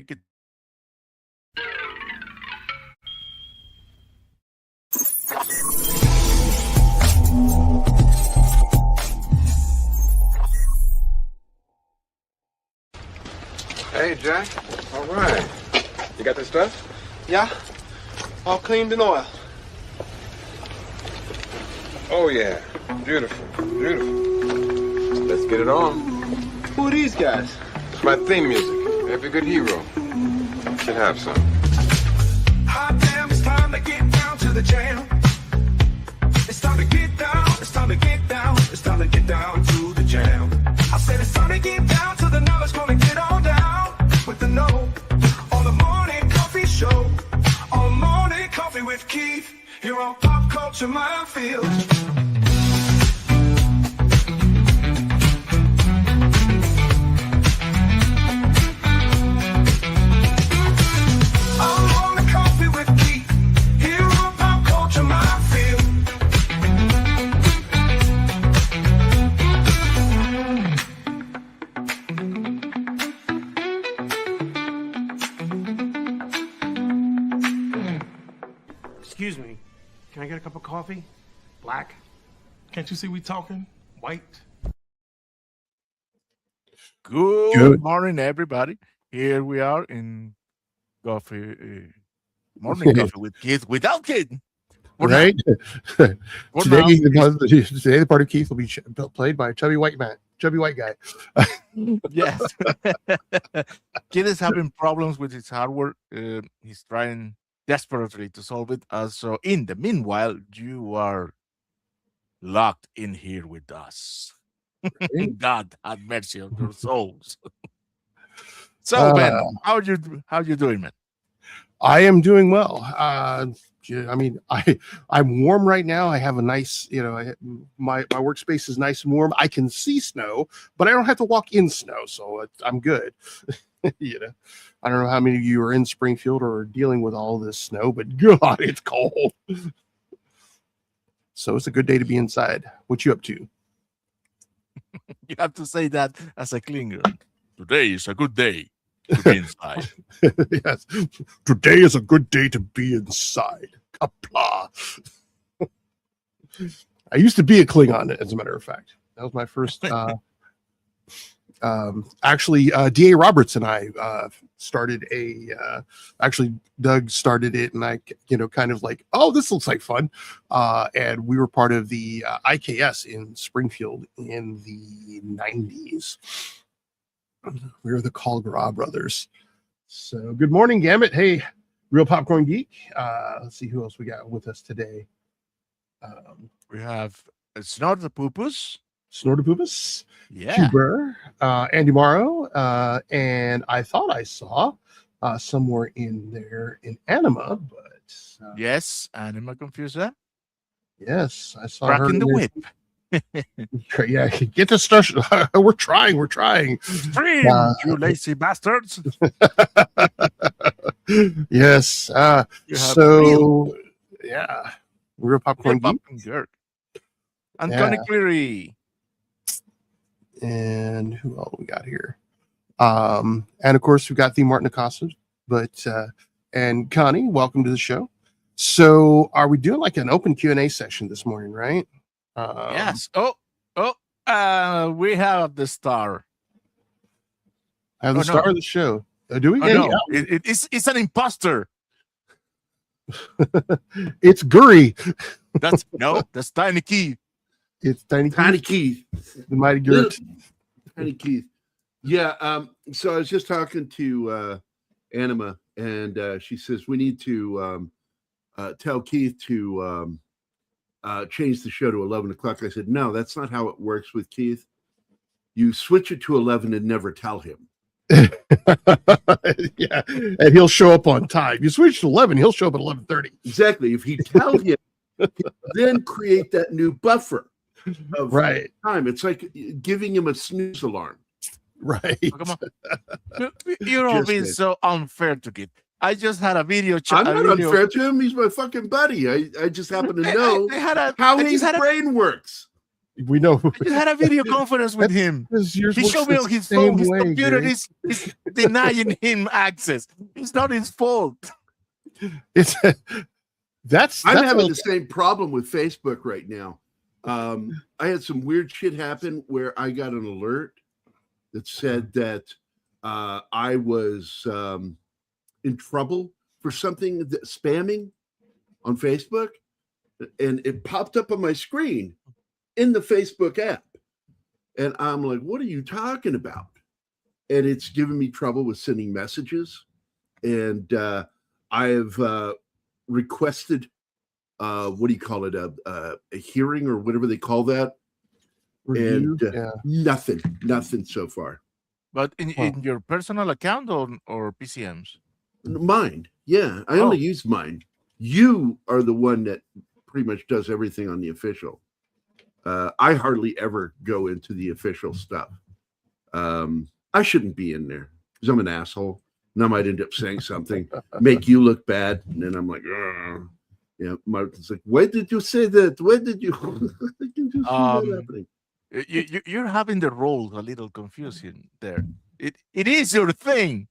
Make it. Hey, Jack. All right. You got this stuff? Yeah, all cleaned in oil. Oh, yeah. Beautiful. Beautiful. Let's get it on. Who are these guys? It's my theme music. Every good hero should have some. Hot damn, it's time to get down to the jam. It's time to get down, it's time to get down, it's time to get down to the jam. I said it's time to get down to the knowledge, gonna get on down with the know. On the morning coffee show, on morning coffee with Keith, here on Pop Culture Minefield. Excuse me, can I get a cup of coffee? Black? Can't you see we talking? White? Good morning, everybody. Here we are in coffee, morning coffee with Keith without Keith. Right? Today, now. today, the part of Keith will be played by a chubby white guy. Yes. Keith is having problems with his hardware. He's trying desperately to solve it. So in the meanwhile, you are locked in here with us. God have mercy on your souls. So Ben, how you doing, man? I am doing well. I mean, I'm warm right now. I have a nice, my workspace is nice and warm. I can see snow, but I don't have to walk in snow, so I'm good. I don't know how many of you are in Springfield or are dealing with all this snow, but God, it's cold. So it's a good day to be inside. What you up to? You have to say that as a clinger. Today is a good day to be inside. Yes. Today is a good day to be inside. Kapla. I used to be a Klingon, as a matter of fact. That was my first. Actually, D.A. Roberts and I started actually, Doug started it, and I, kind of like, oh, this looks like fun. And we were part of the IKS in Springfield in the 90s. We were the Colgra brothers. So good morning, Gambit. Hey, Real Popcorn Geek. Let's see who else we got with us today. We have Snortapupus. Snortapupus. Yeah. Huber, Andy Morrow, and I thought I saw somewhere in there in Anima, but yes, Anima Confuser. Yes, I saw Cracking her the whip. Yeah, get the stuff. We're trying. Stream, you lazy bastards. Yes. So yeah, Real Popcorn Geek. And Connie Cleary. And who else we got here? And of course we got the Martin Acosta, but and Connie, welcome to the show. So are we doing like an open Q&A session this morning, right? Yes. We have the star. I have the star of the show. Do we? No. It's an imposter. It's Guri. That's Tiny Keith. It's Tiny Keith. The mighty Gurt. Tiny Keith. Yeah. So I was just talking to Anima, and she says we need to tell Keith to change the show to 11 o'clock. I said, no, that's not how it works with Keith. You switch it to 11 and never tell him. Yeah, and he'll show up on time. You switch to 11, he'll show up at 11:30. Exactly. If he tells you, then create that new buffer of time. It's like giving him a snooze alarm. Right. Oh, come on. You're all being so unfair to Keith. I just had a video chat. I'm not unfair to him. He's my fucking buddy. I just happen to know how his brain works. We know. I just had a video conference with him. Yours He works showed me the on his same phone. His way, computer Gary. is denying him access. It's not his fault. It's that's I'm having like, the same problem with Facebook right now. I had some weird shit happen where I got an alert that said that I was in trouble for something that spamming on Facebook, and it popped up on my screen in the Facebook app, and I'm like, "What are you talking about?" And it's giving me trouble with sending messages, and I have requested what do you call it, a hearing or whatever they call that, review. and nothing so far. But in your personal account or PCM's? Mine, yeah, I only use mine. You are the one that pretty much does everything on the official. I hardly ever go into the official stuff. I shouldn't be in there because I'm an asshole, and I might end up saying something, make you look bad, and then I'm like, ugh. Yeah, Martin's like, why did you say that? Why did you? I can just see that happening. You're having the roles a little confusing there. It is your thing.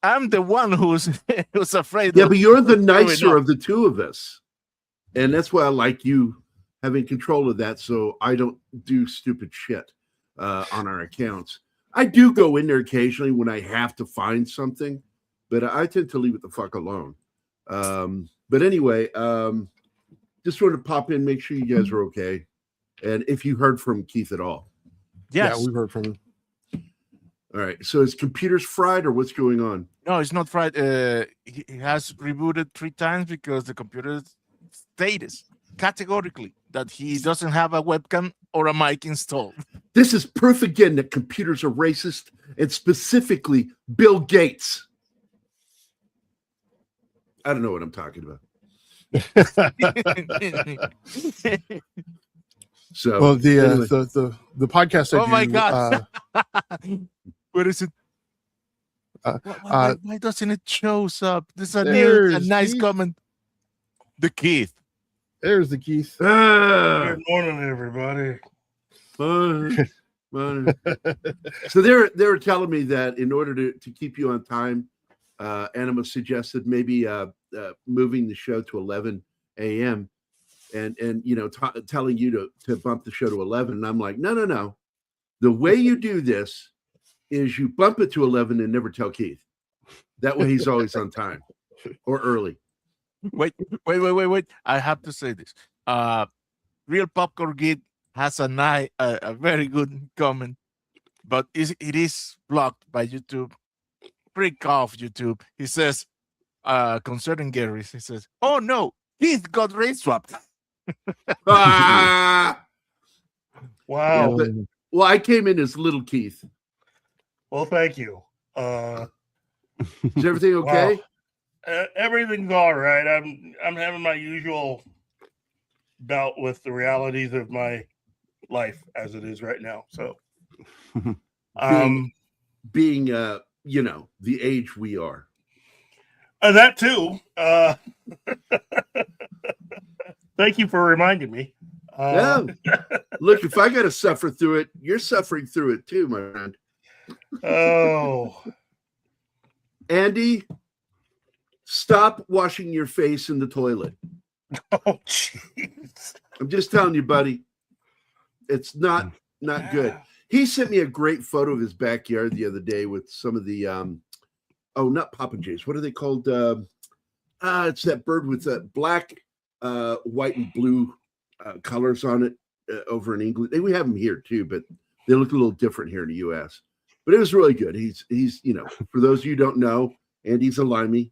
I'm the one who's afraid. Yeah, but you're the nicer of the two of us, and that's why I like you having control of that, so I don't do stupid shit on our accounts. I do go in there occasionally when I have to find something, but I tend to leave it the fuck alone. But anyway, just wanted to pop in, make sure you guys are okay, and if you heard from Keith at all. Yes. Yeah, we've heard from him. All right, so his computer's fried, or what's going on? No, it's not fried. He has rebooted 3 times because the computer states categorically that he doesn't have a webcam or a mic installed. This is proof again that computers are racist, and specifically Bill Gates. I don't know what I'm talking about. So, well, anyway. the podcast. Oh my God! Where is it? Why doesn't it show up? This is a nice Keith. comment. The Keith. There's the Keith. Good morning, everybody. So they were telling me that in order to keep you on time, Anima suggested maybe moving the show to 11 a.m. and telling you to bump the show to 11. And I'm like, no. The way you do this is you bump it to 11 and never tell Keith. That way he's always on time or early. Wait. I have to say this. Real Popcorn Geek has a very good comment, but it is blocked by YouTube. Break off YouTube. He says, concerning Gary, he says, oh no, Keith got race swapped. Ah! Wow. Yeah, well, I came in as little Keith. Well, thank you. Is everything okay? Wow. Everything's all right. I'm having my usual bout with the realities of my life as it is right now. So, being the age we are. That too. Thank you for reminding me. Yeah. Look, if I got to suffer through it, you're suffering through it too, my friend. Oh, Andy, stop washing your face in the toilet. oh, jeez. I'm just telling you, buddy. It's not good. He sent me a great photo of his backyard the other day with some of the not popinjays. What are they called? It's that bird with black, white, and blue colors on it over in England. We have them here too, but they look a little different here in the U.S. But it was really good. He's for those of you who don't know, Andy's a limey,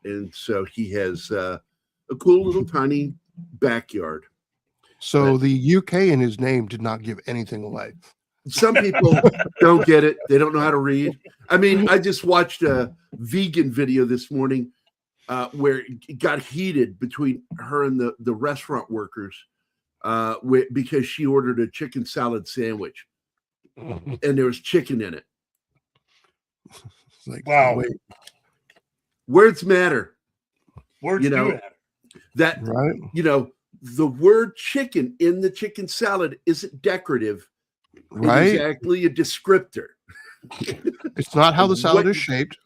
and so he has a cool little tiny backyard. So the UK in his name did not give anything away. Some people don't get it. They don't know how to read. I mean, I just watched a vegan video this morning where it got heated between her and the restaurant workers because she ordered a chicken salad sandwich and there was chicken in it. It's like, Wow. wait, Words matter. Words You do know, matter. That, right? the word chicken in the chicken salad isn't decorative. Right. It is actually a descriptor. It's not how the salad is shaped.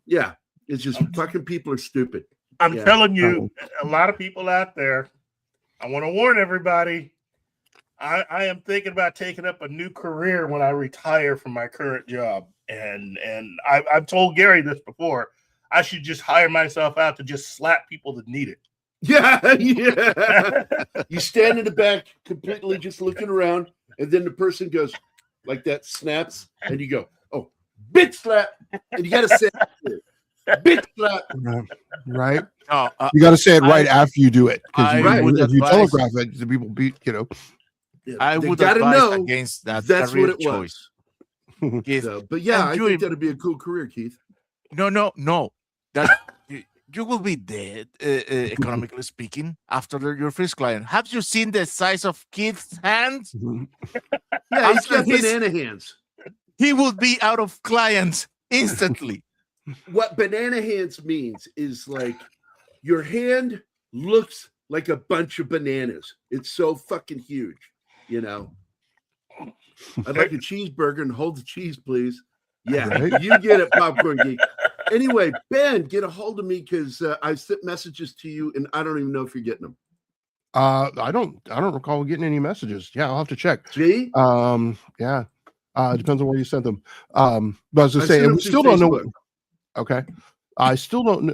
Yeah. It's just fucking people are stupid. I'm Yeah. telling you, a lot of people out there, I want to warn everybody, I am thinking about taking up a new career when I retire from my current job. And I've told Gary this before. I should just hire myself out to just slap people that need it. Yeah. You stand in the back completely just looking around, and then the person goes like that, snaps, and you go, oh, bitch slap. And you got to say it. Bitch slap. Right. No, You got to say it right after you do it. Because if you advise- telegraph it, the people beat, Yeah, I they would gotta advise know against that that's career what it choice. was. Keith, So, but yeah, I and you- think that'd be a cool career, Keith. No. That you will be dead, economically speaking, after your first client. Have you seen the size of Keith's hands? Yeah, he's After got his- banana hands. He will be out of clients instantly. What banana hands means is like your hand looks like a bunch of bananas. It's so fucking huge, you know. I'd like a cheeseburger and hold the cheese, please. Yeah, Right. you get it, Popcorn Geek. Anyway, Ben, get a hold of me because I sent messages to you and I don't even know if you're getting them. I don't recall getting any messages. Yeah, I'll have to check. See? Yeah. Depends on where you sent them. But I was I just saying, sent and them we through still don't know. Facebook. Okay. I still don't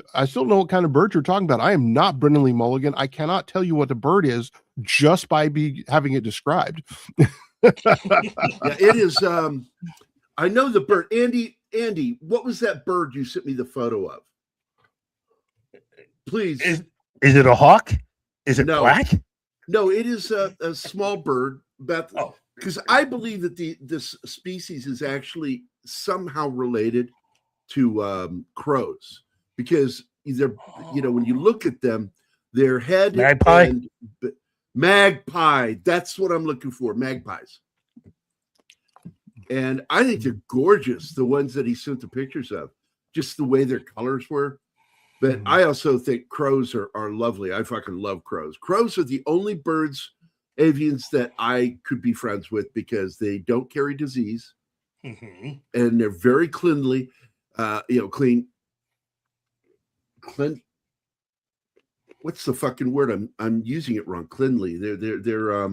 know what kind of bird you're talking about. I am not Brendan Lee Mulligan. I cannot tell you what the bird is just by having it described. Yeah, it is. I know the bird. Andy, what was that bird you sent me the photo of? Please. Is it a hawk? Is it No. black? No, it is a small bird. Oh. Because I believe that this species is actually somehow related to crows, because they're, when you look at them, their head Magpie? Magpie. That's what I'm looking for. Magpies. And I think they're gorgeous. The ones that he sent the pictures of, just the way their colors were. But I also think crows are lovely. I fucking love crows. Crows are the only birds, avians, that I could be friends with because they don't carry disease and they're very cleanly, clean. What's the fucking word? I'm using it wrong. Cleanly. They're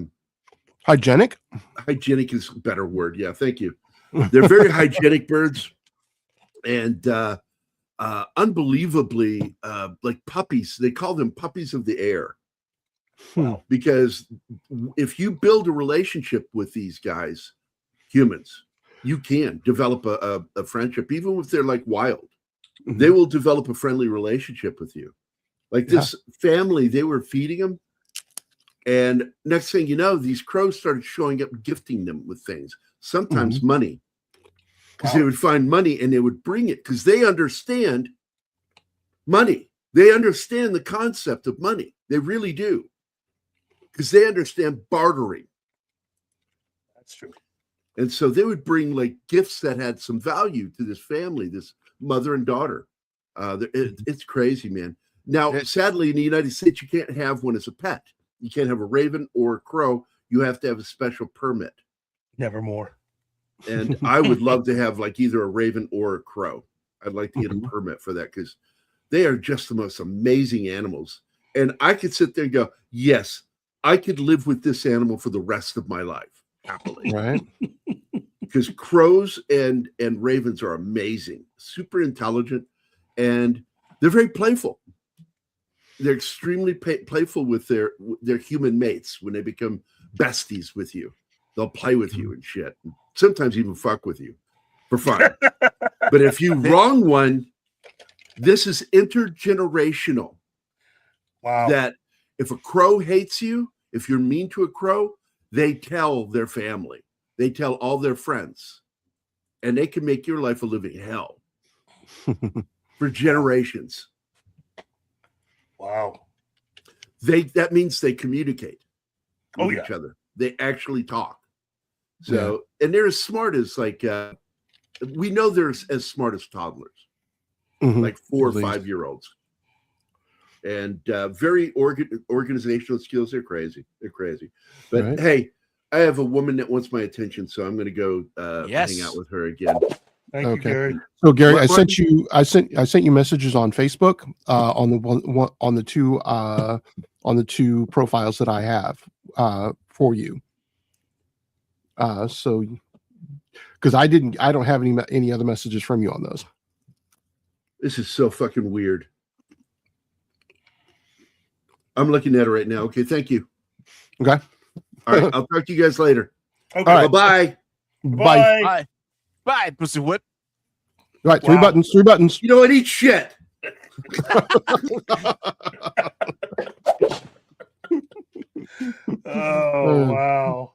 Hygienic? hygienic is a better word. Yeah, thank you. They're very hygienic birds, and unbelievably like puppies. They call them puppies of the air. Because if you build a relationship with these guys, humans, you can develop a friendship, even if they're like wild. They will develop a friendly relationship with you. Like this family, they were feeding them. And next thing you know, these crows started showing up, gifting them with things, sometimes money, because they would find money and they would bring it because they understand money. They understand the concept of money. They really do, because they understand bartering. That's true. And so they would bring like gifts that had some value to this family, this mother and daughter. It's crazy, man. Now, sadly, in the United States, you can't have one as a pet. You can't have a raven or a crow. You have to have a special permit. Nevermore. And I would love to have like either a raven or a crow. I'd like to get a permit for that because they are just the most amazing animals. And I could sit there and go, yes, I could live with this animal for the rest of my life, happily. Right. Because crows and ravens are amazing, super intelligent, and they're very playful. They're extremely playful with their human mates when they become besties with you. They'll play with you and shit. Sometimes even fuck with you for fun. But if you wrong one, this is intergenerational. Wow. That if a crow hates you, if you're mean to a crow, they tell their family. They tell all their friends. And they can make your life a living hell for generations. Wow. That means they communicate with each yeah. other. They actually talk. So, and they're as smart as like we know they're as smart as toddlers, like 4 or 5 year olds. and very organizational skills. They're crazy. They're crazy. But Right. hey, I have a woman that wants my attention, so I'm going to go hang out with her again. Thank you, Gary. So Gary, What- I sent you messages on Facebook on the two profiles that I have for you. So because I don't have any other messages from you on those. This is so fucking weird. I'm looking at it right now. Okay, thank you. Okay. All right, I'll talk to you guys later. Okay. All right. Bye-bye. Bye. Bye. Bye, Pussy Whip. All right, three Wow. buttons. You know what? Eat shit. Oh, wow.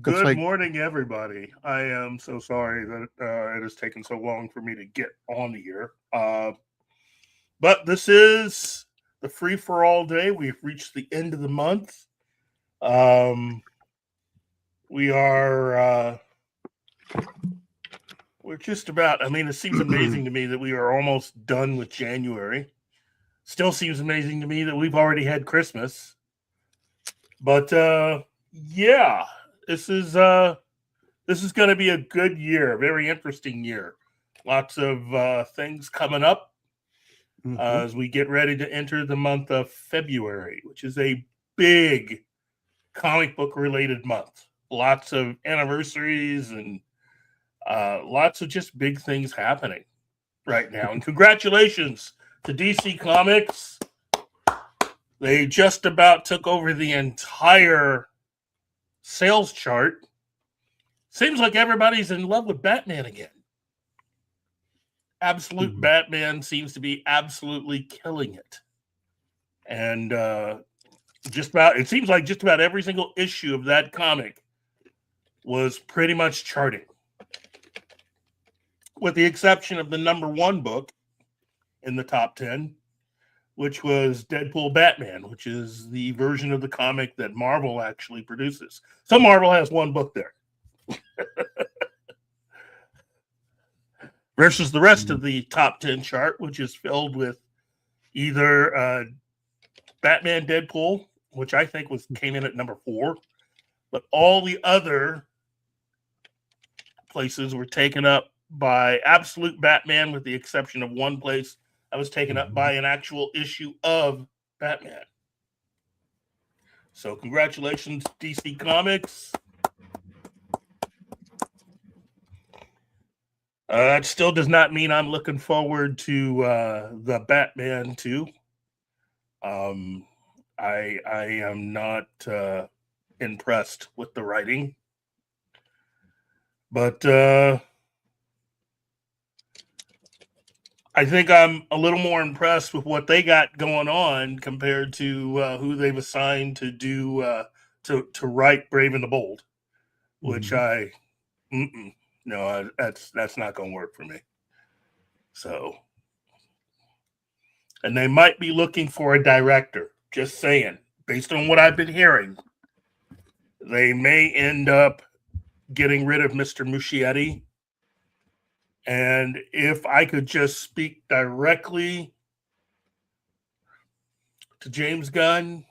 Good like- morning, everybody. I am so sorry that it has taken so long for me to get on here. But this is the free for all day. We've reached the end of the month. We are we're just about, I mean, it seems amazing to me that we are almost done with January. Still seems amazing to me that we've already had Christmas. But yeah, this is going to be a good year, a very interesting year. Lots of things coming up as we get ready to enter the month of February, which is a big comic book related month. Lots of anniversaries and lots of just big things happening right now. And congratulations to DC Comics. They just about took over the entire sales chart. Seems like everybody's in love with Batman again. Absolute Batman seems to be absolutely killing it. And it seems like just about every single issue of that comic was pretty much charting. With the exception of the #1 book in the top 10, which was Deadpool Batman, which is the version of the comic that Marvel actually produces. So Marvel has one book there. Versus the rest of the top 10 chart, which is filled with either Batman Deadpool, which I think came in at #4, but all the other places were taken up by Absolute Batman, with the exception of one place that was taken up by an actual issue of Batman. So congratulations, DC Comics. That still does not mean I'm looking forward to the Batman 2. I am not impressed with the writing. But I think I'm a little more impressed with what they got going on compared to who they've assigned to do to write Brave and the Bold, which no, that's not going to work for me. So, and they might be looking for a director. Just saying, based on what I've been hearing, they may end up getting rid of Mr. Muschietti. And if I could just speak directly to James Gunn,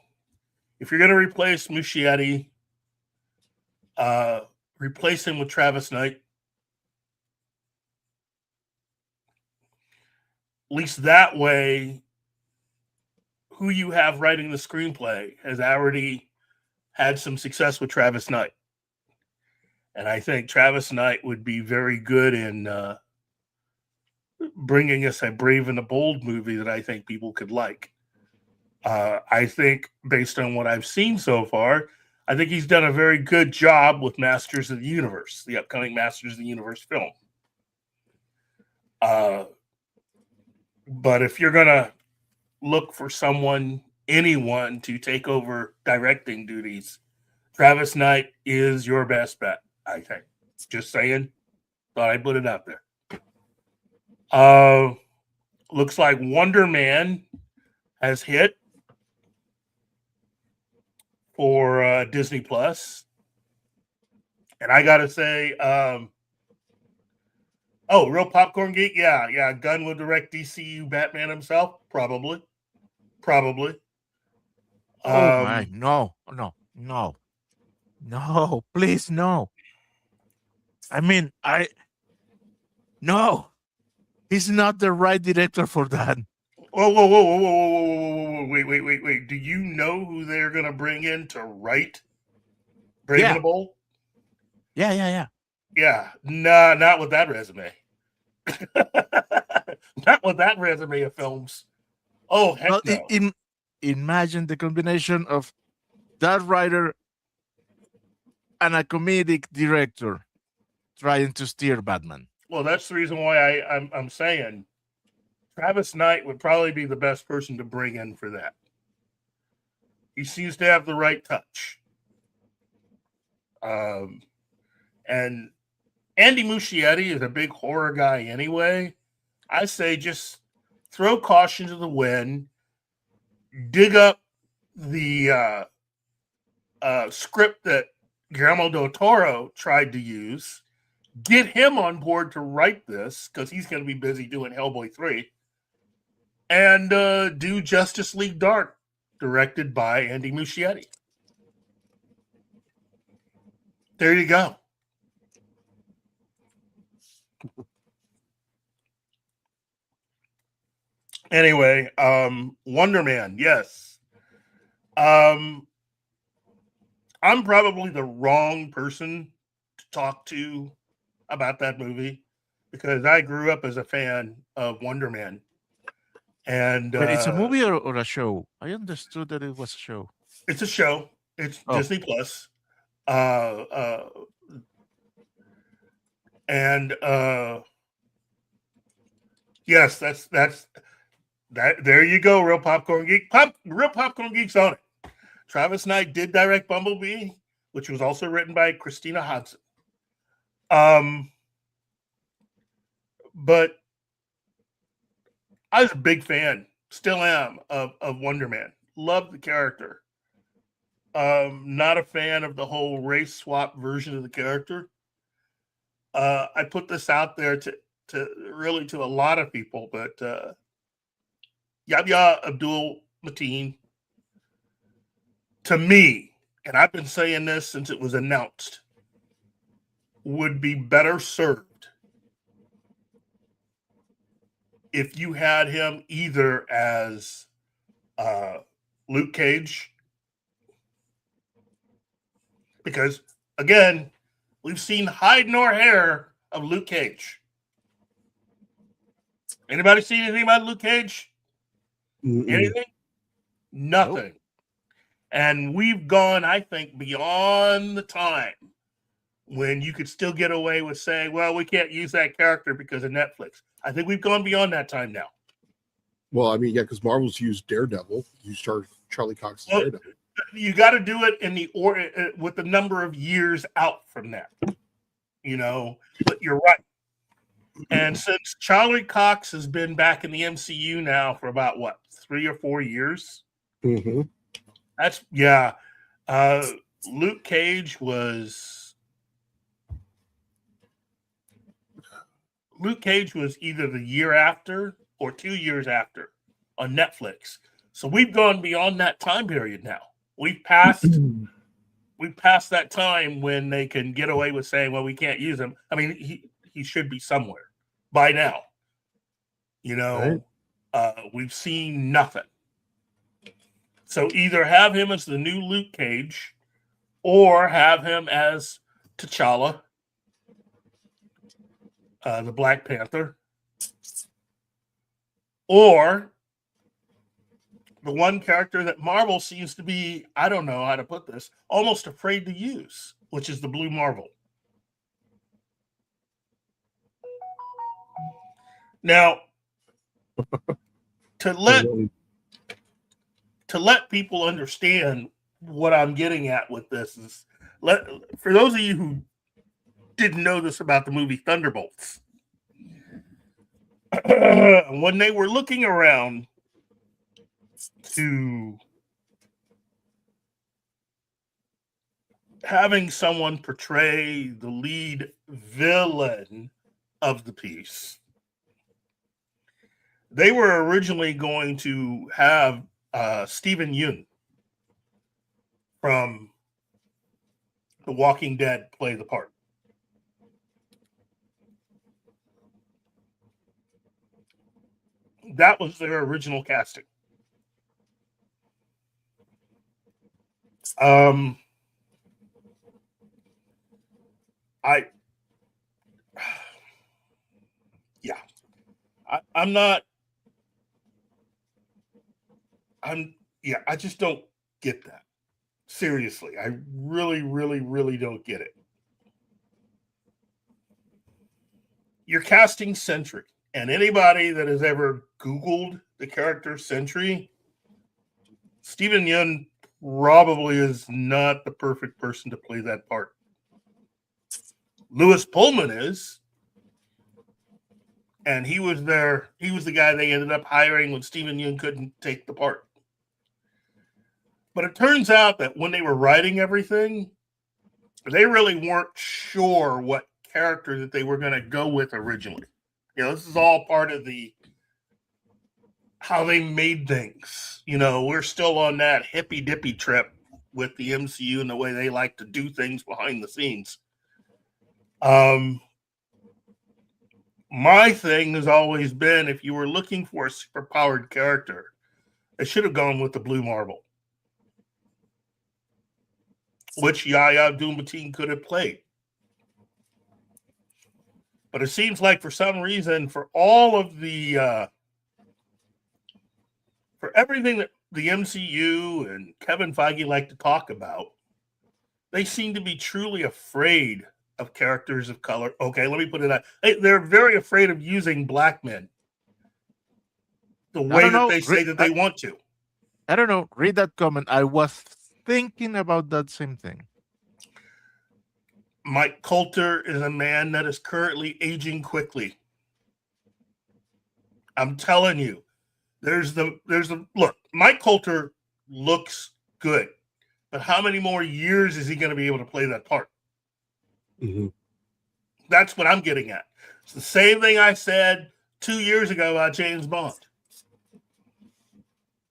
if you're going to replace Muschietti, replace him with Travis Knight. At least that way, who you have writing the screenplay has already had some success with Travis Knight. And I think Travis Knight would be very good in bringing us a Brave and the Bold movie that I think people could like. I think, based on what I've seen so far, I think he's done a very good job with Masters of the Universe, the upcoming Masters of the Universe film. But if you're going to look for anyone to take over directing duties, Travis Knight is your best bet, I think. Just saying. Thought I'd put it out there. Looks like Wonder Man has hit for Disney Plus. And I got to say, Real Popcorn Geek? Yeah. Gunn would direct DCU Batman himself? Probably. Probably. Oh my, no, no, no, no, please, no. I mean, no, he's not the right director for that. Whoa, whoa, whoa, whoa, whoa, whoa, whoa, whoa, wait. Do you know who they're going to bring in to write Brave and the Bold? Yeah. Yeah, nah, not with that resume. Not with that resume of films. Oh, heck Well, no. imagine the combination of that writer and a comedic director trying to steer Batman. Well, that's the reason why I'm saying Travis Knight would probably be the best person to bring in for that. He seems to have the right touch. And Andy Muschietti is a big horror guy anyway. I say just throw caution to the wind, dig up the script that Guillermo del Toro tried to use, get him on board to write this because he's going to be busy doing Hellboy 3, and do Justice League Dark, directed by Andy Muschietti. There you go. Anyway, Wonder Man, yes. I'm probably the wrong person to talk to about that movie because I grew up as a fan of Wonder Man. And But it's a movie or a show? I understood that it was a show. It's a show. It's Disney Plus. Yes, that's that. There you go, real popcorn geek. Real popcorn geeks on it. Travis Knight did direct Bumblebee, which was also written by Christina Hodson. But I was a big fan, still am, of Wonder Man. Love the character. Not a fan of the whole race swap version of the character. I put this out there to a lot of people, but Yahya Abdul-Mateen, to me, and I've been saying this since it was announced, would be better served if you had him either as Luke Cage, because, again, we've seen hide nor hair of Luke Cage. Anybody seen anything about Luke Cage? Anything? Nothing. Nope. And we've gone, I think, beyond the time when you could still get away with saying, well, we can't use that character because of Netflix. I think we've gone beyond that time now. Well, I mean, yeah, because Marvel's used Daredevil. Used Charlie Cox's Daredevil. You got to do it in the with the number of years out from that. You know, but you're right. And since Charlie Cox has been back in the MCU now for about, 3 or 4 years? Mm-hmm. That's, yeah. Luke Cage was either the year after or 2 years after on Netflix. So we've gone beyond that time period now. We've passed that time when they can get away with saying, well, we can't use him. I mean, he should be somewhere by now. You know, we've seen nothing. So either have him as the new Luke Cage or have him as T'Challa, the Black Panther, or the one character that Marvel seems to be, I don't know how to put this, almost afraid to use, which is the Blue Marvel. Now, to let people understand what I'm getting at with this is, for those of you who didn't know this about the movie Thunderbolts, when they were looking around to having someone portray the lead villain of the piece, they were originally going to have Stephen Yeun from The Walking Dead play the part. That was their original casting. I just don't get that. Seriously, I really, really, really don't get it. You're casting Sentry, and anybody that has ever Googled the character Sentry, Stephen Yeun probably is not the perfect person to play that part. Lewis Pullman is, and he was there. He was the guy they ended up hiring when Stephen Yeun couldn't take the part. But it turns out that when they were writing everything, they really weren't sure what character that they were going to go with originally. This is all part of how they made things. We're still on that hippy dippy trip with the MCU and the way they like to do things behind the scenes. My thing has always been, if you were looking for a superpowered character, they should have gone with the Blue Marble, which Yahya Abdul-Mateen could have played. But it seems like for some reason, for all of the for everything that the MCU and Kevin Feige like to talk about, they seem to be truly afraid of characters of color. Okay, let me put it out. They're very afraid of using black men the way that they say that they want to. I don't know. Read that comment. I was thinking about that same thing. Mike Coulter is a man that is currently aging quickly. I'm telling you, there's the look. Mike Coulter looks good, but how many more years is he going to be able to play that part? Mm-hmm. That's what I'm getting at. It's the same thing I said 2 years ago about James Bond.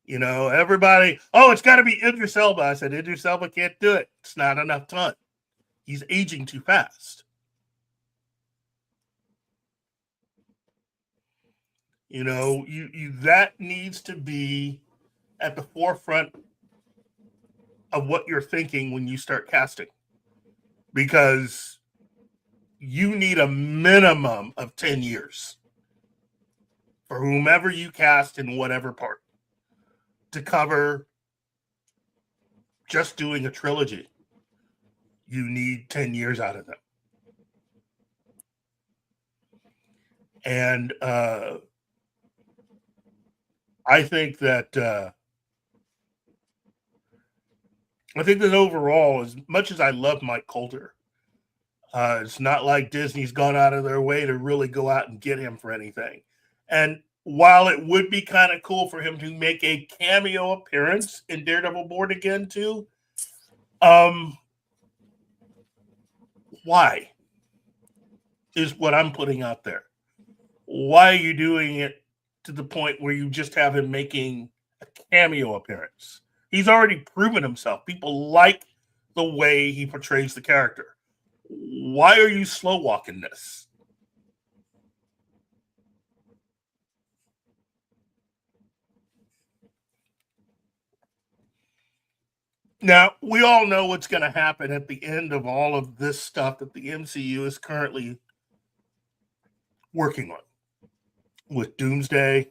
Everybody, it's got to be Idris Elba. I said, Idris Elba can't do it. It's not enough time. He's aging too fast. That needs to be at the forefront of what you're thinking when you start casting. Because you need a minimum of 10 years for whomever you cast in whatever part to cover just doing a trilogy. You need 10 years out of them. And I think that overall, as much as I love Mike Coulter, it's not like Disney's gone out of their way to really go out and get him for anything. And while it would be kind of cool for him to make a cameo appearance in Daredevil Born Again too, why is what I'm putting out there. Why are you doing it to the point where you just have him making a cameo appearance? He's already proven himself. People like the way he portrays the character. Why are you slow walking this? Now, we all know what's going to happen at the end of all of this stuff that the MCU is currently working on with Doomsday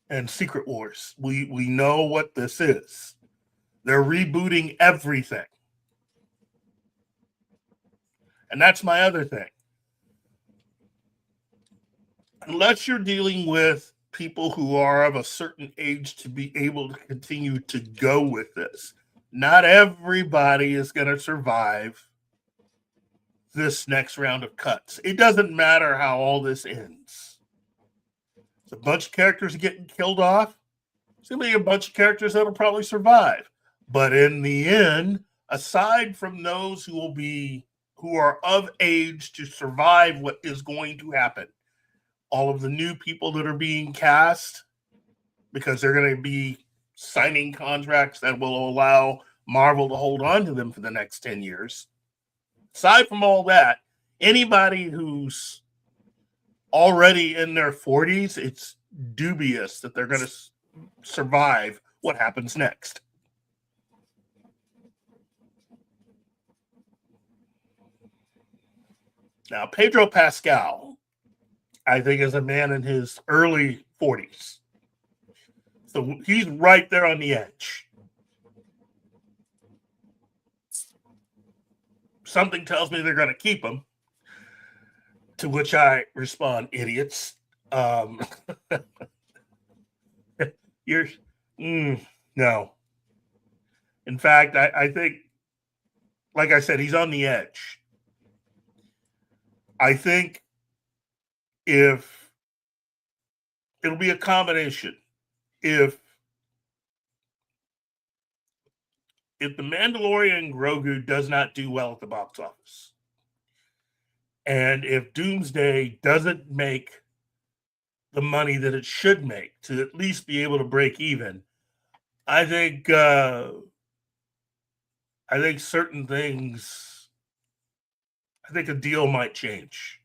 and Secret Wars. We know what this is. They're rebooting everything. And that's my other thing. Unless you're dealing with people who are of a certain age to be able to continue to go with this, not everybody is going to survive this next round of cuts. It doesn't matter how all this ends. It's a bunch of characters getting killed off. There's going to be a bunch of characters that will probably survive. But in the end, aside from those who are of age to survive what is going to happen, all of the new people that are being cast, because they're going to be signing contracts that will allow Marvel to hold on to them for the next 10 years. Aside from all that, anybody who's already in their 40s, it's dubious that they're going to survive what happens next. Now, Pedro Pascal, I think, is a man in his early 40s. So he's right there on the edge. Something tells me they're going to keep him, to which I respond, idiots. You're no. In fact, I think, like I said, he's on the edge. I think if it'll be a combination, if The Mandalorian Grogu does not do well at the box office, and if Doomsday doesn't make the money that it should make to at least be able to break even, I think certain things, I think a deal might change.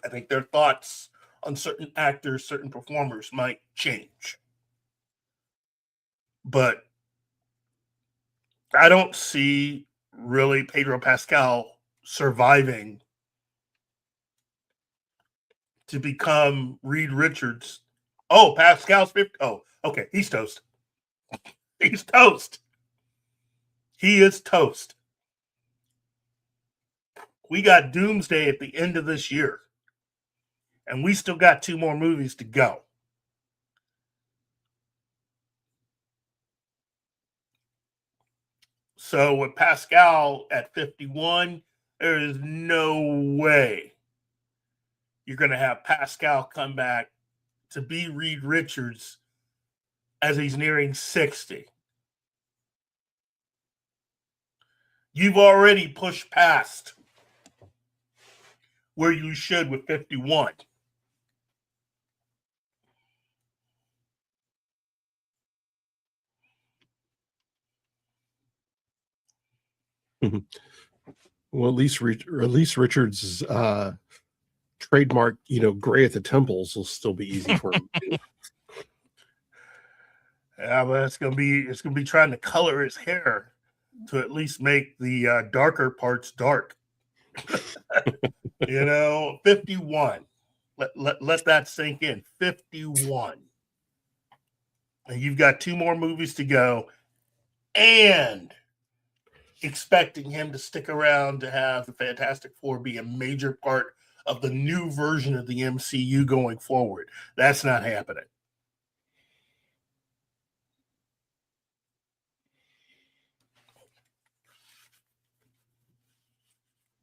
I think their thoughts on certain actors, certain performers might change. But I don't see really Pedro Pascal surviving to become Reed Richards. Oh, Pascal's 50. Oh, okay. He's toast. He's toast. He is toast. We got Doomsday at the end of this year, and we still got 2 more movies to go. So with Pascal at 51, there is no way you're going to have Pascal come back to be Reed Richards as he's nearing 60. You've already pushed past where you should with 51. Well, at least Richards' trademark, gray at the temples will still be easy for him. Yeah, but it's gonna be trying to color his hair to at least make the darker parts dark. 51. Let that sink in. 51. And you've got 2 more movies to go, and expecting him to stick around to have the Fantastic Four be a major part of the new version of the MCU going forward. That's not happening.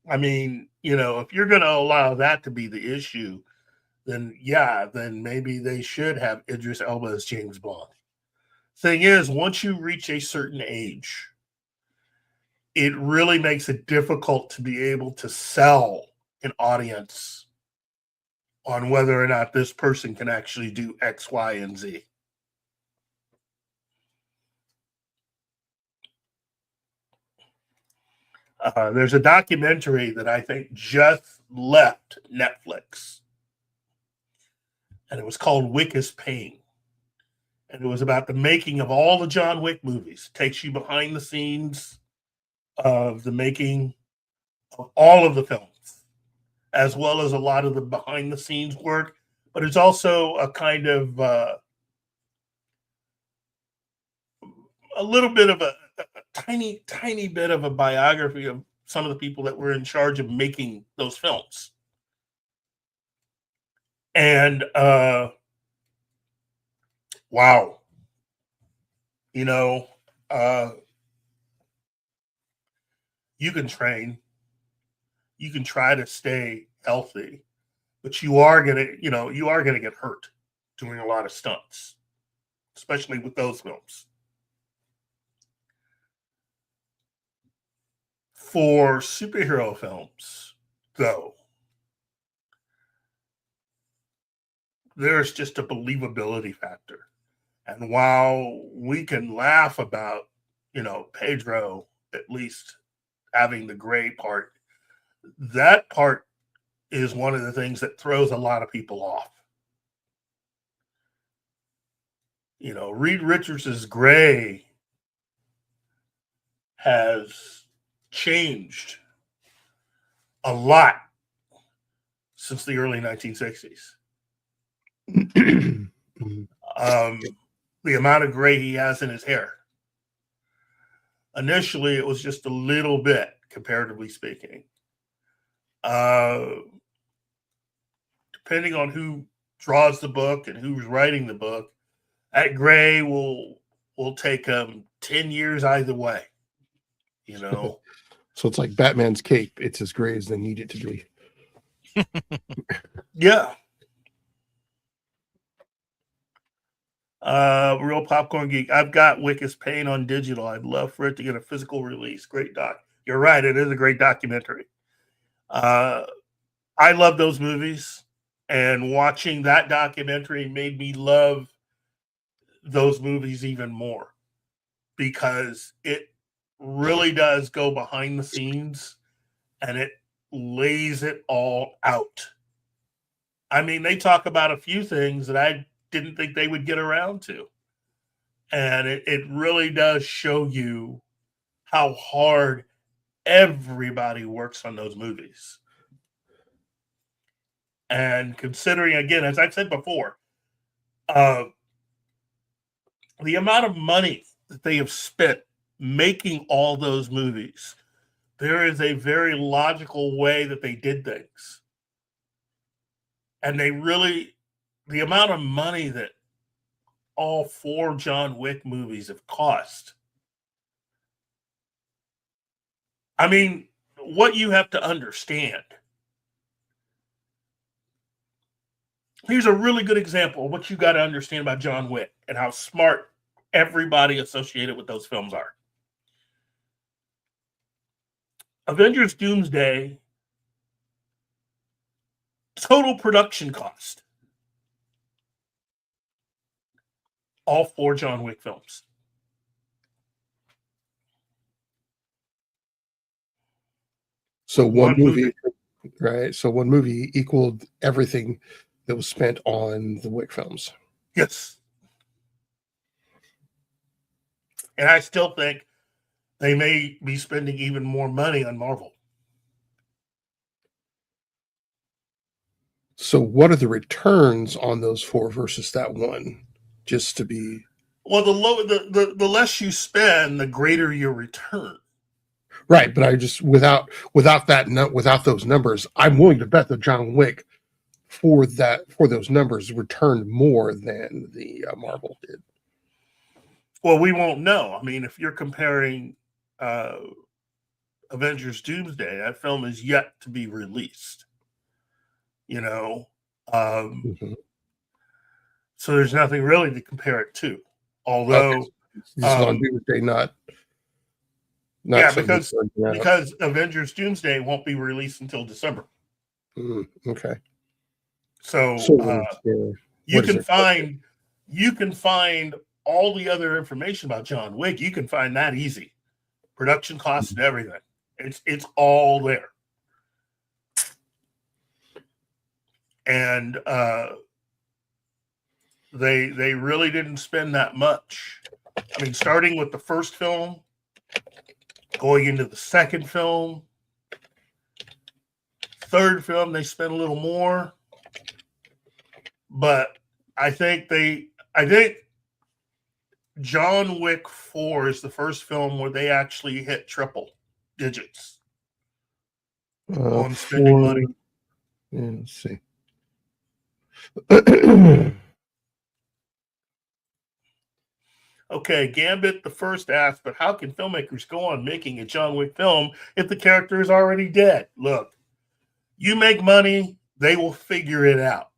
I mean, if you're going to allow that to be the issue, then maybe they should have Idris Elba as James Bond. Thing is, once you reach a certain age, it really makes it difficult to be able to sell an audience on whether or not this person can actually do X, Y, and Z. There's a documentary that I think just left Netflix, and it was called Wick is Pain. And it was about the making of all the John Wick movies. It takes you behind the scenes of the making of all of the films, as well as a lot of the behind the scenes work. But it's also a kind of a little bit of a tiny bit of a biography of some of the people that were in charge of making those films. And wow, you can train, you can try to stay healthy, but you are gonna get hurt doing a lot of stunts, especially with those films. For superhero films, though, there's just a believability factor. And while we can laugh about, Pedro at least having the gray part, that part is one of the things that throws a lot of people off. Reed Richards' gray has changed a lot since the early 1960s. The amount of gray he has in his hair. Initially, it was just a little bit, comparatively speaking. Depending on who draws the book and who's writing the book, that gray will take 10 years either way. So it's like Batman's cape. It's as gray as they need it to be. Yeah. Real Popcorn Geek. I've got Wicked's Pain on digital. I'd love for it to get a physical release. Great doc. You're right. It is a great documentary. I love those movies, and watching that documentary made me love those movies even more, because it really does go behind the scenes and it lays it all out. I mean, they talk about a few things that I didn't think they would get around to. And it really does show you how hard everybody works on those movies. And considering, again, as I've said before, the amount of money that they have spent making all those movies, there is a very logical way that they did things. And the amount of money that all 4 John Wick movies have cost. I mean, what you have to understand. Here's a really good example of what you got to understand about John Wick and how smart everybody associated with those films are. Avengers Doomsday, total production cost. All 4 John Wick films. So one movie, right? So one movie equaled everything that was spent on the Wick films. Yes. And I still think they may be spending even more money on Marvel. So what are the returns on those 4 versus that one? Just to be, well, the less you spend, the greater your return. Right, but I just without those numbers, I'm willing to bet that John Wick for those numbers returned more than the Marvel did. Well, we won't know. I mean, if you're comparing Avengers Doomsday, that film is yet to be released. So there's nothing really to compare it to. Although, on Doomsday, not yeah, because Avengers Doomsday won't be released until December. Okay. So you can find all the other information about John Wick. You can find that easy, production costs and everything. It's all there. And they really didn't spend that much. I mean, starting with the first film, going into the second film, third film, they spent a little more. But I think John Wick 4 is the first film where they actually hit triple digits on spending money. Yeah, let's see. Okay, Gambit the first asked, but how can filmmakers go on making a John Wick film if the character is already dead? Look, you make money, they will figure it out.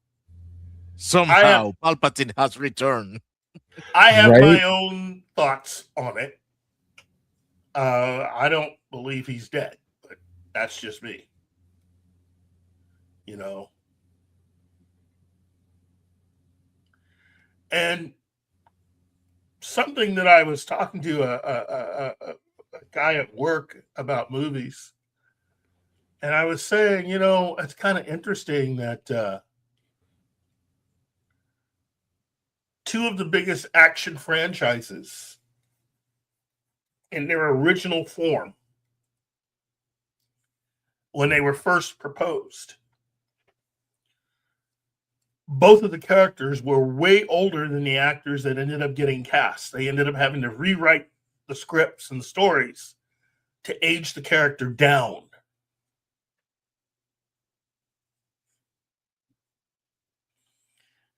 Somehow, Palpatine has returned. I have my own thoughts on it. I don't believe he's dead, but that's just me. And something that I was talking to a guy at work about movies, and I was saying, it's kind of interesting that two of the biggest action franchises in their original form, when they were first proposed, both of the characters were way older than the actors that ended up getting cast. They ended up having to rewrite the scripts and the stories to age the character down.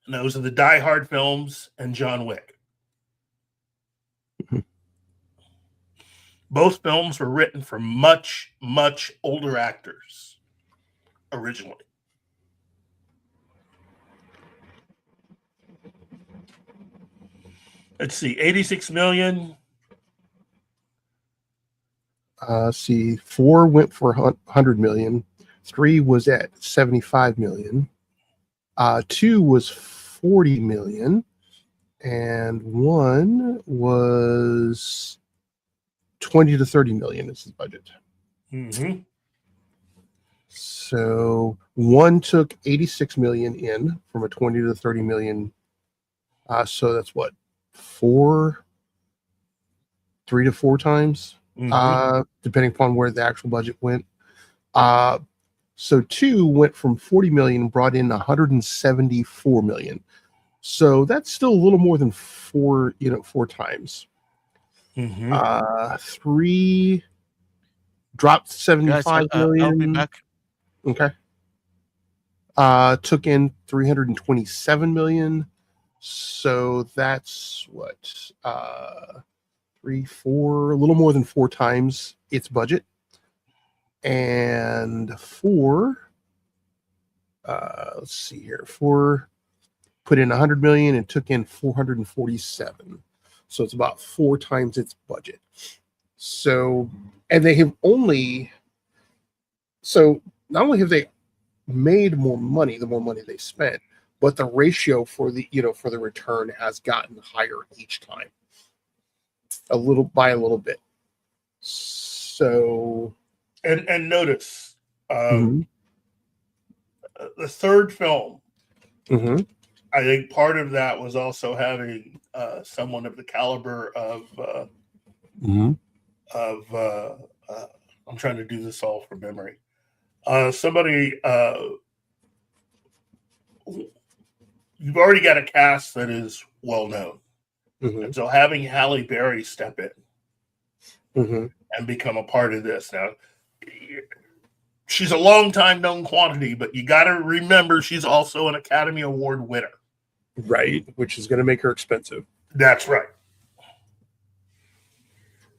And those are the Die Hard films and John Wick. Both films were written for much, much older actors originally. Let's see, 86 million. See, 4 went for 100 million. 3 was at 75 million. 2 was 40 million. And 1 was 20 to 30 million is his budget. Mm-hmm. So 1 took 86 million in from a 20 to 30 million. So that's what, 3 to 4 times, depending upon where the actual budget went. So 2 went from 40 million, brought in 174 million. So that's still a little more than 4 times. 3 dropped 75 million. I'll be back. Okay. Took in 327 million. So that's what, 3, 4, a little more than 4 times its budget. And 4, let's see here, 4 put in 100 million and took in 447. So it's about 4 times its budget. So, and they have only, so not only have they made more money, the more money they spent, but the ratio for the, for the return has gotten higher each time, a little bit. So, and notice, the third film, I think part of that was also having someone of the caliber of I'm trying to do this all from memory. Somebody, you've already got a cast that is well known, and so having Halle Berry step in and become a part of this now. She's a long time known quantity, but you got to remember she's also an Academy Award winner. Right, which is going to make her expensive. That's right.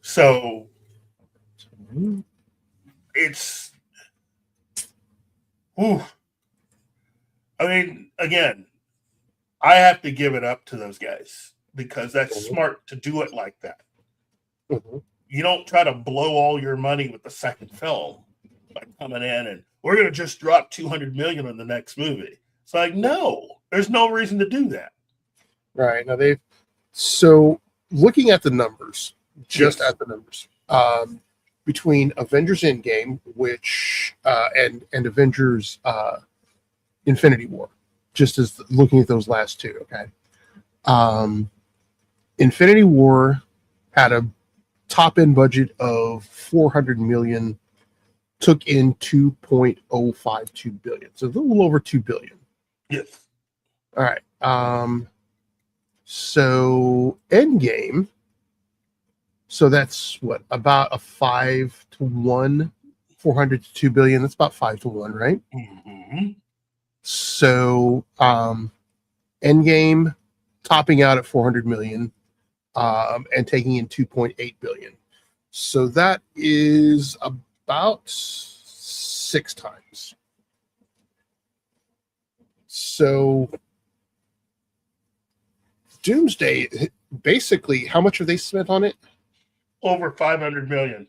So it's, I mean, again, I have to give it up to those guys because that's smart to do it like that. You don't try to blow all your money with the second film by coming in and we're going to just drop 200 million on the next movie. It's like, no, there's no reason to do that. Right. Now so looking at the numbers, at the numbers, between Avengers Endgame, which, and Avengers Infinity War, just as looking at those last two. Okay. Infinity War had a top end budget of 400 million, took in 2.052 billion. So a little over 2 billion. Yes. All right. So Endgame. So that's what, about a 5 to 1, 400 to 2 billion. That's about 5 to 1, right? So Endgame topping out at 400 million and taking in 2.8 billion. So that is about 6 times. So Doomsday, basically, how much have they spent on it? Over 500 million.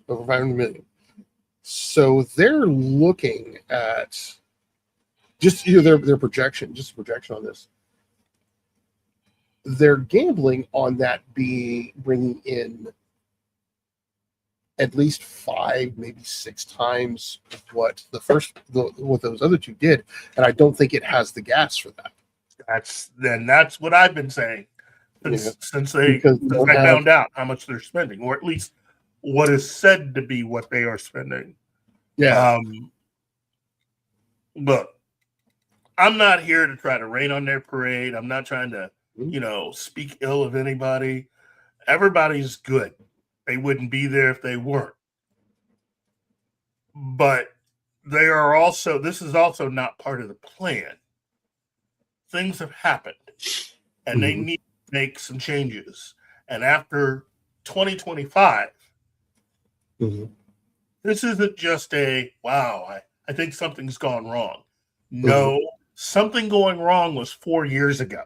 Over 500 million. So they're looking at just their projection, on this. they're gambling on that bringing in at least 5, maybe 6 times what what those other two did, and I don't think it has the gas for that. That's what I've been saying since they found out how much they're spending, or at least what is said to be what they are spending. Yeah. Look, I'm not here to try to rain on their parade. I'm not trying to, speak ill of anybody. Everybody's good. They wouldn't be there if they weren't. But this is also not part of the plan. Things have happened, and they need to make some changes. And after 2025, this isn't just I think something's gone wrong. No, something going wrong was 4 years ago.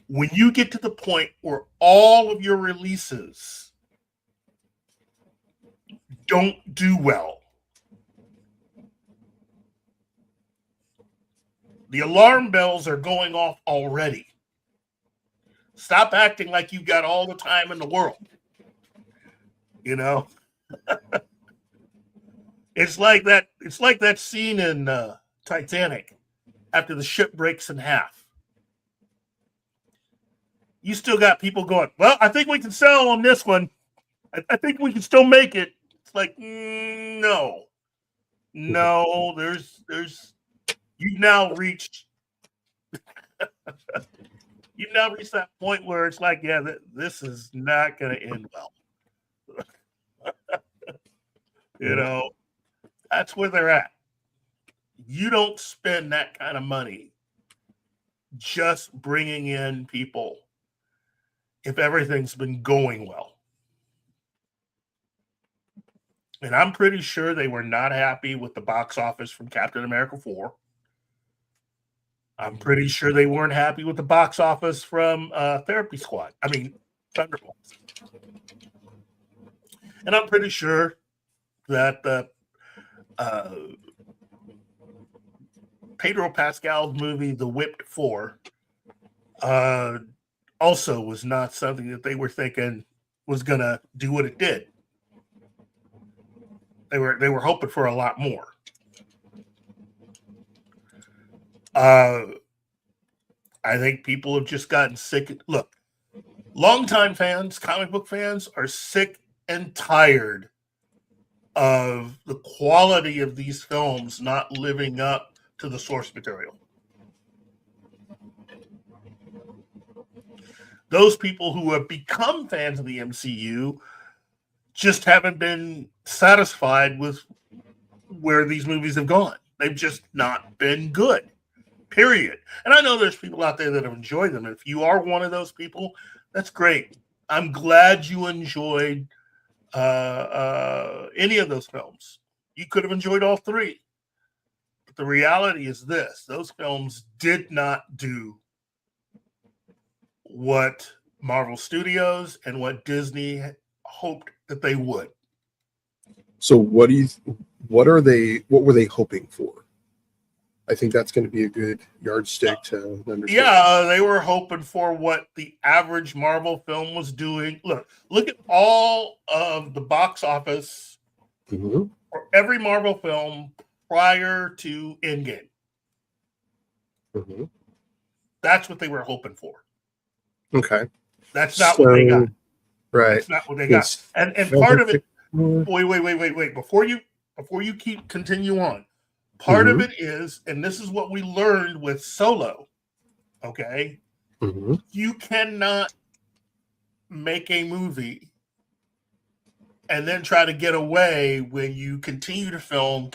When you get to the point where all of your releases don't do well, the alarm bells are going off already. Stop acting like you got all the time in the world. It's like that scene in Titanic after the ship breaks in half. You still got people going, well, I think we can sell on this one. I think we can still make it. It's like, no, there's you've now reached that point where it's like, yeah, this is not going to end well. That's where they're at. You don't spend that kind of money just bringing in people if everything's been going well. And I'm pretty sure they were not happy with the box office from Captain America 4. I'm pretty sure they weren't happy with the box office from Thunderbolts. And I'm pretty sure that Pedro Pascal's movie, The Whipped 4, also was not something that they were thinking was going to do what it did. They were hoping for a lot more. I think people have just gotten sick. Look, longtime fans, comic book fans, are sick and tired of the quality of these films not living up to the source material. Those people who have become fans of the MCU just haven't been satisfied with where these movies have gone. They've just not been good, period. And I know there's people out there that have enjoyed them. And if you are one of those people, that's great. I'm glad you enjoyed any of those films. You could have enjoyed all three. But the reality is this: those films did not do what Marvel Studios and what Disney hoped that they would. So what were they hoping for? I think that's going to be a good yardstick to understand. Yeah, they were hoping for what the average Marvel film was doing. Look at all of the box office for every Marvel film prior to Endgame. That's what they were hoping for. Okay. That's not what they got. Right. That's not what they got. And part of it. Wait. Before you continue on. Part of it is, and this is what we learned with Solo. Okay. You cannot make a movie and then try to get away when you continue to film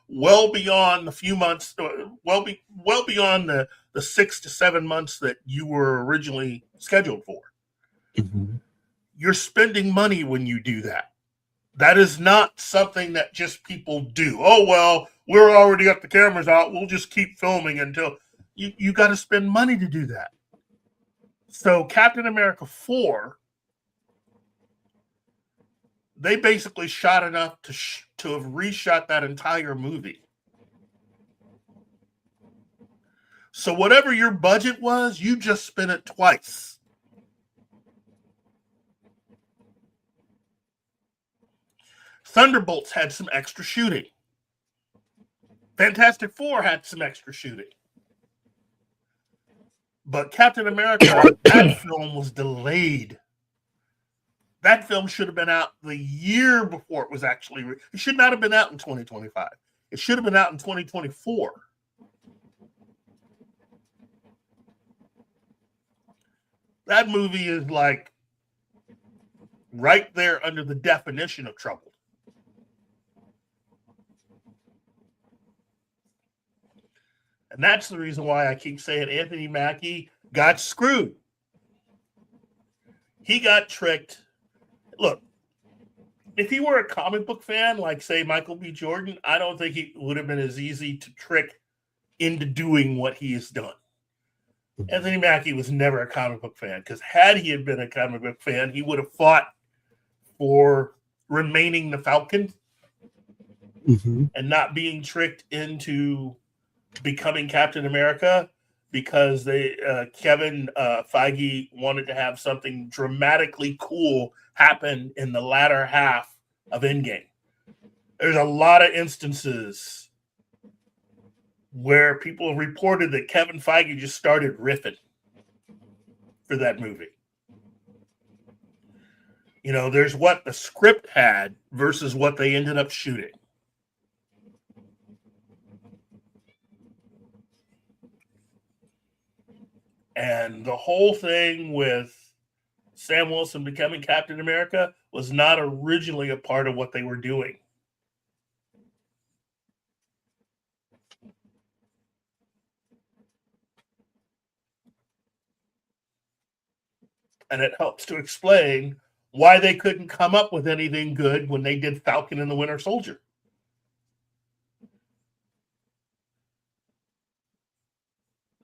well beyond the few months, well beyond the 6 to 7 months that you were originally scheduled for. You're spending money when you do that. That is not something that just people do. Oh, well, we're already got the cameras out. We'll just keep filming until you got to spend money to do that. So Captain America 4, they basically shot enough to have reshot that entire movie. So whatever your budget was, you just spent it twice. Thunderbolts had some extra shooting. Fantastic Four had some extra shooting. But Captain America, that film was delayed. That film should have been out the year before it was actually. It should not have been out in 2025. It should have been out in 2024. That movie is like right there under the definition of trouble. And that's the reason why I keep saying Anthony Mackie got screwed. He got tricked. Look, if he were a comic book fan, like, say, Michael B. Jordan, I don't think it would have been as easy to trick into doing what he has done. Anthony Mackie was never a comic book fan, because had he had been a comic book fan, he would have fought for remaining the Falcon and not being tricked into becoming Captain America, because Kevin Feige wanted to have something dramatically cool happen in the latter half of Endgame. There's a lot of instances where people reported that Kevin Feige just started riffing for that movie. You know, there's what the script had versus what they ended up shooting. And the whole thing with Sam Wilson becoming Captain America was not originally a part of what they were doing. And it helps to explain why they couldn't come up with anything good when they did Falcon and the Winter Soldier.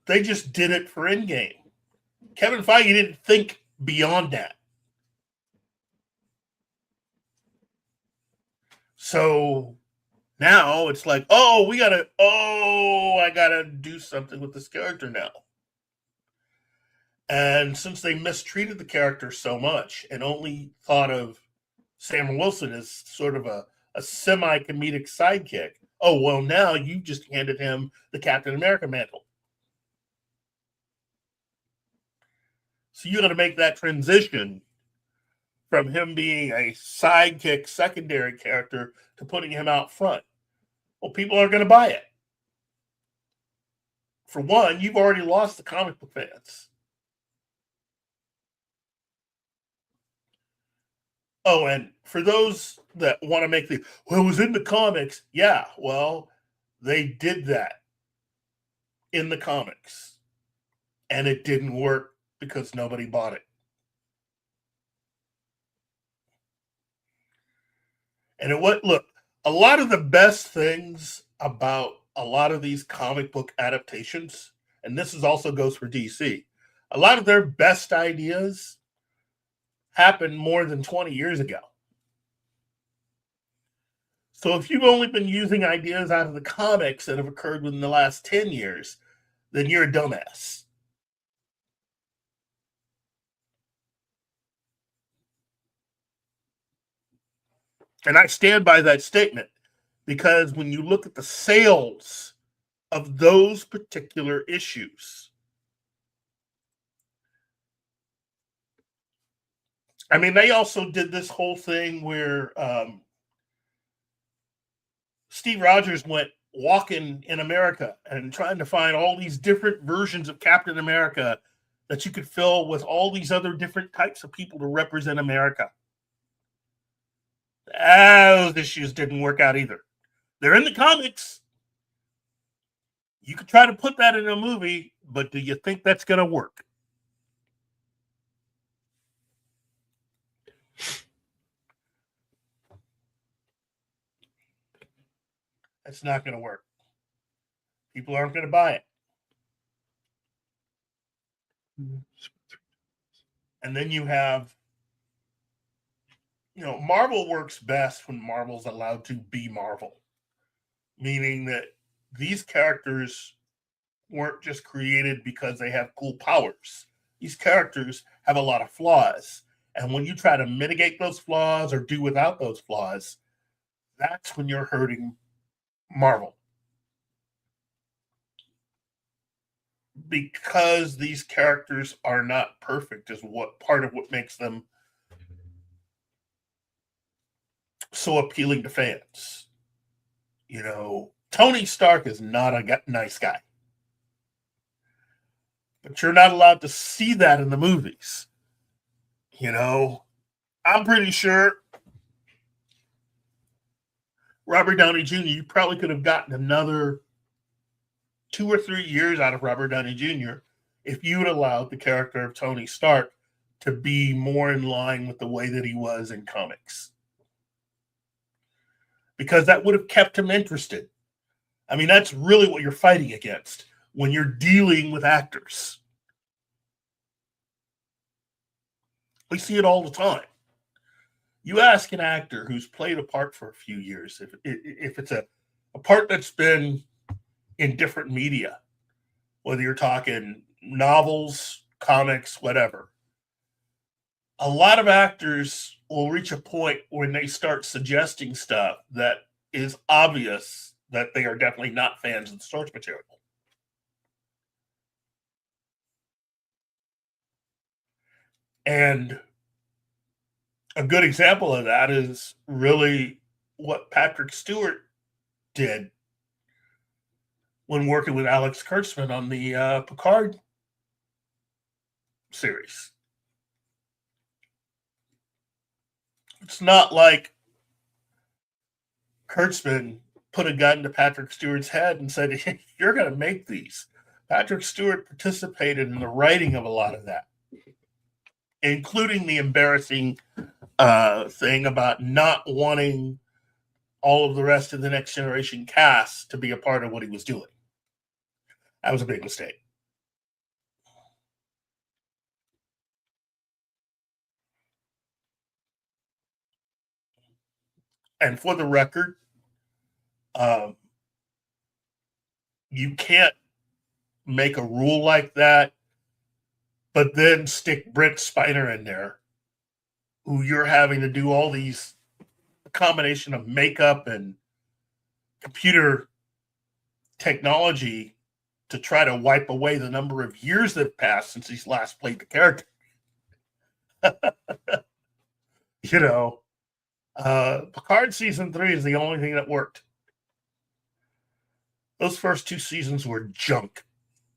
They just did it for Endgame. Kevin Feige didn't think beyond that. So now it's like, I gotta do something with this character now. And since they mistreated the character so much and only thought of Sam Wilson as sort of a semi-comedic sidekick, now you just handed him the Captain America mantle. So you got to make that transition from him being a sidekick, secondary character to putting him out front. Well, people aren't going to buy it. For one, you've already lost the comic book fans. Oh, and for those that want to make it was in the comics. Yeah, well, they did that in the comics. And it didn't work because nobody bought it. And look, a lot of the best things about a lot of these comic book adaptations, and this also goes for DC, a lot of their best ideas happened more than 20 years ago. So if you've only been using ideas out of the comics that have occurred within the last 10 years, then you're a dumbass. And I stand by that statement, because when you look at the sales of those particular issues, I mean, they also did this whole thing where Steve Rogers went walking in America and trying to find all these different versions of Captain America that you could fill with all these other different types of people to represent America. Those issues didn't work out either. They're in the comics. You could try to put that in a movie, but do you think that's going to work? That's not going to work. People aren't going to buy it. And then you have, Marvel works best when Marvel's allowed to be Marvel. Meaning that these characters weren't just created because they have cool powers. These characters have a lot of flaws. And when you try to mitigate those flaws or do without those flaws, that's when you're hurting Marvel. Because these characters are not perfect is what part of what makes them so appealing to fans. You know, Tony Stark is not a nice guy. But you're not allowed to see that in the movies. You know, I'm pretty sure Robert Downey Jr., you probably could have gotten another 2 or 3 years out of Robert Downey Jr. if you had allowed the character of Tony Stark to be more in line with the way that he was in comics. Because that would have kept him interested. I mean, that's really what you're fighting against when you're dealing with actors. We see it all the time. You ask an actor who's played a part for a few years, if it's a part that's been in different media, whether you're talking novels, comics, whatever, a lot of actors will reach a point when they start suggesting stuff that is obvious that they are definitely not fans of the source material. And a good example of that is really what Patrick Stewart did when working with Alex Kurtzman on the Picard series. It's not like Kurtzman put a gun to Patrick Stewart's head and said, "You're going to make these." Patrick Stewart participated in the writing of a lot of that, including the embarrassing thing about not wanting all of the rest of the Next Generation cast to be a part of what he was doing. That was a big mistake. And for the record, you can't make a rule like that, but then stick Brent Spiner in there, who you're having to do all these combination of makeup and computer technology to try to wipe away the number of years that have passed since he's last played the character. You know, Picard season 3 is the only thing that worked. Those first 2 seasons were junk.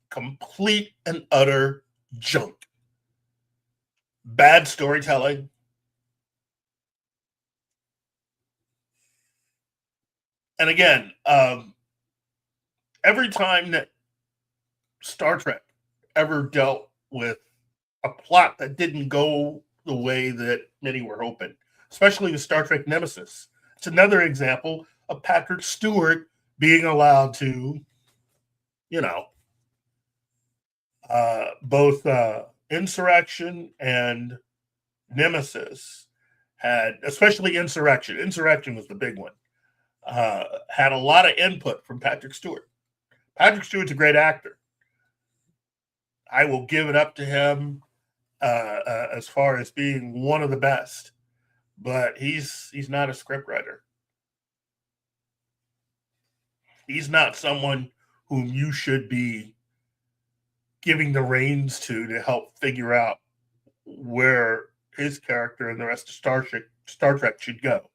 Complete and utter junk. Bad storytelling. And again, every time that Star Trek ever dealt with a plot that didn't go the way that many were hoping, especially with Star Trek Nemesis, it's another example of Patrick Stewart being allowed to, you know, both Insurrection and Nemesis had, especially Insurrection. Insurrection was the big one. Had a lot of input from Patrick Stewart. Patrick Stewart's a great actor. I will give it up to him as far as being one of the best, but he's not a scriptwriter. He's not someone whom you should be giving the reins to help figure out where his character and the rest of Star Trek should go.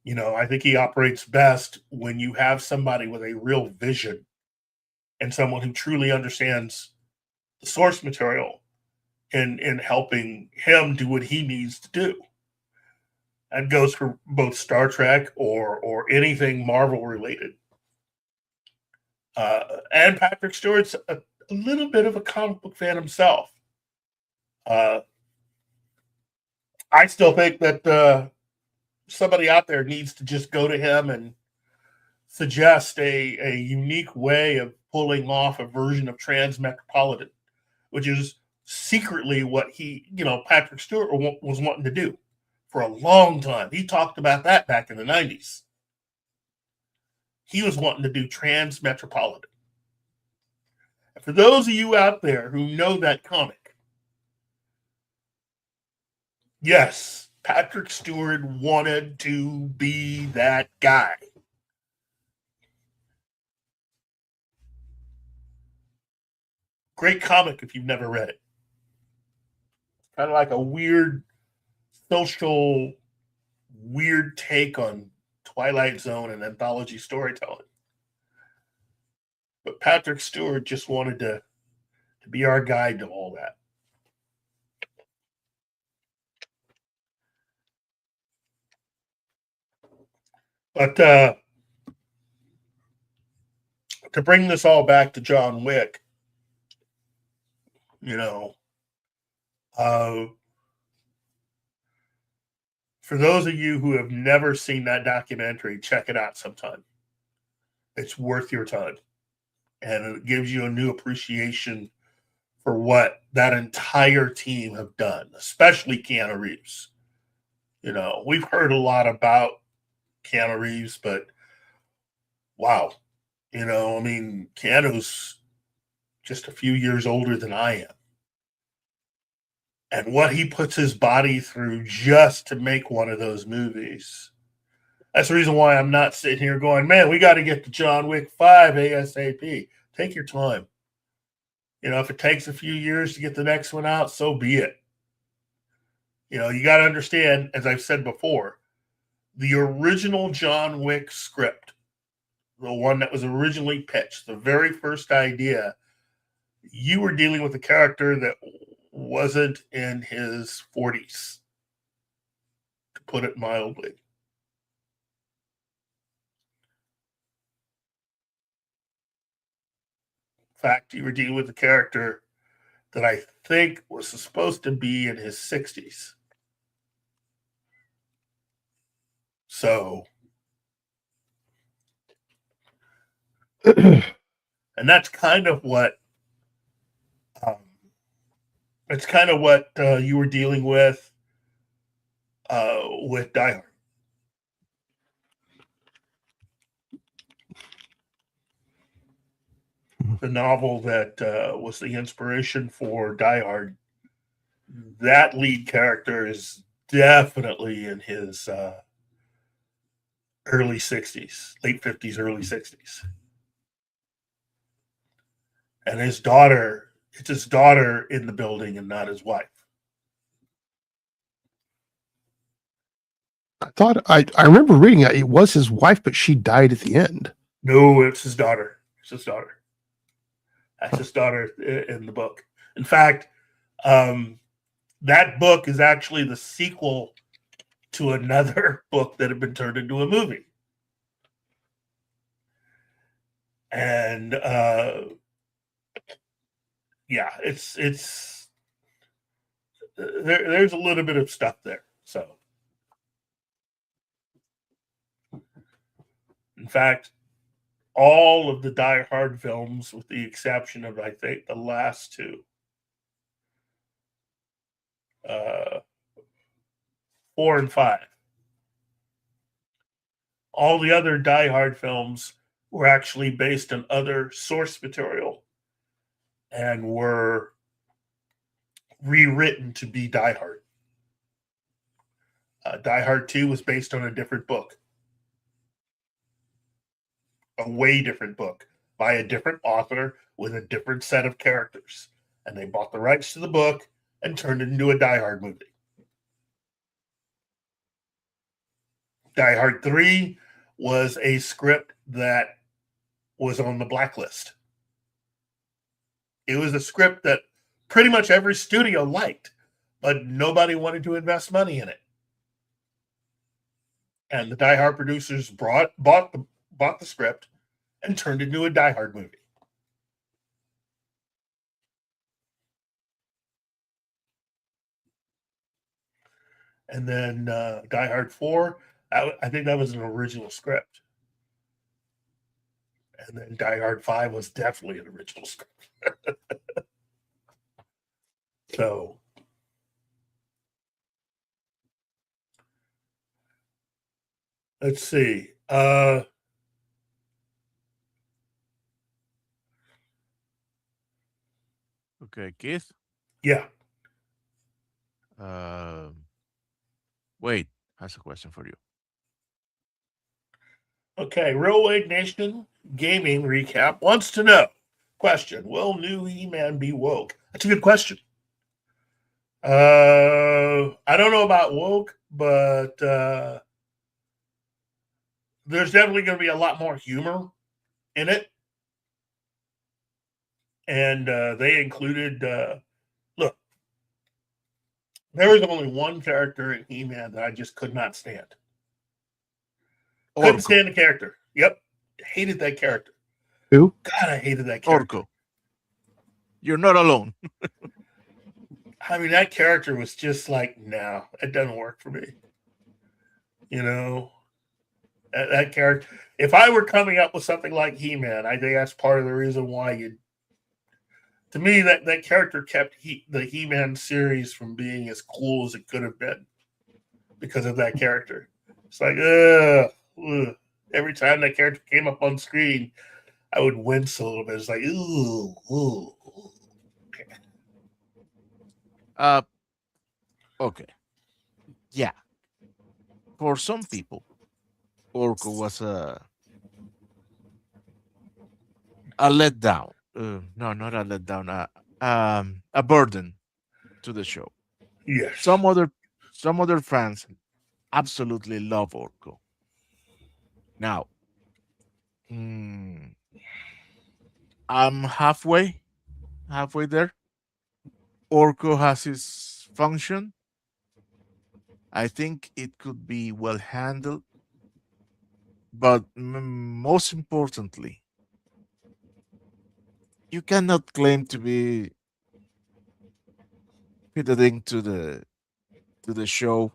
You know, I think he operates best when you have somebody with a real vision and someone who truly understands the source material in helping him do what he needs to do. That goes for both Star Trek or anything Marvel related. And Patrick Stewart's a little bit of a comic book fan himself. I still think that somebody out there needs to just go to him and suggest a unique way of pulling off a version of Transmetropolitan, which is secretly what Patrick Stewart was wanting to do for a long time. He talked about that back in the 90s. He was wanting to do Transmetropolitan. For those of you out there who know that comic, yes, Patrick Stewart wanted to be that guy. Great comic if you've never read it. Kind of like a weird social, weird take on Twilight Zone and anthology storytelling. But Patrick Stewart just wanted to be our guide to all that. But to bring this all back to John Wick, you know, for those of you who have never seen that documentary, check it out sometime. It's worth your time. And it gives you a new appreciation for what that entire team have done, especially Keanu Reeves. You know, we've heard a lot about Keanu Reeves, but wow. You know, I mean, Keanu's just a few years older than I am. And what he puts his body through just to make one of those movies. That's the reason why I'm not sitting here going, man, we got to get to John Wick 5 ASAP. Take your time. You know, if it takes a few years to get the next one out, so be it. You know, you got to understand, as I've said before, the original John Wick script, the one that was originally pitched, the very first idea, you were dealing with a character that wasn't in his 40s, to put it mildly. In fact, you were dealing with a character that I think was supposed to be in his 60s. So, and that's kind of what you were dealing with Die Hard. The novel that was the inspiration for Die Hard. That lead character is definitely in his early 60s, late 50s, early 60s. And his daughter, it's his daughter in the building and not his wife. I remember reading it was his wife, but she died at the end. No, it's his daughter. It's his daughter. That's his daughter in the book. In fact, that book is actually the sequel to another book that had been turned into a movie. And yeah, it's there's a little bit of stuff there. So, in fact, all of the Die Hard films, with the exception of, I think, the last two, 4 and 5, all the other Die Hard films were actually based on other source material and were rewritten to be Die Hard. Die Hard 2 was based on a different book. A way different book by a different author with a different set of characters. And they bought the rights to the book and turned it into a Die Hard movie. Die Hard 3 was a script that was on the blacklist. It was a script that pretty much every studio liked, but nobody wanted to invest money in it. And the Die Hard producers bought the script and turned it into a Die Hard movie. And then Die Hard 4, I think that was an original script. And then Die Hard 5 was definitely an original script. So, let's see. Okay, Keith. Yeah. Wait, has a question for you. Okay. Railway Nation Gaming Recap wants to know. Question: will new He-Man be woke? That's a good question. I don't know about woke, but there's definitely going to be a lot more humor in it. And they included, look, there was only one character in He-Man that I just could not stand. Couldn't Orko. stand the character. Yep. Hated that character. Who? God, I hated that character. Orko. You're not alone. I mean, that character was just like, no, it doesn't work for me. You know, that character. If I were coming up with something like He-Man, I think that's part of the reason why you. To me, that character kept the He-Man series from being as cool as it could have been because of that character. It's like, ugh. Every time that character came up on screen, I would wince a little bit. It's like, ooh. Okay. Yeah. For some people, Orko was a letdown. No, not a letdown. A burden to the show. Yes. Some other fans absolutely love Orko. Now, I'm halfway there. Orko has his function. I think it could be well handled, but most importantly, you cannot claim to be fitted into the show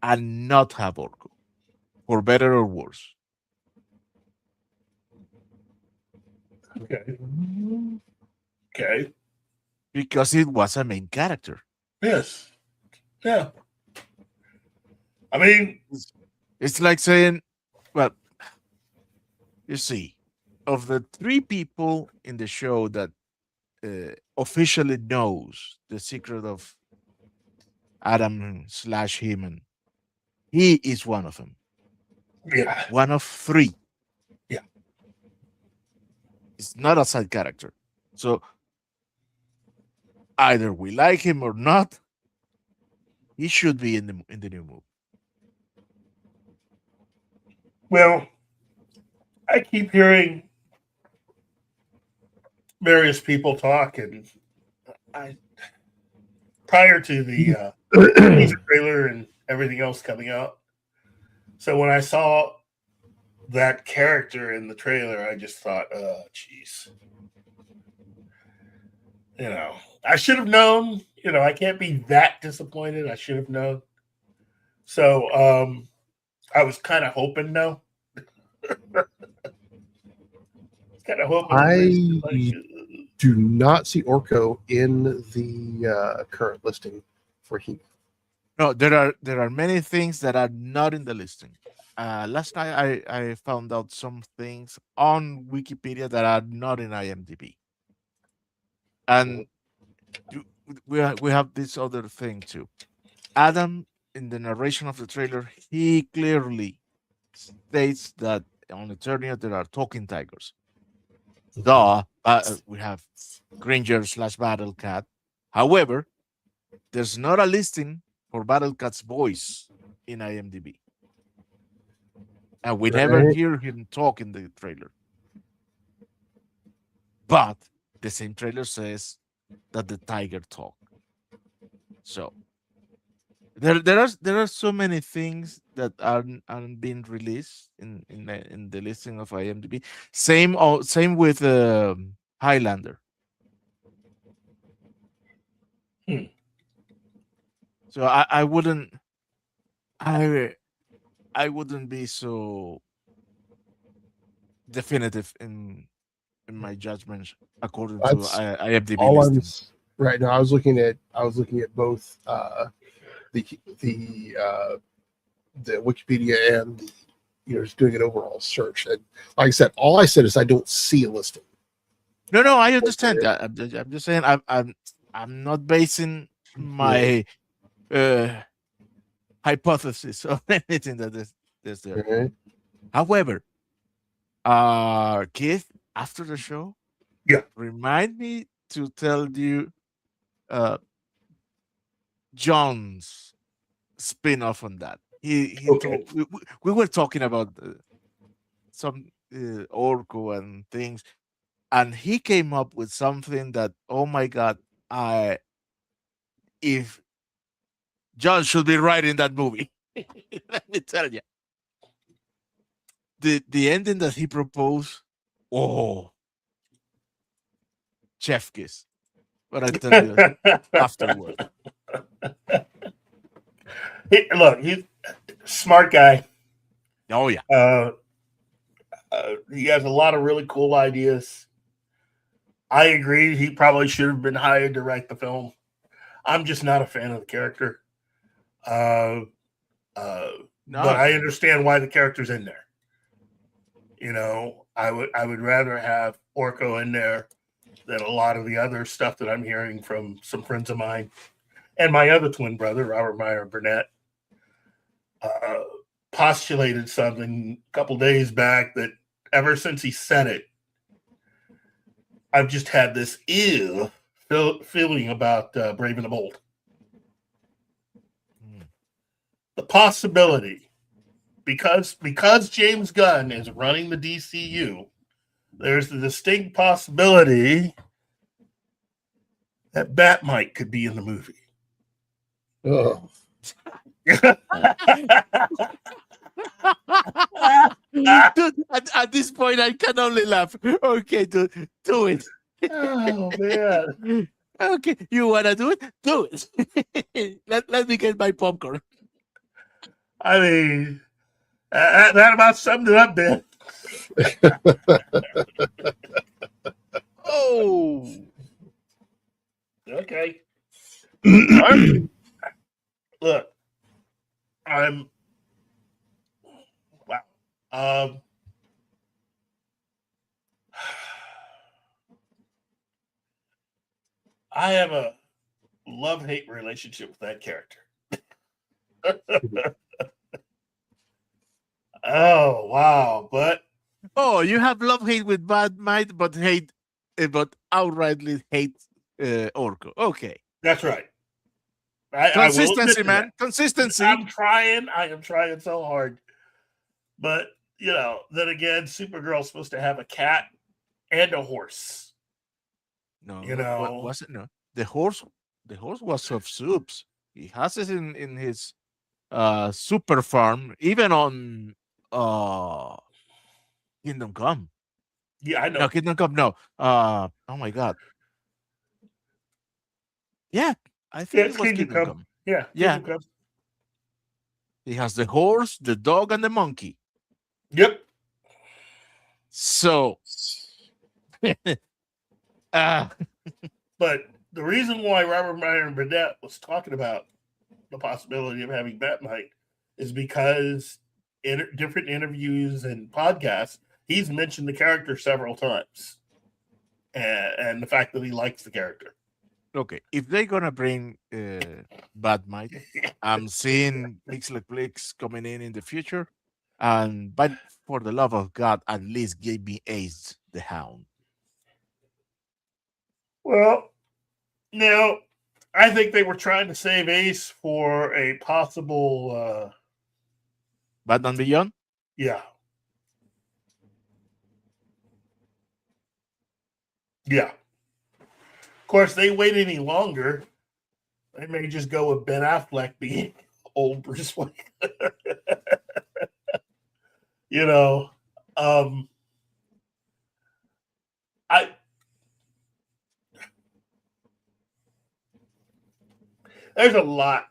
and not have Orko, for better or worse. Okay. Because it was a main character. Yes. Yeah. I mean, it's like saying, well, you see, of the 3 people in the show that officially knows the secret of Adam/He-Man, he is one of them. yeah. One of 3. Yeah. It's not a side character. So either we like him or not, he should be in the new movie. Well, I keep hearing various people talk, and I prior to the teaser trailer and everything else coming out. So when I saw that character in the trailer, I just thought, oh, jeez. You know, I should have known. You know, I can't be that disappointed. I should have known. So I was kind of hoping no. Kind of hoping. I do not see Orko in the current listing for He. No, there are many things that are not in the listing. Last night I found out some things on Wikipedia that are not in IMDb, and we have this other thing too. Adam, in the narration of the trailer, he clearly states that on Eternia there are talking tigers. We have Granger/Battle Cat. However, there's not a listing for Battle Cat's voice in IMDb. And we never hear him talk in the trailer. But the same trailer says that the tiger talk. So there are so many things that aren't being released in the listing of IMDb. Same with Highlander. So I wouldn't be so definitive in my judgments according to IMDb listing. Right now, I was looking at both the Wikipedia and just doing an overall search. And like I said, all I said is I don't see a listing. No, I understand that. I'm just saying I'm not basing my hypothesis on anything that is there. Right. However, Keith, after the show, Yeah. remind me to tell you uh John's spin-off on that. He Okay. told we were talking about some Orko and things, and he came up with something that, oh my god, I if John should be writing that movie. Let me tell you, the ending that he proposed, oh, chef kiss. But I tell you afterward. Look, he's a smart guy. Oh yeah, He has a lot of really cool ideas. I agree. He probably should have been hired to write the film. I'm just not a fan of the character. But no, I understand why the character's in there. You know, I would rather have Orko in there than a lot of the other stuff that I'm hearing from some friends of mine and my other twin brother, Robert Meyer Burnett, postulated something a couple days back that ever since he said it, I've just had this feeling about Brave and the Bold. The possibility, because James Gunn is running the DCU, there's the distinct possibility that Batmite could be in the movie. Oh. Dude, at this point, I can only laugh. Okay, dude, do it. Oh man! Okay, you wanna do it? Do it. let me get my popcorn. I mean, that about summed it up, Ben. Oh, Okay. Look, I'm wow. I have a love-hate relationship with that character. Oh wow! But oh, you have love hate with Bad Might, but outrightly hate Orko. Okay, that's right. I will admit consistency, to man, that. consistency. I'm trying. I am trying so hard. But you know, then again, Supergirl's supposed to have a cat and a horse. No, You what know, was it? No, the horse. The horse was of soups. He has it in his super farm, even on Kingdom Come. yeah, I know. No, Kingdom Come. No. Oh my God. Yeah, I think Yeah, it it's was Kingdom Kingdom Come. Come. Yeah, Yeah, Kingdom Come. he has the horse, the dog, and the monkey. Yep. So, uh, But the reason why Robert Meyer and Burnett was talking about the possibility of having Batmite is because in different interviews and podcasts, he's mentioned the character several times, and the fact that he likes the character. okay, if they're gonna bring Batmite, I'm seeing Pixelplex coming in the future, but for the love of God, at least give me Ace the Hound. Well, now I think they were trying to save Ace for a possible, Batman Beyond. yeah. Of course, they wait any longer, they may just go with Ben Affleck being old Bruce Wayne. You know, I there's a lot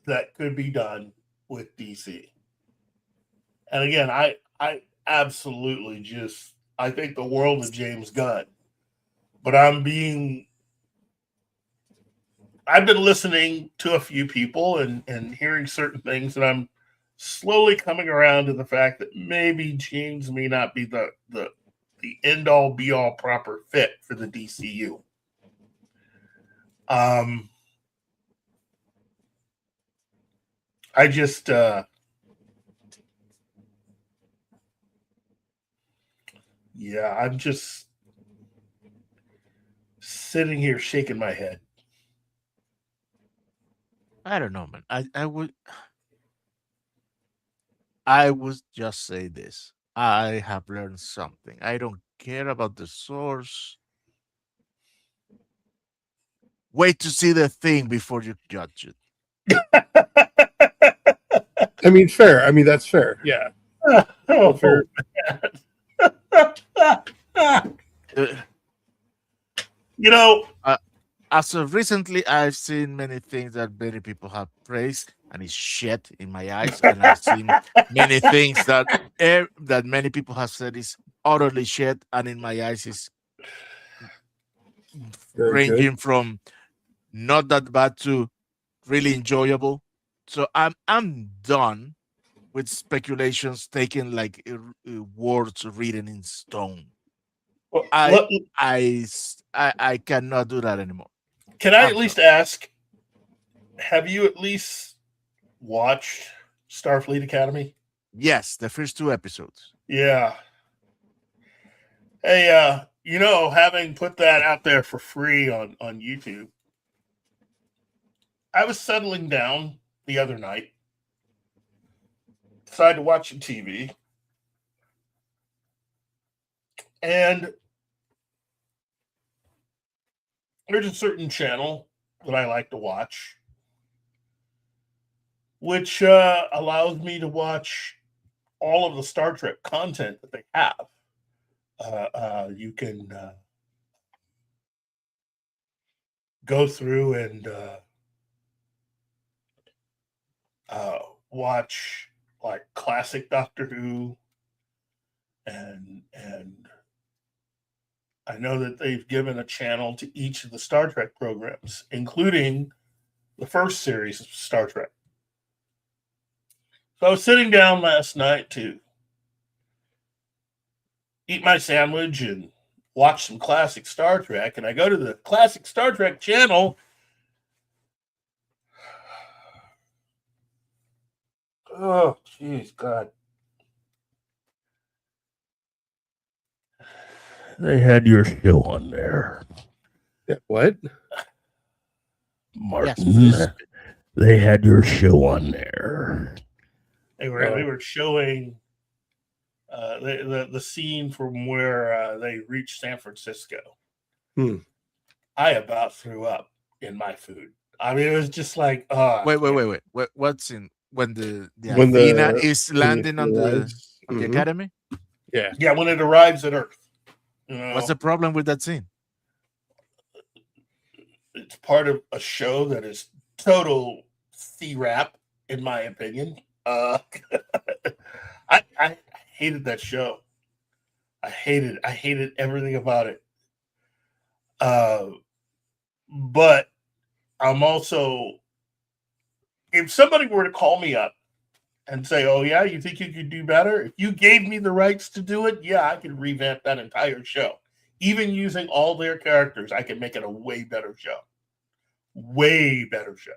that could be done with DC. And again, I absolutely just I think the world of James Gunn. But I've been listening to a few people and hearing certain things, and I'm slowly coming around to the fact that maybe James may not be the the end all be all proper fit for the DCU. I just I'm just sitting here shaking my head. I don't know, man. I would just say this. I have learned something. I don't care about the source. Wait to see the thing before you judge it. I mean, fair. I mean, that's fair. Yeah. Oh, Fair. Uh, you know, as of recently, I've seen many things that many people have praised, and it's shit in my eyes. And I've seen many things that that many people have said is utterly shit, and in my eyes is Very good. ranging from not that bad to really enjoyable. So I'm done with speculations taking like words written in stone. I I cannot do that anymore. can I I'm at least ask, have you at least watched Starfleet Academy? Yes, the first 2 episodes. Yeah. Hey, having put that out there for free on YouTube, I was settling down the other night, decided to watch some TV, and there's a certain channel that I like to watch, which allows me to watch all of the Star Trek content that they have. You can go through and watch like classic Doctor Who, and I know that they've given a channel to each of the Star Trek programs, including the first series of Star Trek. So I was sitting down last night to eat my sandwich and watch some classic Star Trek, and I go to the classic Star Trek channel. Oh, jeez, God. They had your show on there, Yeah, what? Martin. Yes, They had your show on there. They were showing the scene from where they reached San Francisco. I about threw up in my food. I mean, it was just like, wait. What's in when the When Athena the- is landing on the Mhm. academy? Yeah, when it arrives at Earth. What's the problem with that scene? It's part of a show that is total C-rap, in my opinion. I hated that show. I hated everything about it. But I'm also, if somebody were to call me up and say, "Oh yeah, you think you could do better?" If you gave me the rights to do it, yeah, I could revamp that entire show. Even using all their characters, I could make it a way better show. Way better show.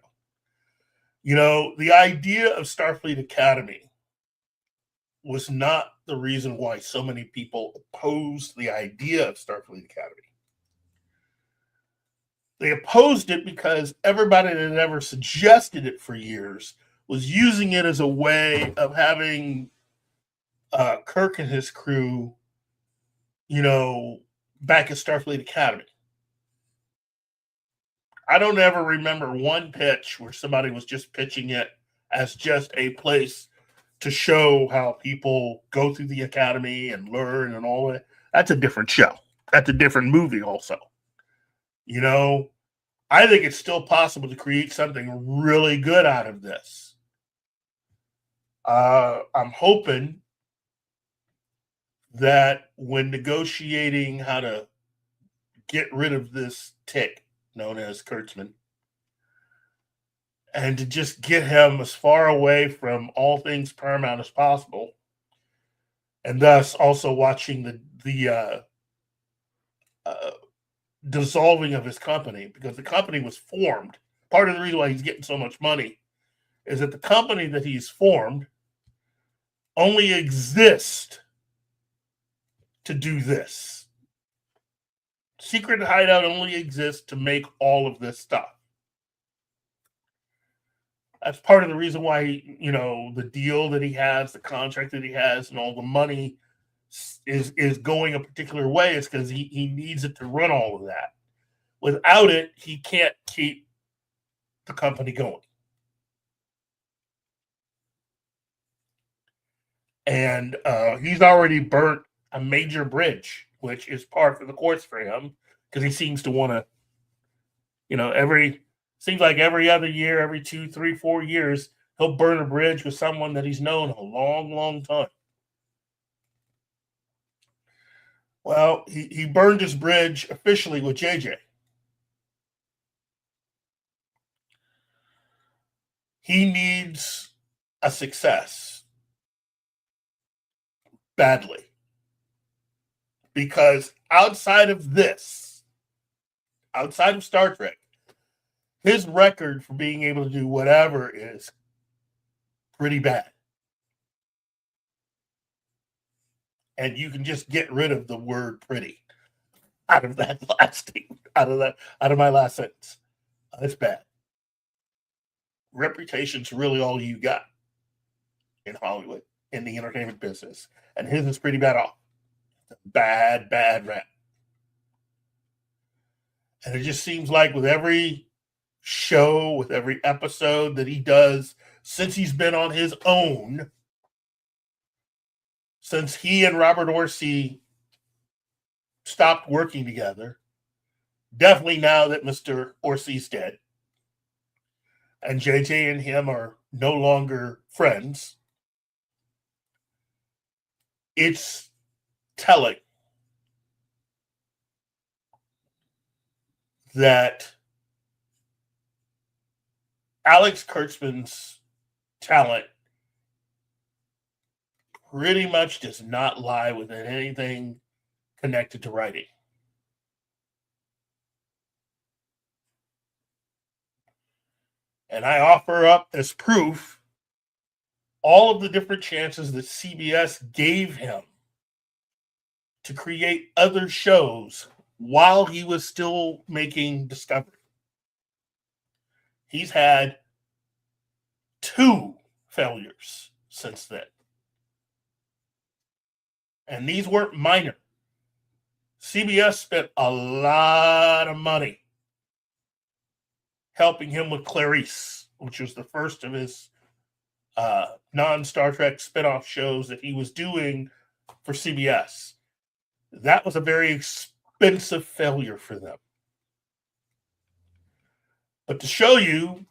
The idea of Starfleet Academy was not the reason why so many people opposed the idea of Starfleet Academy. They opposed it because everybody that had ever suggested it for years was using it as a way of having Kirk and his crew, back at Starfleet Academy. I don't ever remember one pitch where somebody was just pitching it as just a place to show how people go through the academy and learn and all that. That's a different show. That's a different movie also. I think it's still possible to create something really good out of this. I'm hoping that when negotiating how to get rid of this tick known as Kurtzman, and to just get him as far away from all things Paramount as possible, and thus also watching the dissolving of his company, because the company was formed. Part of the reason why he's getting so much money is that the company that he's formed only exists to do this. Secret Hideout only exists to make all of this stuff. That's part of the reason why, the deal that he has, the contract that he has, and all the money is going a particular way. Is because he needs it to run all of that. Without it, he can't keep the company going. And he's already burnt a major bridge, which is par for the course for him, because he seems to want to, seems like every other year, every 2, 3, 4 years, he'll burn a bridge with someone that he's known a long, long time. Well, he burned his bridge officially with JJ. He needs a success badly, because outside of Star Trek, his record for being able to do whatever is pretty bad. And you can just get rid of the word pretty out of that last statement, out of my last sentence. It's bad. Reputation's really all you got in Hollywood, in the entertainment business. And his is pretty bad off. Bad rap. And it just seems like with every show, with every episode that he does since he's been on his own, since he and Robert Orci stopped working together, definitely now that Mr. Orci's dead, and JJ and him are no longer friends, it's telling that Alex Kurtzman's talent pretty much does not lie within anything connected to writing. And I offer up as proof all of the different chances that CBS gave him to create other shows while he was still making Discovery. He's had 2 failures since then. And these weren't minor. CBS spent a lot of money helping him with Clarice, which was the first of his non-Star Trek spinoff shows that he was doing for CBS. That was a very expensive failure for them. But to show you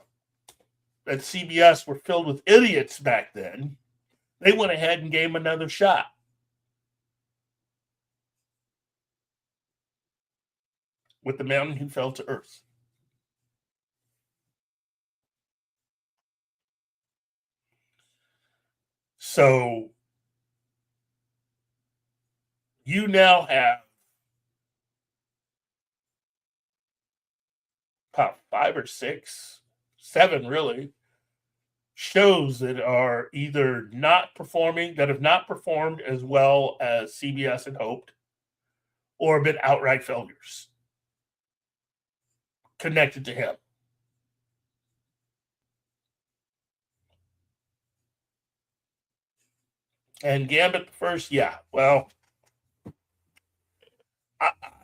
that CBS were filled with idiots back then, they went ahead and gave him another shot. With The Mountain Who Fell to Earth. So you now have about 5 or 6, 7 really, shows that are either not performing, that have not performed as well as CBS had hoped, or been outright failures connected to him. And Gambit the First, yeah, well,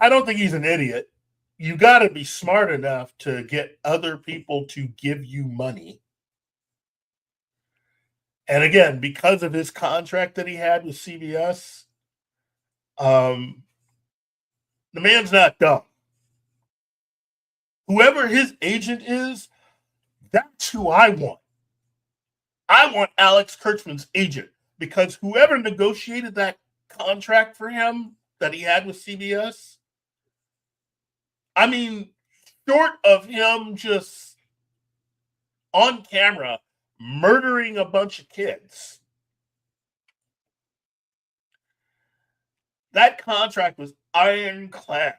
I don't think he's an idiot. You got to be smart enough to get other people to give you money. And again, because of his contract that he had with CBS, the man's not dumb. Whoever his agent is, that's who I want. I want Alex Kurtzman's agent, because whoever negotiated that contract for him that he had with CBS, I mean, short of him just on camera murdering a bunch of kids, That contract was ironclad.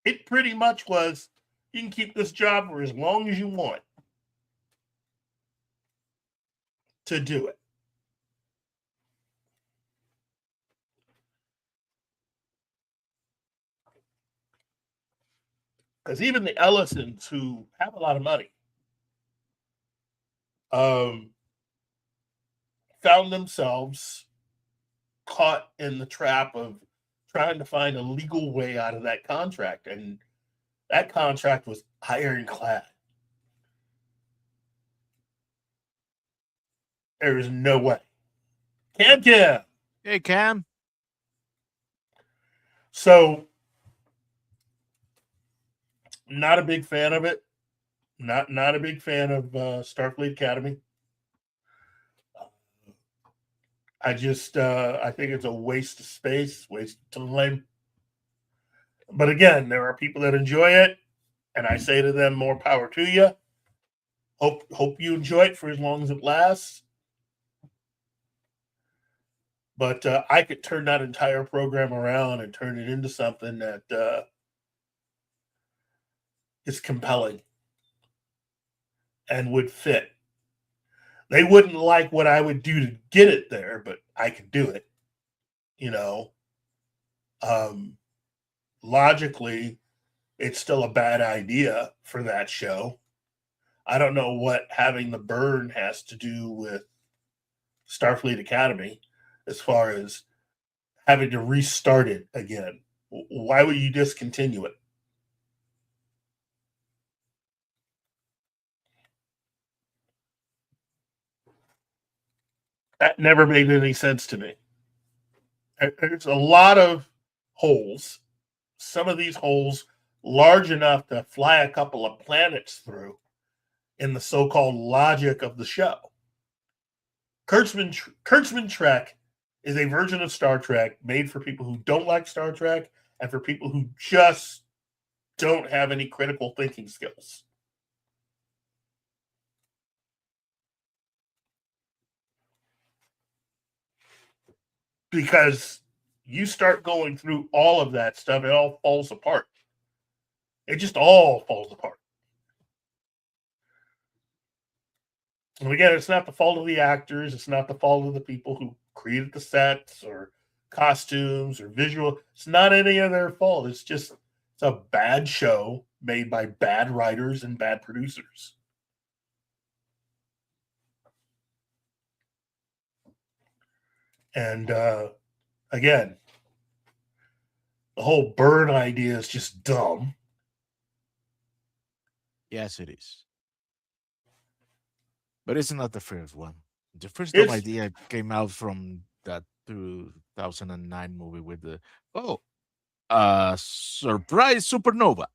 It pretty much was, you can keep this job for as long as you want to do it. Because even the Ellisons, who have a lot of money, found themselves caught in the trap of trying to find a legal way out of that contract. And that contract was ironclad. There is no way. Cam. Hey, Cam. So, not a big fan of it. Not a big fan of Starfleet Academy. I think it's a waste of space, waste of time. But again, there are people that enjoy it, and I say to them, more power to you. Hope you enjoy it for as long as it lasts. But I could turn that entire program around and turn it into something that is compelling and would fit. They wouldn't like what I would do to get it there, but I could do it. Logically, it's still a bad idea for that show. I don't know what having the burn has to do with Starfleet Academy as far as having to restart it again. Why would you discontinue it? That never made any sense to me. There's a lot of holes. Some of these holes large enough to fly a couple of planets through in the so-called logic of the show. Kurtzman Trek is a version of Star Trek made for people who don't like Star Trek and for people who just don't have any critical thinking skills. Because you start going through all of that stuff, it all falls apart. It just all falls apart. And again, it's not the fault of the actors. It's not the fault of the people who created the sets or costumes or visual. It's not any of their fault. It's a bad show made by bad writers and bad producers. And again, the whole burn idea is just dumb. Yes, it is. But it's not the first one. The first dumb idea came out from that 2009 movie with the surprise supernova.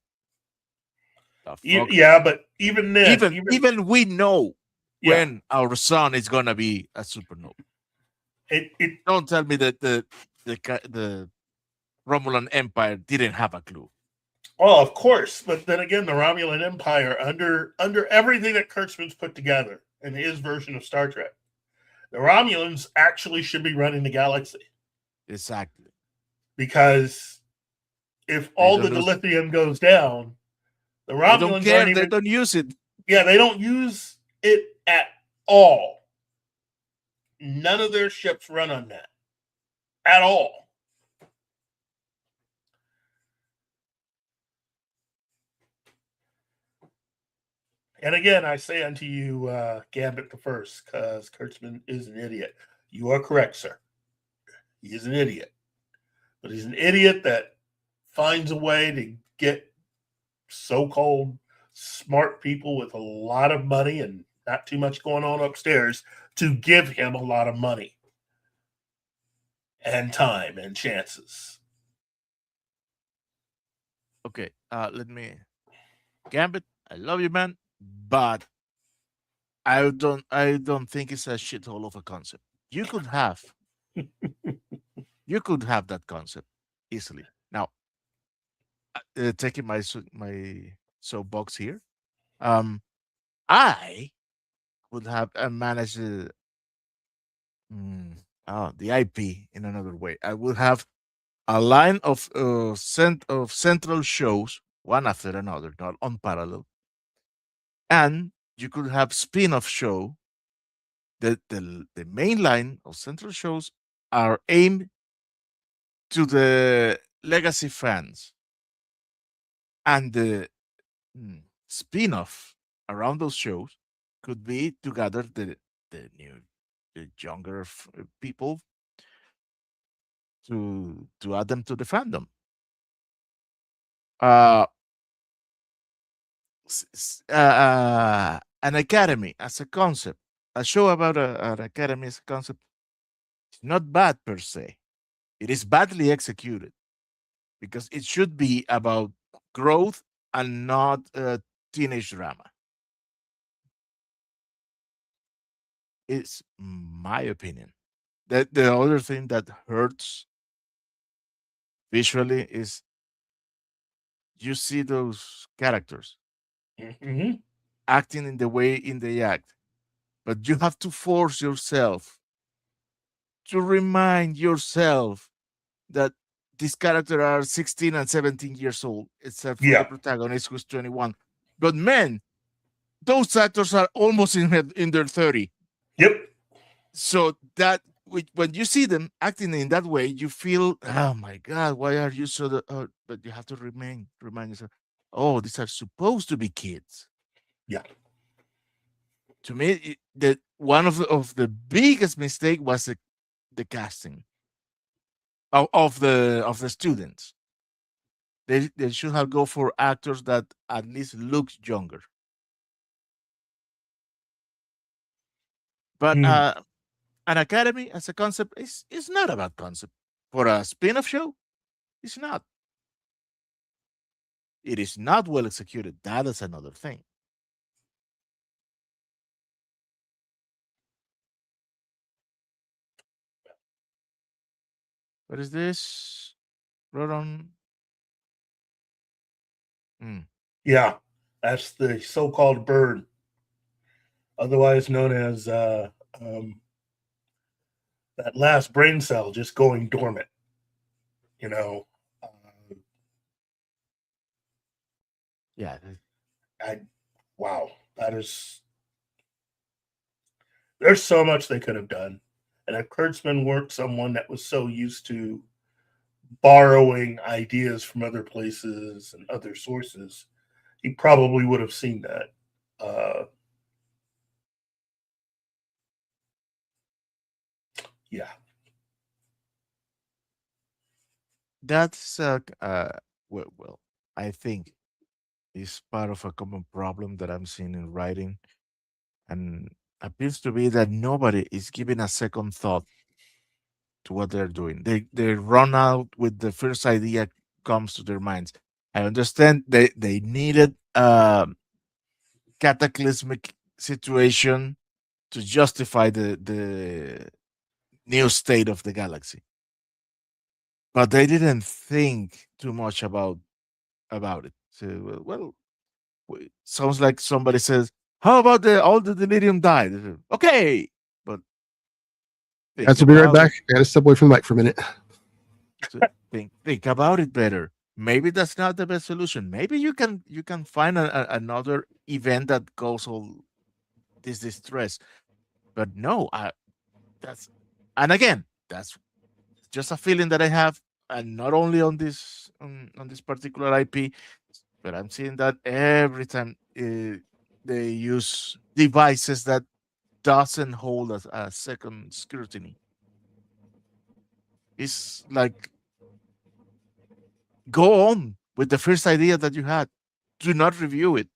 Yeah, but even then, even we know when our sun is gonna be a supernova. Don't tell me that the Romulan Empire didn't have a clue. Well, of course, but then again, the Romulan Empire, under everything that Kurtzman's put together in his version of Star Trek, the Romulans actually should be running the galaxy. Exactly. Because if all the dilithium goes down, the Romulans don't care. They don't use it. Yeah, they don't use it at all. None of their ships run on that at all. And again, I say unto you, Gambit the First, because Kurtzman is an idiot. You are correct, sir. He is an idiot. But he's an idiot that finds a way to get so-called smart people with a lot of money and not too much going on upstairs to give him a lot of money and time and chances. Okay, Gambit, I love you, man, but I don't think it's a shithole of a concept. You could have that concept easily. Now, taking my soapbox here, I would have managed the IP in another way. I would have a line of central shows, one after another, not on parallel, and you could have spin-off show. The main line of central shows are aimed to the legacy fans, and the spin-off around those shows could be to gather the younger people to add them to the fandom. Uh, an academy as a concept, a show about an academy as a concept, is not bad per se. It is badly executed because it should be about growth and not teenage drama. It's my opinion. The other thing that hurts visually is you see those characters Mhm. acting in the way in they act, but you have to force yourself to remind yourself that these characters are 16 and 17 years old, except for the Yeah. protagonist who's 21. But man, those actors are almost in their 30. Yep. So that when you see them acting in that way, you feel, oh my God, why are you so? But you have to remind yourself, oh, these are supposed to be kids. Yeah. To me, the one of the biggest mistake was the casting of the students. They should have go for actors that at least looks younger. But Mm. an academy as a concept is not about concept. For a spin-off show, it's not. It is not well executed. That is another thing. What is this? Rodon. Mm. Yeah. That's the so-called bird, otherwise known as that last brain cell just going dormant. You know, uh, Yeah. I wow, that is there's so much they could have done. And if Kurtzman weren't someone that was so used to borrowing ideas from other places and other sources, he probably would have seen that. Uh, yeah, That's well, I think is part of a common problem that I'm seeing in writing, and appears to be that nobody is giving a second thought to what they're doing. They run out with the first idea comes to their minds. I understand they needed a cataclysmic situation to justify the new state of the galaxy, but they didn't think too much about it. So well, sounds like somebody says, "How about all the delirium died?" Okay, but think Has to be right about back. it. I gotta step away from the mic for a minute. Think about it better. Maybe that's not the best solution. Maybe you can find another event that goes all this distress. But no, that's and again that's just a feeling that I have, and not only on this particular IP, but I'm seeing that every time they use devices that doesn't hold a second scrutiny. It's like go on with the first idea that you had. Do not review it.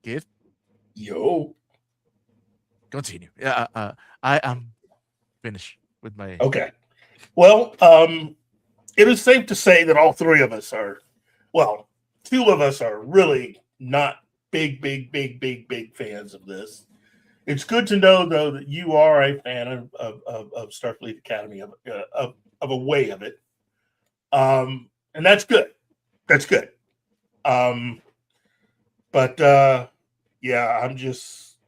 Give yo, continue. Yeah, I am finished with my. okay. Well, it is safe to say that all three of us are, well, two of us are really not big fans of this. It's good to know, though, that you are a fan of Starfleet Academy, of a way of it. And that's good. That's good. Um, But yeah, I'm just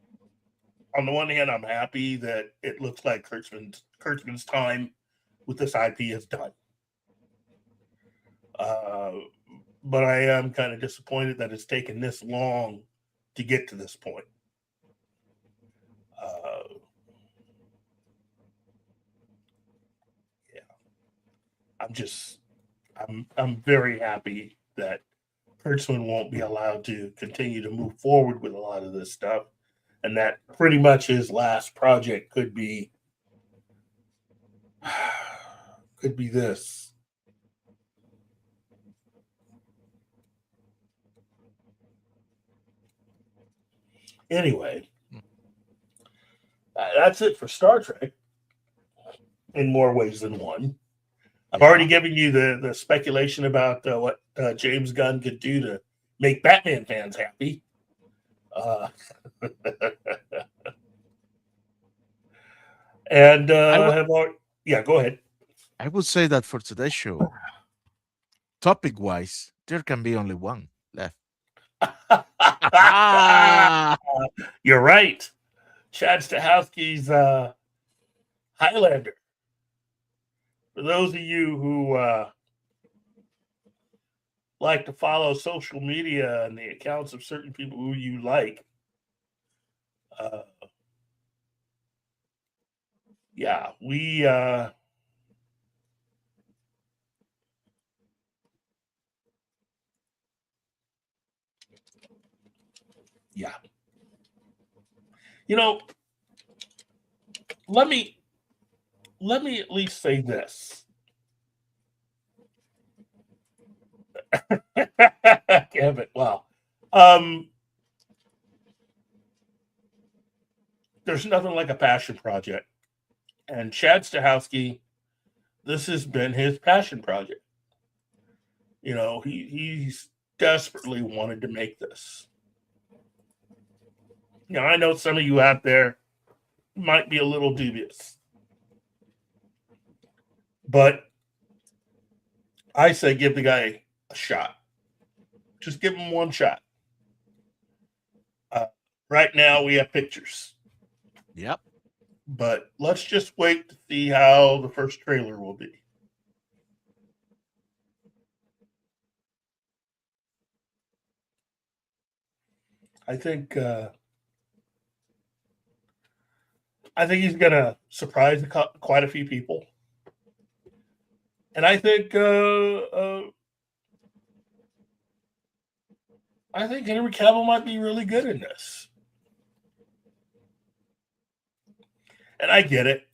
on the one hand, I'm happy that it looks like Kurtzman's time with this IP is done. Uh, but I am kind of disappointed that it's taken this long to get to this point. Yeah, I'm very happy that Kurtzman won't be allowed to continue to move forward with a lot of this stuff, and that pretty much his last project could be this. Anyway, that's it for Star Trek in more ways than one. I've already given you the speculation about what James Gunn could do to make Batman fans happy. And yeah, go ahead. I would say that for today's show, topic wise, there can be only one left. You're right. Chad Stahelski's Highlander. For those of you who like to follow social media and the accounts of certain people who you like, yeah, we yeah. You know, let me at least say this. Damn it. Well, there's nothing like a passion project. And Chad Stahelski, this has been his passion project. You know, he's desperately wanted to make this. You know, I know some of you out there might be a little dubious, but I say give the guy a shot. Just give him one shot. Right now, we have pictures. Yep. But let's just wait to see how the first trailer will be. I think he's going to surprise quite a few people. And I think Henry Cavill might be really good in this. And I get it,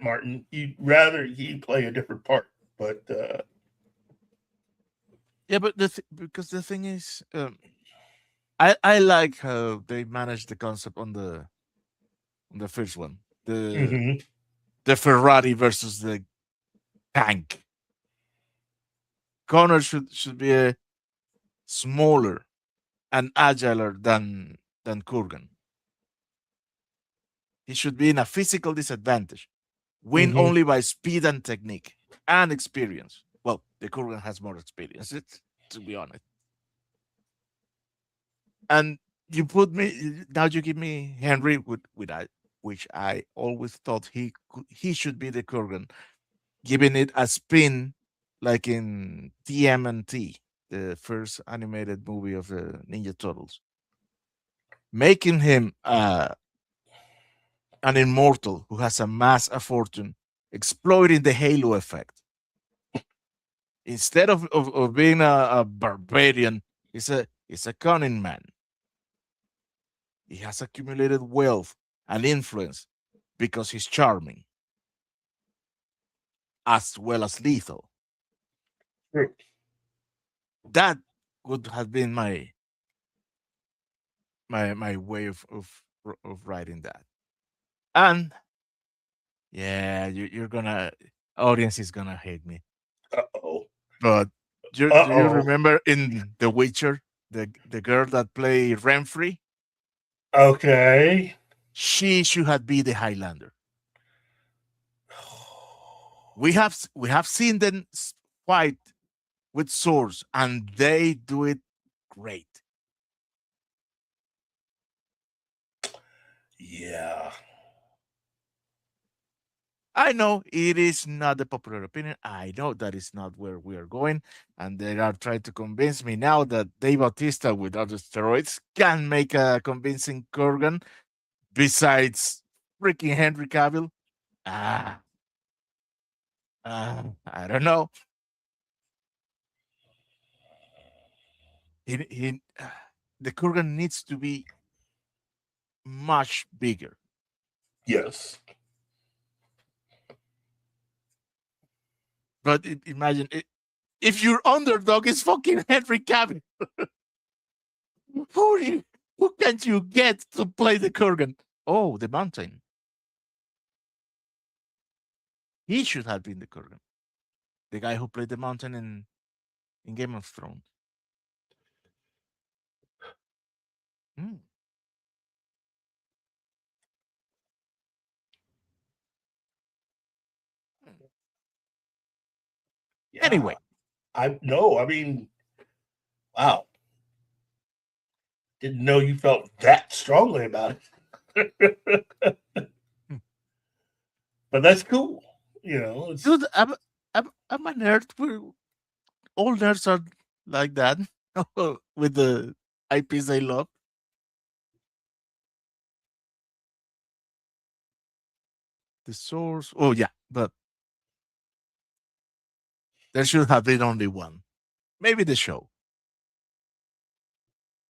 Martin. You'd rather he play a different part, but yeah, but because the thing is, I like how they managed the concept on the first one, the Ferrari versus the tank. Connor should be a smaller and agiler than Kurgan. He should be in a physical disadvantage, win only by speed and technique and experience. Well, the Kurgan has more experience, to be honest. And you put me now. You give me Henry which I always thought he should be the Kurgan, giving it a spin like in TMNT, the first animated movie of the Ninja Turtles, making him an immortal who has amassed a fortune, exploiting the halo effect. Instead of being a barbarian, he's a cunning man. He has accumulated wealth and influence because he's charming, as well as lethal. That would have been my way of writing that. And yeah, you're gonna audience is gonna hate me. But do you remember in The Witcher the girl that played Renfrey? Okay. She should have been the Highlander. We have seen them fight with swords, and they do it great. Yeah. I know it is not the popular opinion. I know that is not where we are going. And they are trying to convince me now that Dave Bautista without the steroids can make a convincing Kurgan besides freaking Henry Cavill. Ah, I don't know. The Kurgan needs to be much bigger. Yes. But imagine if your underdog is fucking Henry Cavill, who can you get to play the Kurgan? Oh, the Mountain. He should have been the Kurgan. The guy who played the Mountain in Game of Thrones. Hmm. Yeah. Anyway, I mean, wow. Didn't know you felt that strongly about it. Hmm. But that's cool. You know, it's dude, I'm a nerd. All nerds are like that with the IPs they love. The source. Oh yeah, but there should have been only one. Maybe the show.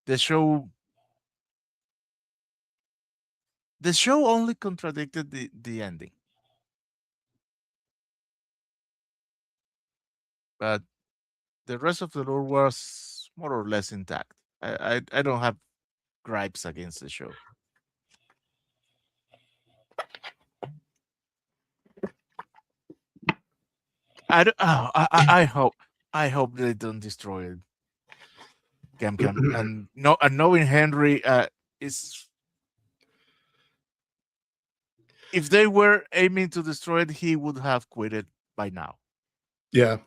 The show. The show only contradicted the ending, but the rest of the lore was more or less intact. I don't have gripes against the show. I hope they don't destroy it. Cam and no and knowing Henry is if they were aiming to destroy it, he would have quit it by now. Yeah.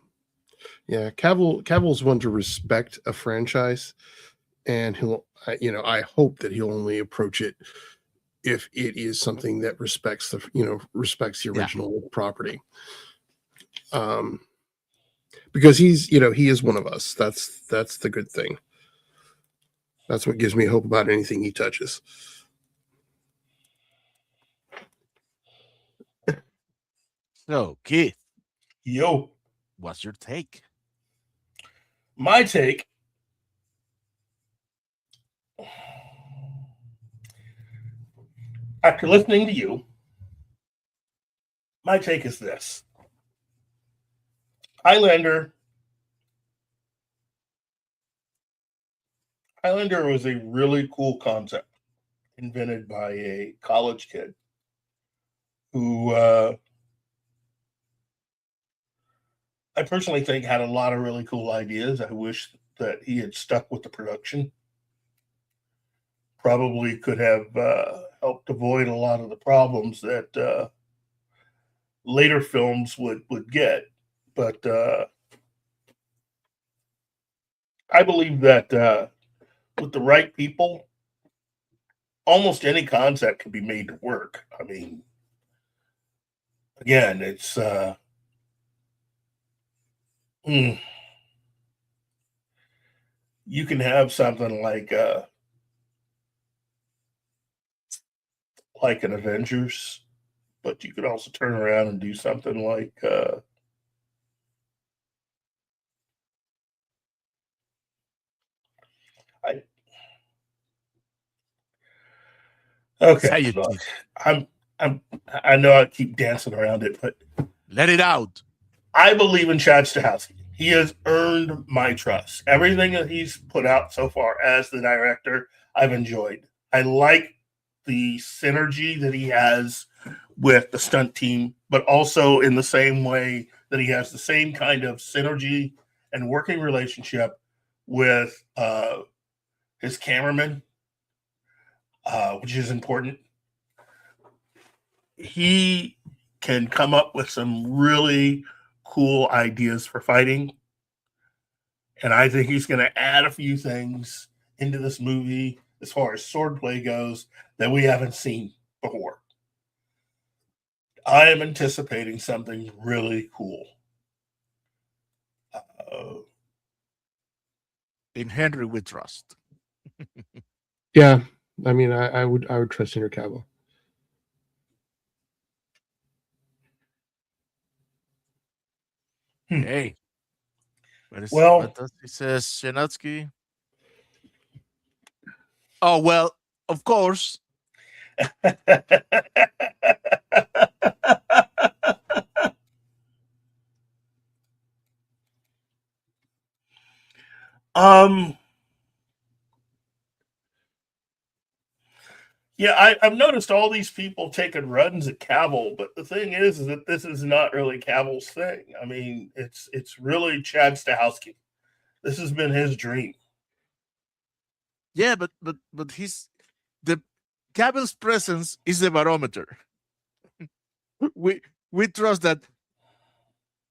Yeah. Cavill's one to respect a franchise, and I hope that he'll only approach it if it is something that respects the original property. Because he is one of us. That's the good thing. That's what gives me hope about anything he touches. So, Keith, yo. what's your take? My take. After listening to you, my take is this. Highlander was a really cool concept invented by a college kid who I personally think had a lot of really cool ideas. I wish that he had stuck with the production. Probably could have helped avoid a lot of the problems that later films would get. But I believe that with the right people, almost any concept can be made to work. I mean, again, it's you can have something like an Avengers, but you could also turn around and do something like okay, Say it, look, Keith. I know I keep dancing around it, but Let it out. I believe in Chad Stahelski. He has earned my trust. Everything that he's put out so far as the director, I've enjoyed. I like the synergy that he has with the stunt team, but also in the same way that he has the same kind of synergy and working relationship with his cameraman, which is important. He can come up with some really cool ideas for fighting. And I think he's going to add a few things into this movie as far as swordplay goes that we haven't seen before. I am anticipating something really cool. In Henry we trust. Yeah, I mean, I would trust Henry Cavill. Hey. Well, what does he say, Shanatsky? Oh, well, of course. Yeah, I've noticed all these people taking runs at Cavill, but the thing is that this is not really Cavill's thing. I mean, it's really Chad Stahelski. This has been his dream. Yeah, but he's the Cavill's presence is the barometer. we trust that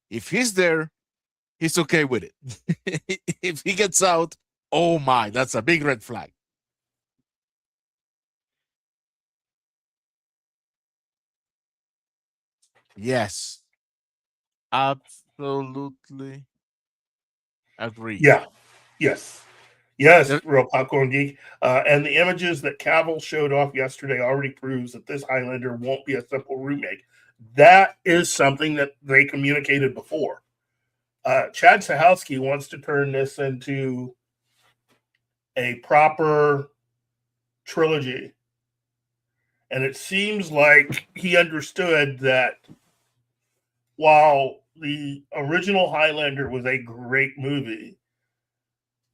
if he's there, he's okay with it. If he gets out, oh my, that's a big red flag. Yes, absolutely agree. Yeah, yes, There- real popcorn geek. And the images that Cavill showed off yesterday already proves that this Highlander won't be a simple remake. That is something that they communicated before. Chad Stahelski wants to turn this into a proper trilogy. And it seems like he understood that while the original Highlander was a great movie,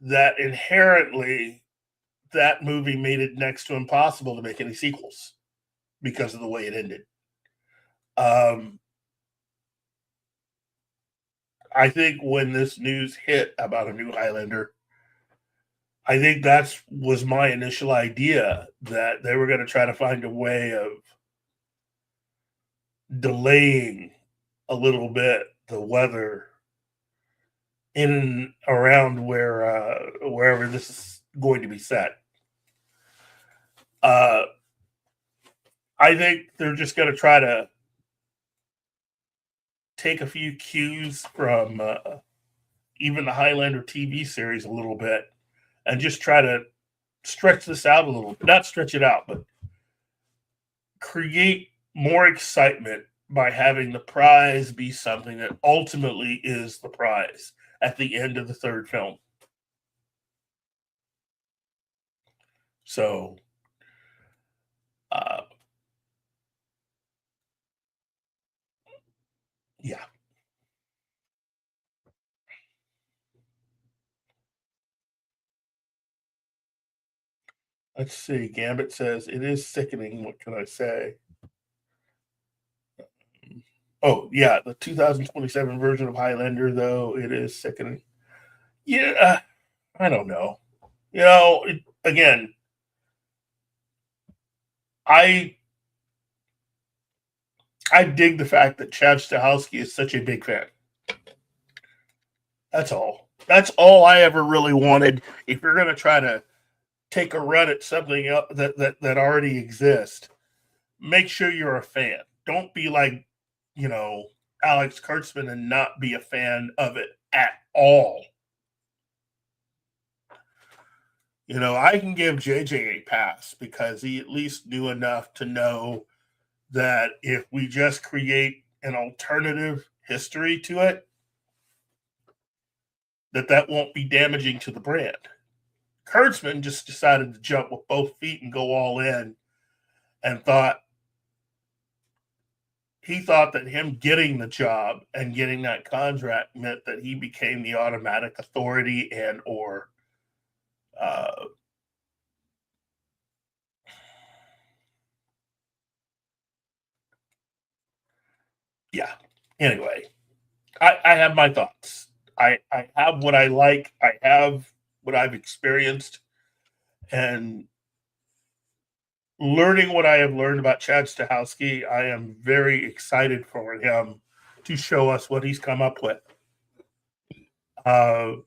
that inherently that movie made it next to impossible to make any sequels because of the way it ended. I think when this news hit about a new Highlander, I think that was my initial idea, that they were going to try to find a way of delaying a little bit the weather in and around wherever this is going to be set. I think they're just going to try to take a few cues from even the Highlander TV series a little bit and just try to stretch this out a little bit. Not stretch it out, but create more excitement by having the prize be something that ultimately is the prize at the end of the third film. So, yeah. Let's see. Gambit says, it is sickening. What can I say? Oh, yeah. The 2027 version of Highlander, though, it is sickening. Yeah. I don't know. Again, I dig the fact that Chad Stahelski is such a big fan. That's all. That's all I ever really wanted. If you're going to try to take a run at something else that already exists, make sure you're a fan. Don't be like, Alex Kurtzman and not be a fan of it at all. I can give JJ a pass because he at least knew enough to know that if we just create an alternative history to it, that won't be damaging to the brand. Kurtzman just decided to jump with both feet and go all in, and thought that him getting the job and getting that contract meant that he became the automatic authority and or yeah. Anyway, I have my thoughts. I have what I like. I have what I've experienced, and learning what I have learned about Chad Stahelski, I am very excited for him to show us what he's come up with. And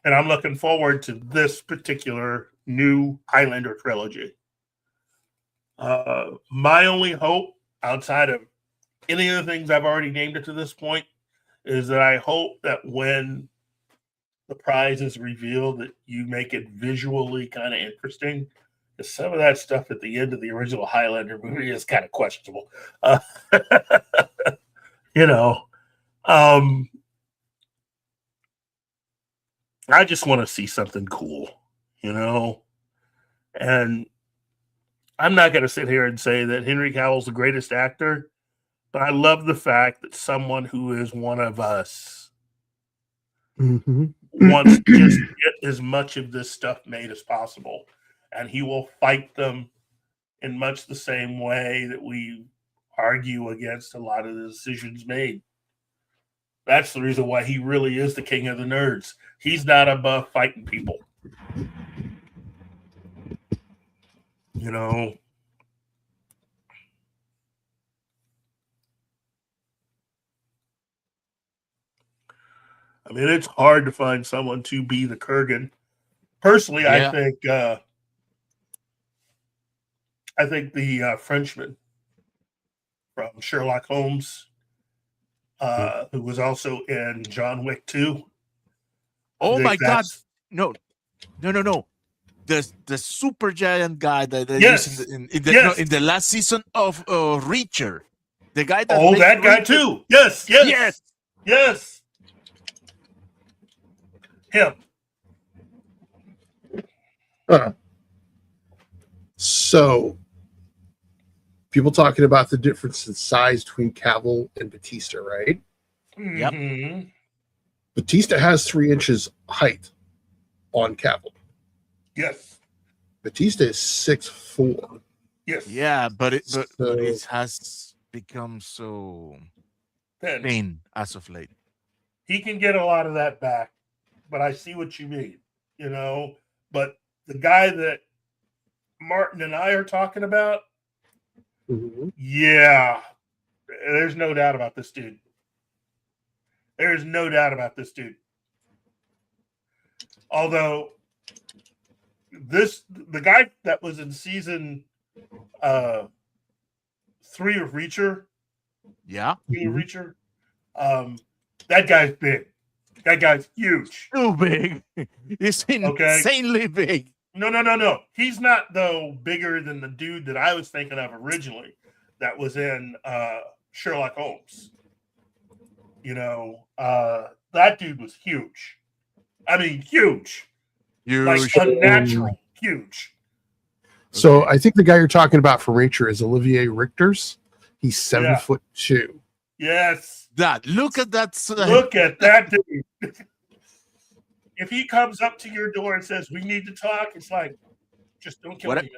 I'm looking forward to this particular new Highlander trilogy. My only hope, outside of any of the things I've already named it to this point, is that I hope that when the prize is revealed, that you make it visually kind of interesting. Because some of that stuff at the end of the original Highlander movie is kind of questionable. You know, I just want to see something cool, you know? And I'm not going to sit here and say that Henry Cavill's the greatest actor, but I love the fact that someone who is one of us wants to just get as much of this stuff made as possible. And he will fight them in much the same way that we argue against a lot of the decisions made. That's the reason why he really is the king of the nerds. He's not above fighting people. You know? I mean, it's hard to find someone to be the Kurgan. Personally, Yeah. I think the Frenchman from Sherlock Holmes, who was also in John Wick 2. Oh my God! No. The super giant guy that they Yes. use in the last season of Reacher. The guy that that guy Reacher. too. Yes. Him. So, people talking about the difference in size between Cavill and Batista, right? Yep. Mm-hmm. Batista has 3 inches height on Cavill. Yes. Batista is 6'4". Yes. Yeah, but it So- has become so Then thin as of late. he can get a lot of that back, but I see what you mean, you know. But the guy that Martin and I are talking about, yeah, there's no doubt about this dude. There's no doubt about this dude. Although the guy that was in season 3 of Reacher, Reacher, that guy's big. That guy's huge. Too big. He's insanely big. No. He's not, though, bigger than the dude that I was thinking of originally that was in Sherlock Holmes. You know, that dude was huge. I mean, huge. Like unnatural, huge. So I think the guy you're talking about for Reacher is Olivier Richter's. He's 7'2". Yes. Look at that. Look at that dude. If he comes up to your door and says, "We need to talk," it's like, just don't kill me.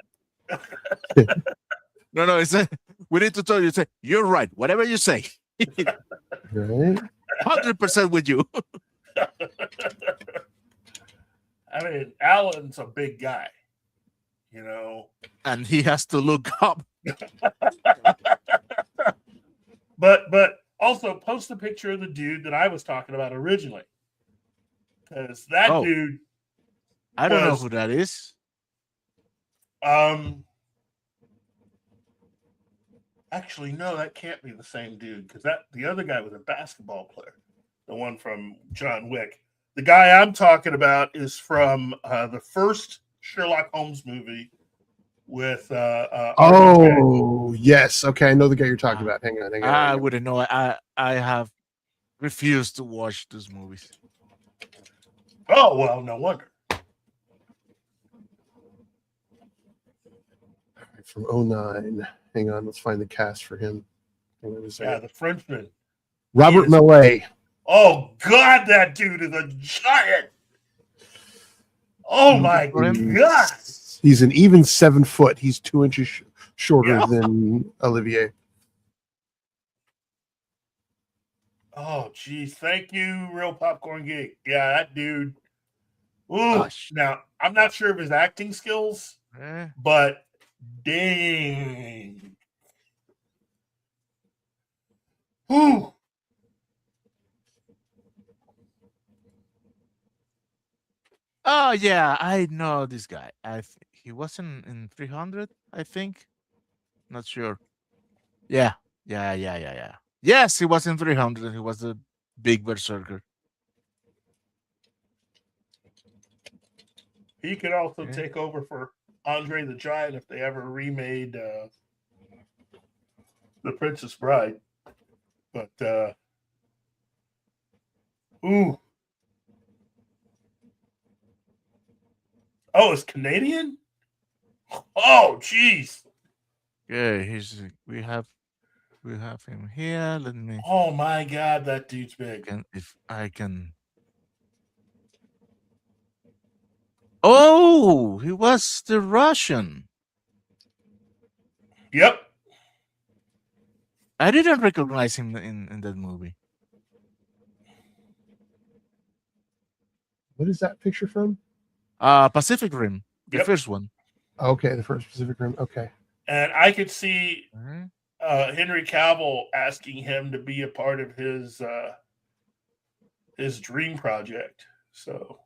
No, it's we need to talk. You say, "You're right. Whatever you say." Right. 100% with you. I mean, Alan's a big guy, you know, and he has to look up. But also post the picture of the dude that I was talking about originally, because that dude. I don't know who that is. Actually, no, that can't be the same dude, because the other guy was a basketball player, the one from John Wick. The guy I'm talking about is from the first Sherlock Holmes movie with. Yes. Okay, I know the guy you're talking about. Hang on. I wouldn't know. I have refused to watch those movies. Oh well, no wonder. From 09. Hang on, let's find the cast for him. The Frenchman. Robert Millet. Oh God, that dude is a giant. Oh my God. He's an even 7 foot. He's 2 inches shorter than Olivier. Oh geez, thank you, Real Popcorn Geek. Yeah, that dude. Ooh, now I'm not sure of his acting skills, but dang. Ooh. Oh yeah, I know this guy. He wasn't in 300. I think. Not sure. Yeah, yeah. Yes, he was in 300. He was the big berserker. He could also Okay. take over for Andre the Giant if they ever remade The Princess Bride. But ooh, oh, it's Canadian. Oh, jeez. Yeah, we have him here. Let me Oh my God, that dude's big. can if I can. Oh, he was the Russian. Yep. I didn't recognize him in that movie. What is that picture from? Pacific Rim, the Yep. first one. Okay, the first Pacific Rim. Okay. And I could see Mhm. Henry Cavill asking him to be a part of his dream project. So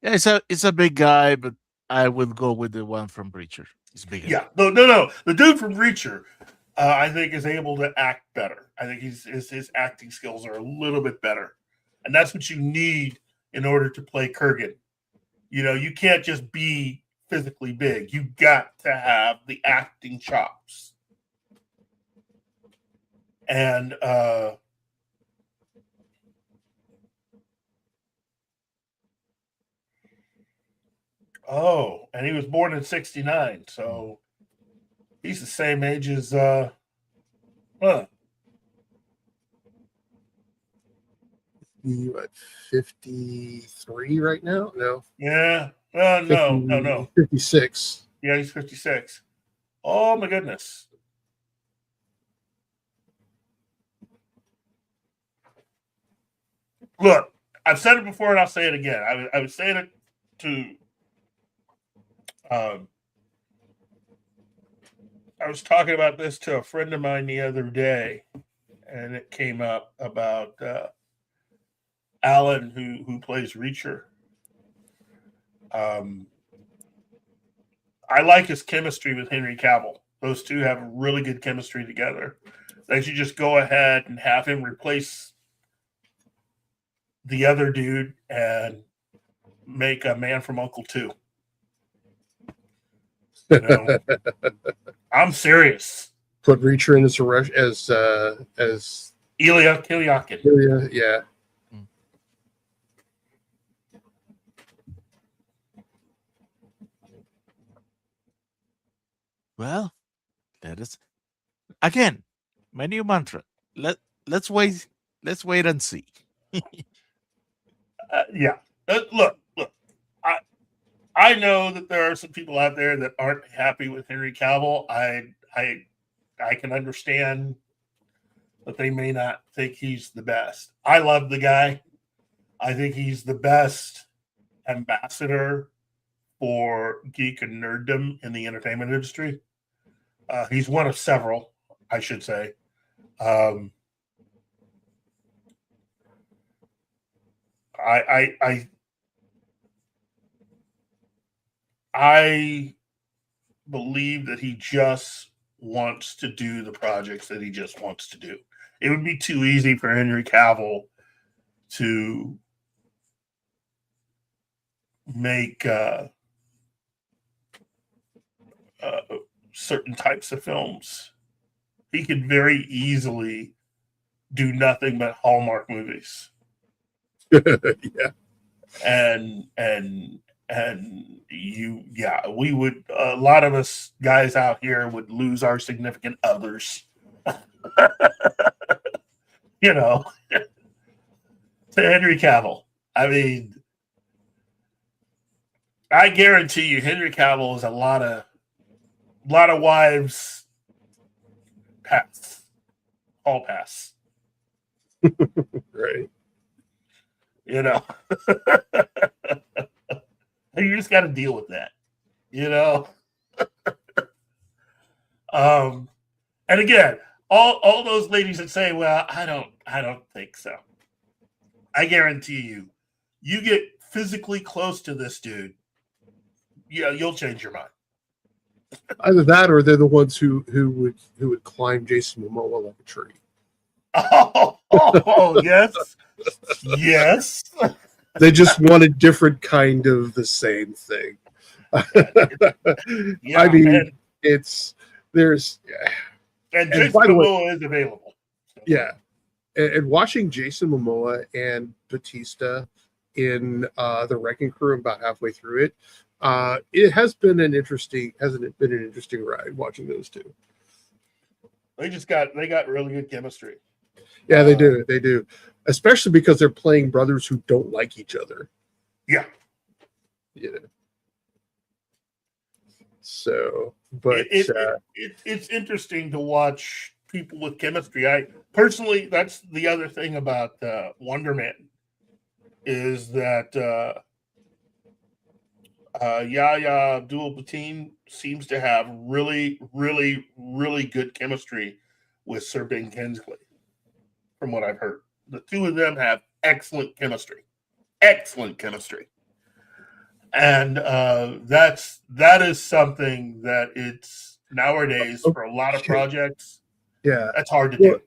Yeah, it's a big guy, but I will go with the one from Preacher. It's bigger. yeah, no. The dude from Reacher, I think, is able to act better. I think his acting skills are a little bit better, and that's what you need in order to play Kurgan. You know, you can't just be physically big. You got to have the acting chops. And oh, and he was born in '69, so he's the same age as huh. You at 53 right now? No. Yeah. 50, No. 56. Yeah, he's 56. Oh my goodness. Look, I've said it before and I'll say it again. I was saying it to um I was talking about this to a friend of mine the other day, and it came up about Alan who plays Reacher. Um I like his chemistry with Henry Cavill. Those two have really good chemistry together. They should just go ahead and have him replace the other dude and make a Man from Uncle 2. You know, I'm serious. Put Reacher in as Ilya Kilyakin. yeah. Well, let us again. My new mantra. Let's wait. Let's wait and see. Yeah. Look. I know that there are some people out there that aren't happy with Henry Cavill. I can understand that they may not think he's the best. I love the guy. I think he's the best ambassador for geek and nerddom in the entertainment industry. He's one of several, I should say. I believe that he just wants to do the projects that he just wants to do. It would be too easy for Henry Cavill to make certain types of films. He could very easily do nothing but Hallmark movies. Yeah. And we would, a lot of us guys out here would lose our significant others, you know, to Henry Cavill. I mean, I guarantee you Henry Cavill is a lot of wives pass, hall pass, Right. you know. You just got to deal with that, you know. And again, all those ladies that say, "Well, I don't think so." I guarantee you, you get physically close to this dude, yeah, you'll change your mind. Either that, or they're the ones who would climb Jason Momoa like a tree. Oh, yes, yes. They just want a different kind of the same thing. Yeah, I mean, and there's Jason by the way, Momoa is available. So. yeah, and watching Jason Momoa and Batista in the Wrecking Crew about halfway through it, it hasn't it been an interesting ride watching those two. They got really good chemistry. Yeah, they do, especially because they're playing brothers who don't like each other. Yeah. So, but it's interesting to watch people with chemistry. I personally, that's the other thing about Wonder Man, is that Yahya Abdul-Mateen seems to have really, really, really good chemistry with Sir Ben Kingsley. From what I've heard, the two of them have excellent chemistry, and that is something that it's nowadays for a lot of projects. Yeah, that's hard to do.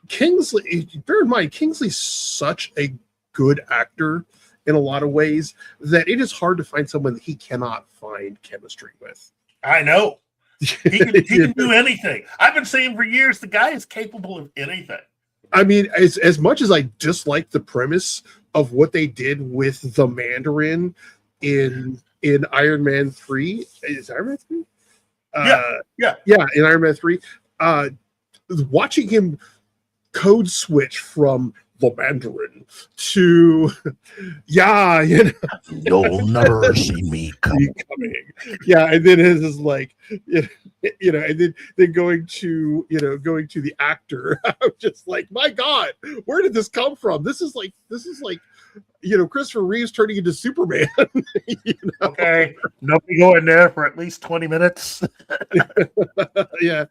Kingsley, bear in mind, Kingsley's such a good actor in a lot of ways that it is hard to find someone that he cannot find chemistry with. I know. He can do anything. I've been saying for years, the guy is capable of anything. I mean, as much as I dislike the premise of what they did with the Mandarin in Iron Man 3, is Iron Man 3? Yeah, in Iron Man 3, watching him code switch from the Mandarin to you'll never see me coming. Yeah, and then it is like and then going to the actor. I'm just like, my God, where did this come from? This is like Christopher Reeves turning into Superman. Okay, nobody go in there for at least 20 minutes. Yeah,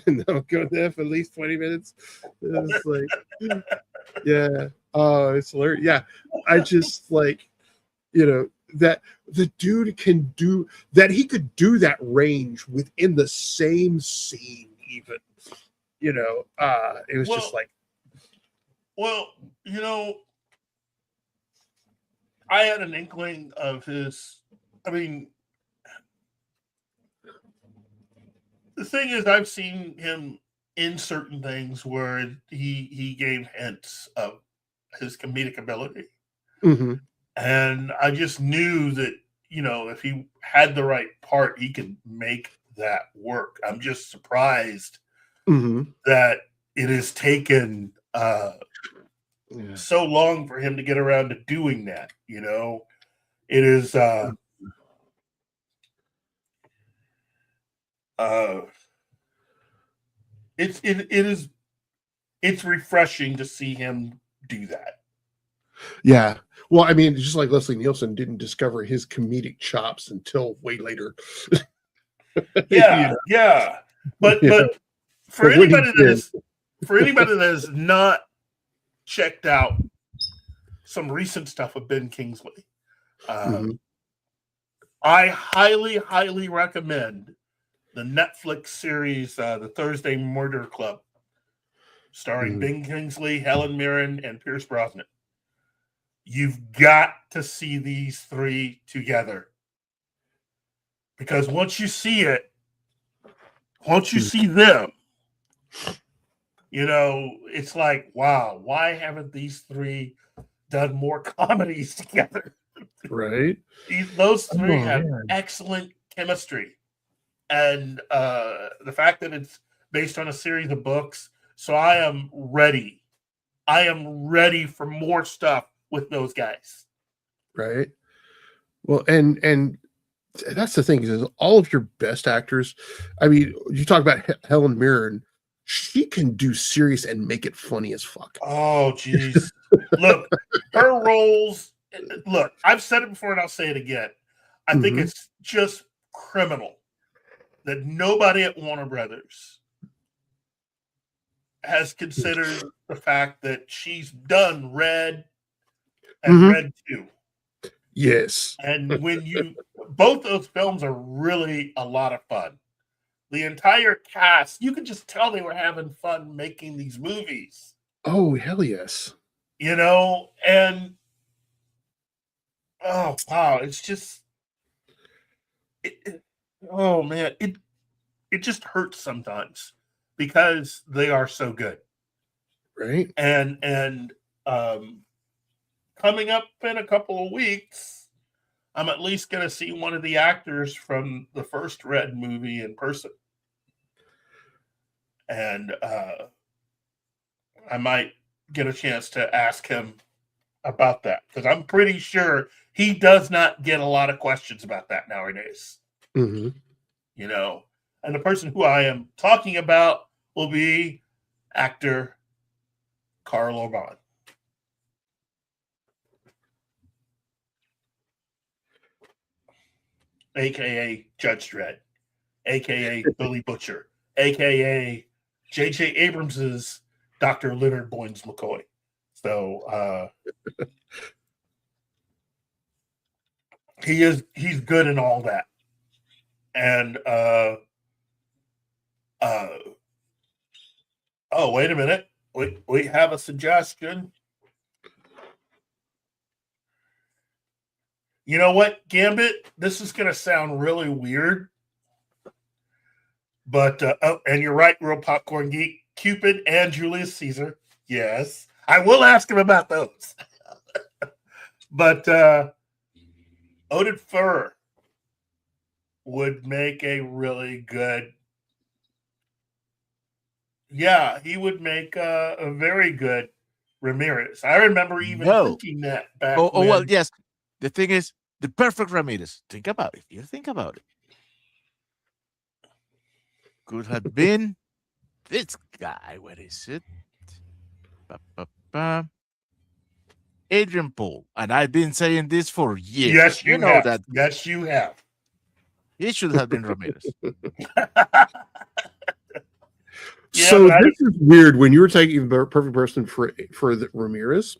no, go there for at least 20 minutes. It's like, yeah, oh, it's hilarious. Yeah, I just like, that the dude can do that. He could do that range within the same scene, even. It was just like, well, I had an inkling of his. I mean, the thing is, I've seen him in certain things where he gave hints of his comedic ability. Mm-hmm. And I just knew that, if he had the right part, he could make that work. I'm just surprised that it has taken so long for him to get around to doing that. It is it's refreshing to see him do that. Yeah. Well, I mean, just like Leslie Nielsen didn't discover his comedic chops until way later. Yeah. But for anybody that has not checked out some recent stuff of Ben Kingsley, I highly, highly recommend the Netflix series, The Thursday Murder Club, starring Ben Kingsley, Helen Mirren, and Pierce Brosnan. You've got to see these three together. Because once you see them, it's like, wow, why haven't these three done more comedies together? Right. Those three have excellent chemistry. And the fact that it's based on a series of books, so I am ready. I am ready for more stuff with those guys. Right. Well, and that's the thing, is all of your best actors. I mean, you talk about Helen Mirren, she can do serious and make it funny as fuck. Oh, geez. Look, her roles. Look, I've said it before and I'll say it again. I think it's just criminal that nobody at Warner Brothers has considered the fact that she's done Red and Red 2. Yes. And when both those films are really a lot of fun. The entire cast, you could just tell they were having fun making these movies. Oh, hell yes. And oh wow, it's just oh man, it just hurts sometimes because they are so good. Right. And coming up in a couple of weeks, I'm at least going to see one of the actors from the first Red movie in person. And I might get a chance to ask him about that because I'm pretty sure he does not get a lot of questions about that nowadays. Mm-hmm. And the person who I am talking about will be actor Carl Urban. AKA Judge Dredd, AKA Billy Butcher, AKA J.J. Abrams's Dr. Leonard Boynes McCoy. So he's good in all that. And oh, wait a minute. We have a suggestion. You know what, Gambit? This is going to sound really weird. But, and you're right, Real Popcorn Geek. Cupid and Julius Caesar. Yes. I will ask him about those. But Oded Fur would make a really good. Yeah, he would make a very good Ramirez. I remember even thinking that back Oh, when. well, yes. The thing is, the perfect Ramirez. Think about it. You think about it. Could have been this guy. Where is it? Adrian Paul. And I've been saying this for years. Yes, you know have. that. Yes, you have. He should have been Ramirez. So this is weird. When you were taking the perfect person for the Ramirez,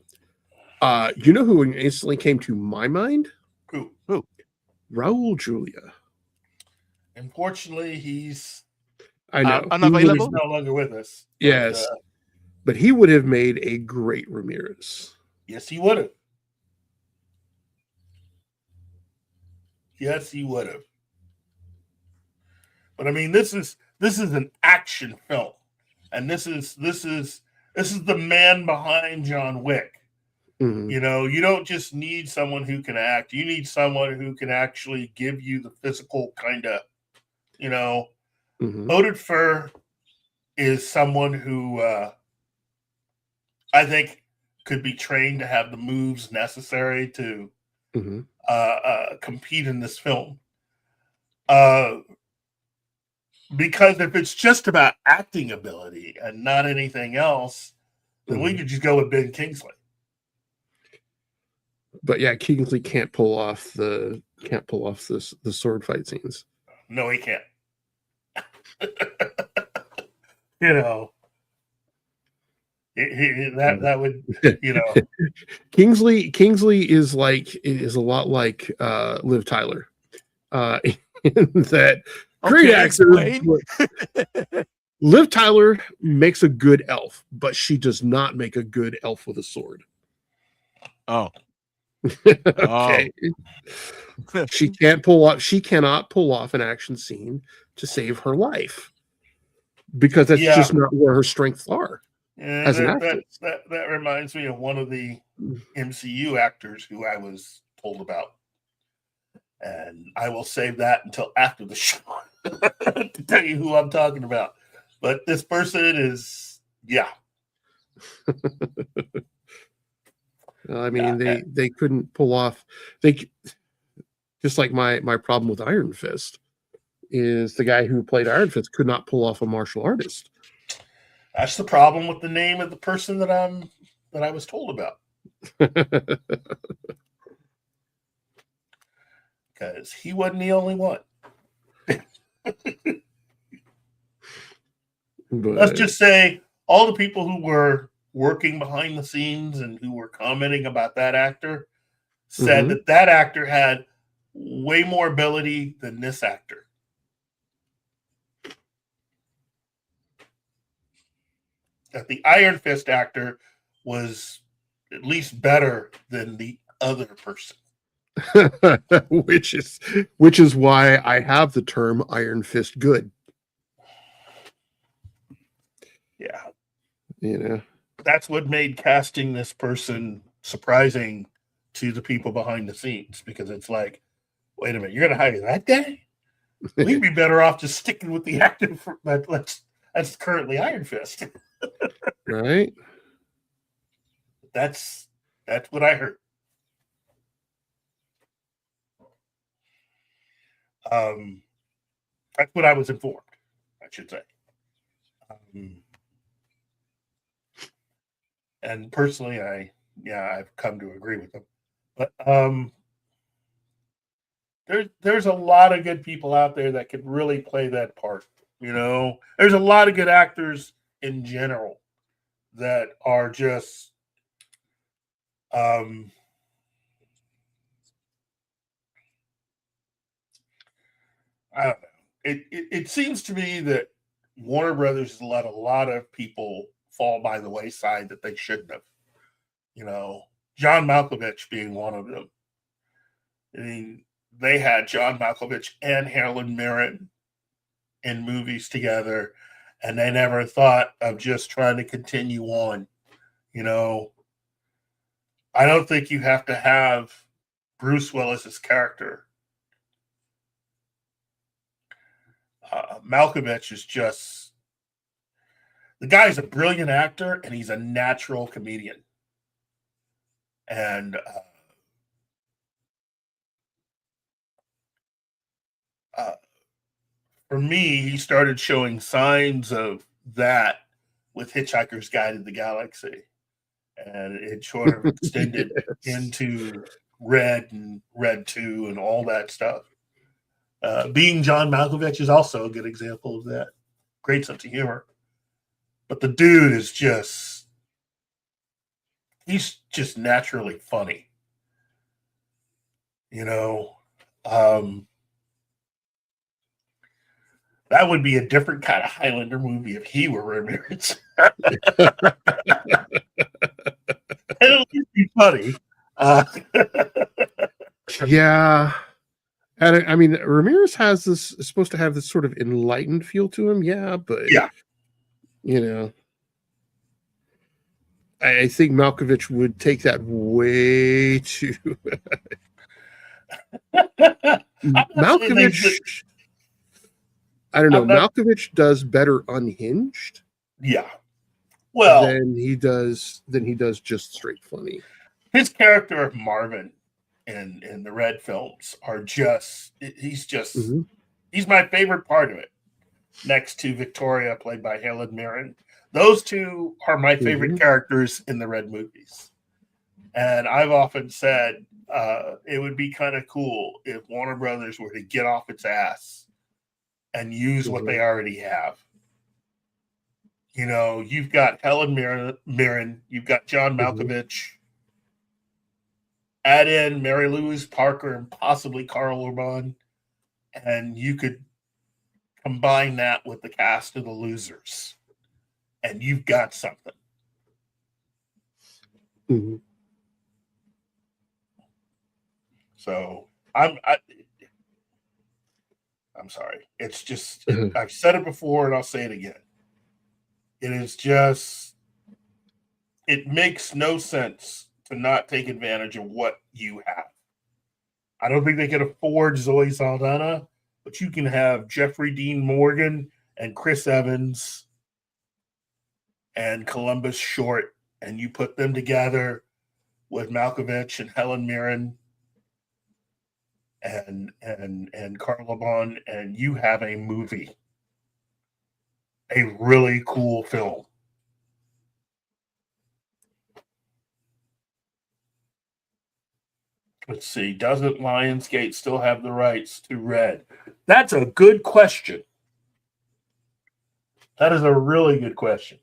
you know who instantly came to my mind? Who? Raul Julia. Unfortunately, he's I know unavailable. He's no longer with us. Yes, but he would have made a great Ramirez. Yes, he would have. Yes, he would have. But I mean, this is an action film, and this is the man behind John Wick. Mm-hmm. You don't just need someone who can act. You need someone who can actually give you the physical kind of, Mm-hmm. Oded Fur is someone who I think could be trained to have the moves necessary to compete in this film. Because if it's just about acting ability and not anything else, then we could just go with Ben Kingsley. But yeah, Kingsley can't pull off the sword fight scenes. No, he can't. That would Kingsley is a lot like Liv Tyler. In that great actor. Liv Tyler makes a good elf, but she does not make a good elf with a sword. Oh. Okay. She cannot pull off an action scene to save her life because that's just not where her strengths are. As an actress. That reminds me of one of the MCU actors who I was told about. And I will save that until after the show to tell you who I'm talking about. But this person is, I mean, they couldn't pull off. Just like my problem with Iron Fist is the guy who played Iron Fist could not pull off a martial artist. That's the problem with the name of the person that I was told about. Because he wasn't the only one. Let's just say all the people who were working behind the scenes and who were commenting about that actor, said that that actor had way more ability than this actor. That the Iron Fist actor was at least better than the other person. which is why I have the term Iron Fist good. Yeah. You know, That's what made casting this person surprising to the people behind the scenes, because it's like, wait a minute, you're going to hire that guy? We'd be better off just sticking with the actor that's currently Iron Fist. right? That's what I heard. That's what I was informed, I should say. And personally, I've come to agree with them. But there's a lot of good people out there that could really play that part. You know, there's a lot of good actors in general that are just I don't know. It seems to me that Warner Brothers has let a lot of people fall by the wayside that they shouldn't have. You know, John Malkovich being one of them. I mean, they had John Malkovich and Helen Mirren in movies together, and they never thought of just trying to continue on. You know, I don't think you have to have Bruce Willis's character. Malkovich is just, the guy's a brilliant actor and he's a natural comedian. And for me, he started showing signs of that with Hitchhiker's Guide to the Galaxy. And it sort of extended into Red and Red 2 and all that stuff. Being John Malkovich is also a good example of that. Great sense of humor. But the dude is just, he's just naturally funny. You know, that would be a different kind of Highlander movie if he were Ramirez. It'll be funny. Yeah. And I mean, Ramirez has this, is supposed to have this sort of enlightened feel to him. Yeah. But, yeah, you know, I think Malkovich would take that way too. Malkovich, I don't know. Malkovich does better unhinged. Yeah. Well, than he does just straight funny. His character of Marvin in the Red films are just, he's my favorite part of it. Next to Victoria, played by Helen Mirren. Those two are my favorite characters in the Red movies. And I've often said it would be kind of cool if Warner Brothers were to get off its ass and use what they already have. You know, you've got Helen Mirren, you've got John Malkovich, add in Mary Louise Parker and possibly Carl Urban, and you could combine that with the cast of The Losers, and you've got something. So I'm sorry. It's just, I've said it before and I'll say it again. It is just, it makes no sense to not take advantage of what you have. I don't think they can afford Zoe Saldana, but you can have Jeffrey Dean Morgan and Chris Evans and Columbus Short, and you put them together with Malkovich and Helen Mirren and Carl Urban, and you have a movie. A really cool film. Let's see. Doesn't Lionsgate still have the rights to Red? That's a good question. That is a really good question.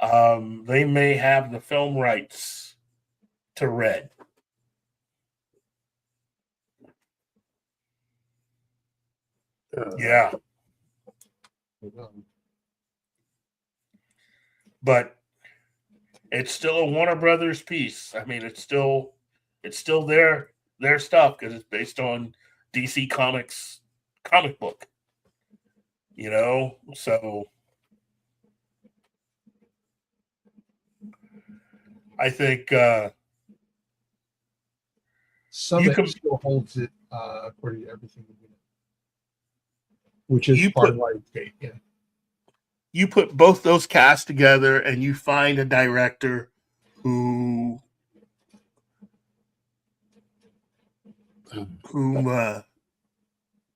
They may have the film rights to red. Yeah. But it's still a Warner Brothers piece. I mean, it's still their stuff because it's based on DC Comics comic book. You know, so I think Summit still holds it according to everything, which is part of Lionsgate. Yeah. You put both those casts together and you find a director who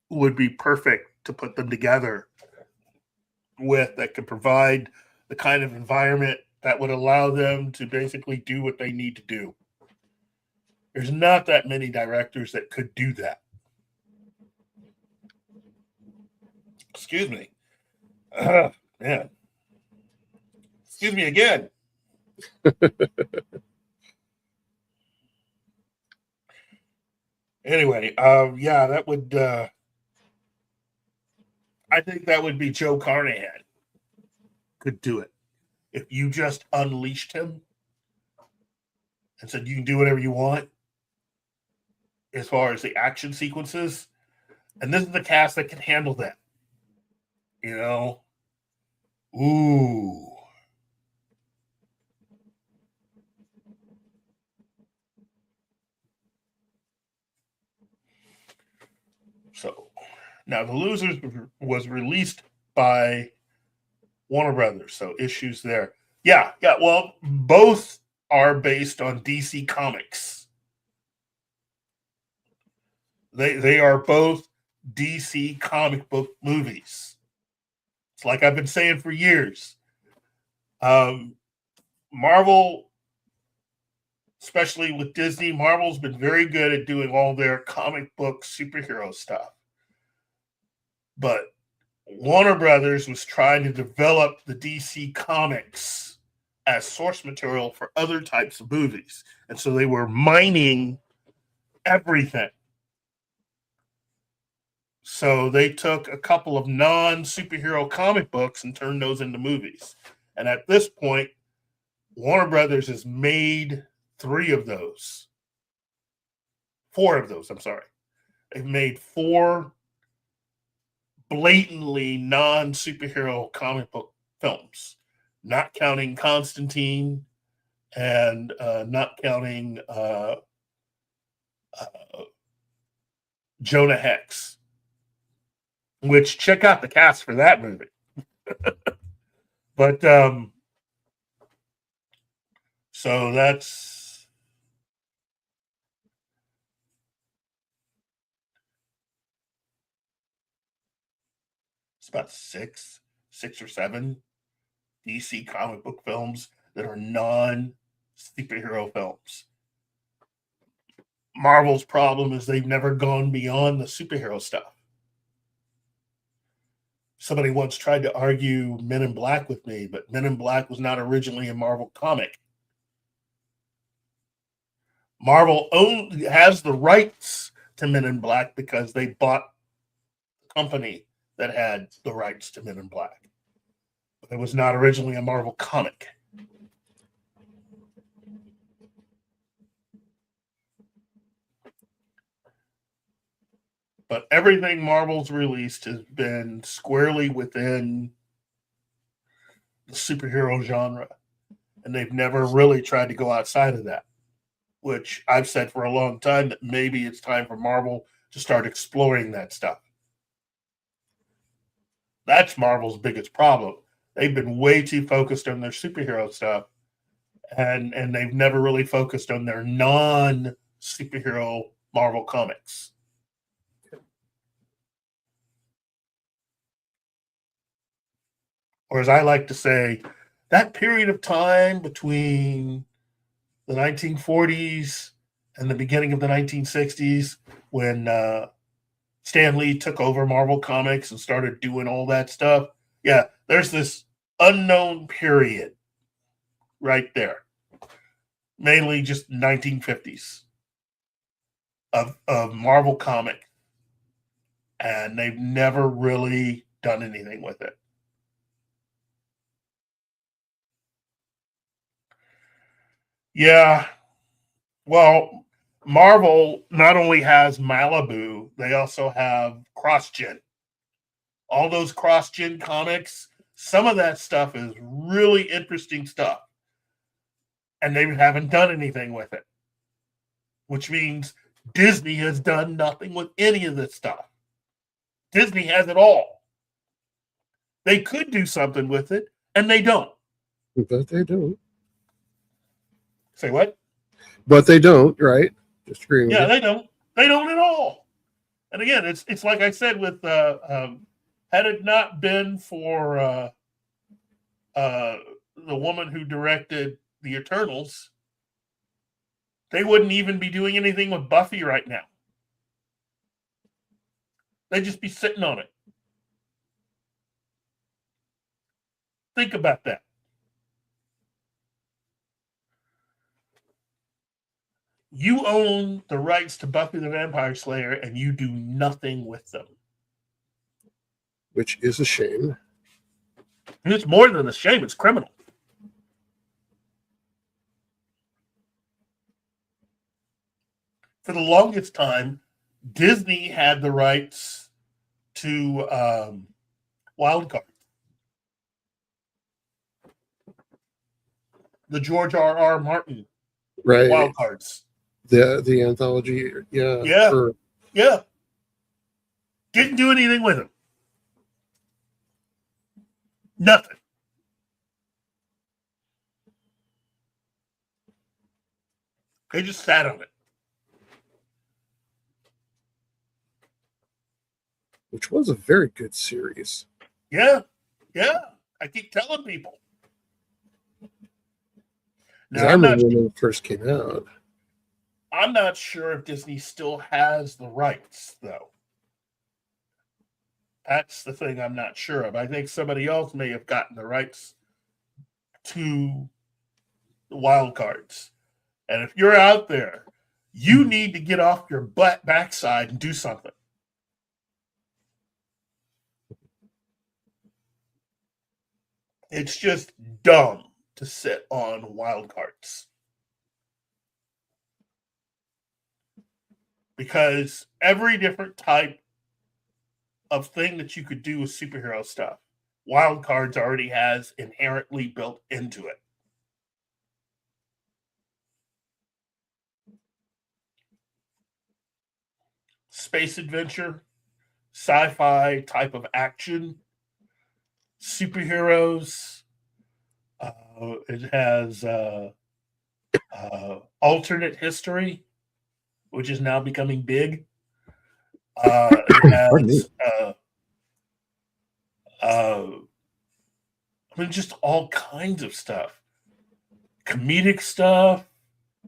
would be perfect to put them together with, that could provide the kind of environment that would allow them to basically do what they need to do. There's not that many directors that could do that. Excuse me. Man. Excuse me again. Anyway, yeah, that would I think that would be Joe Carnahan could do it. If you just unleashed him and said you can do whatever you want as far as the action sequences, and this is the cast that can handle that. You know? Ooh. So now The Losers was released by Warner Brothers, so issues there. Yeah. Well, both are based on DC Comics. They are both DC comic book movies. It's like I've been saying for years. Marvel, especially with Disney, Marvel's been very good at doing all their comic book superhero stuff. But Warner Brothers was trying to develop the DC comics as source material for other types of movies. And so they were mining everything. So they took a couple of non-superhero comic books and turned those into movies. And at this point, Warner Brothers has made 4 of those, I'm sorry. They've made 4 blatantly non-superhero comic book films, not counting Constantine and not counting Jonah Hex, which check out the cast for that movie. But so that's about 6 or 7 DC comic book films that are non-superhero films. Marvel's problem is they've never gone beyond the superhero stuff. Somebody once tried to argue Men in Black with me, but Men in Black was not originally a Marvel comic. Marvel has the rights to Men in Black because they bought the company that had the rights to Men in Black. But it was not originally a Marvel comic. But everything Marvel's released has been squarely within the superhero genre. And they've never really tried to go outside of that, which I've said for a long time that maybe it's time for Marvel to start exploring that stuff. That's Marvel's biggest problem. They've been way too focused on their superhero stuff, and they've never really focused on their non-superhero Marvel comics. Or as I like to say, that period of time between the 1940s and the beginning of the 1960s, when Stan Lee took over Marvel Comics and started doing all that stuff. Yeah, there's this unknown period right there mainly just 1950s of Marvel comic, and they've never really done anything with it. Yeah, well, Marvel not only has Malibu, they also have CrossGen. All those CrossGen comics, some of that stuff is really interesting stuff, and they haven't done anything with it, which means Disney has done nothing with any of this stuff. Disney has it all. They could do something with it, and they don't. But they don't. Say what? But they don't, right? Just agreeing with Yeah, you. they don't. They don't at all. And again, it's like I said with had it not been for the woman who directed the Eternals, they wouldn't even be doing anything with Buffy right now. They'd just be sitting on it. Think about that. You own the rights to Buffy the Vampire Slayer, and you do nothing with them. Which is a shame. And it's more than a shame, it's criminal. For the longest time, Disney had the rights to Wildcard. The George R.R. Martin Right. Wildcards. The anthology. Yeah. Yeah. Sure. Yeah. Didn't do anything with it. Nothing. They just sat on it. Which was a very good series. Yeah. Yeah. I keep telling people. Now, I remember when it first came out. I'm not sure if Disney still has the rights, though. That's the thing I'm not sure of. I think somebody else may have gotten the rights to the wild cards. And if you're out there, you need to get off your backside and do something. It's just dumb to sit on wild cards. Because every different type of thing that you could do with superhero stuff, wild cards already has inherently built into it. Space adventure, sci-fi type of action, superheroes. It has alternate history, which is now becoming big. It has just all kinds of stuff. Comedic stuff,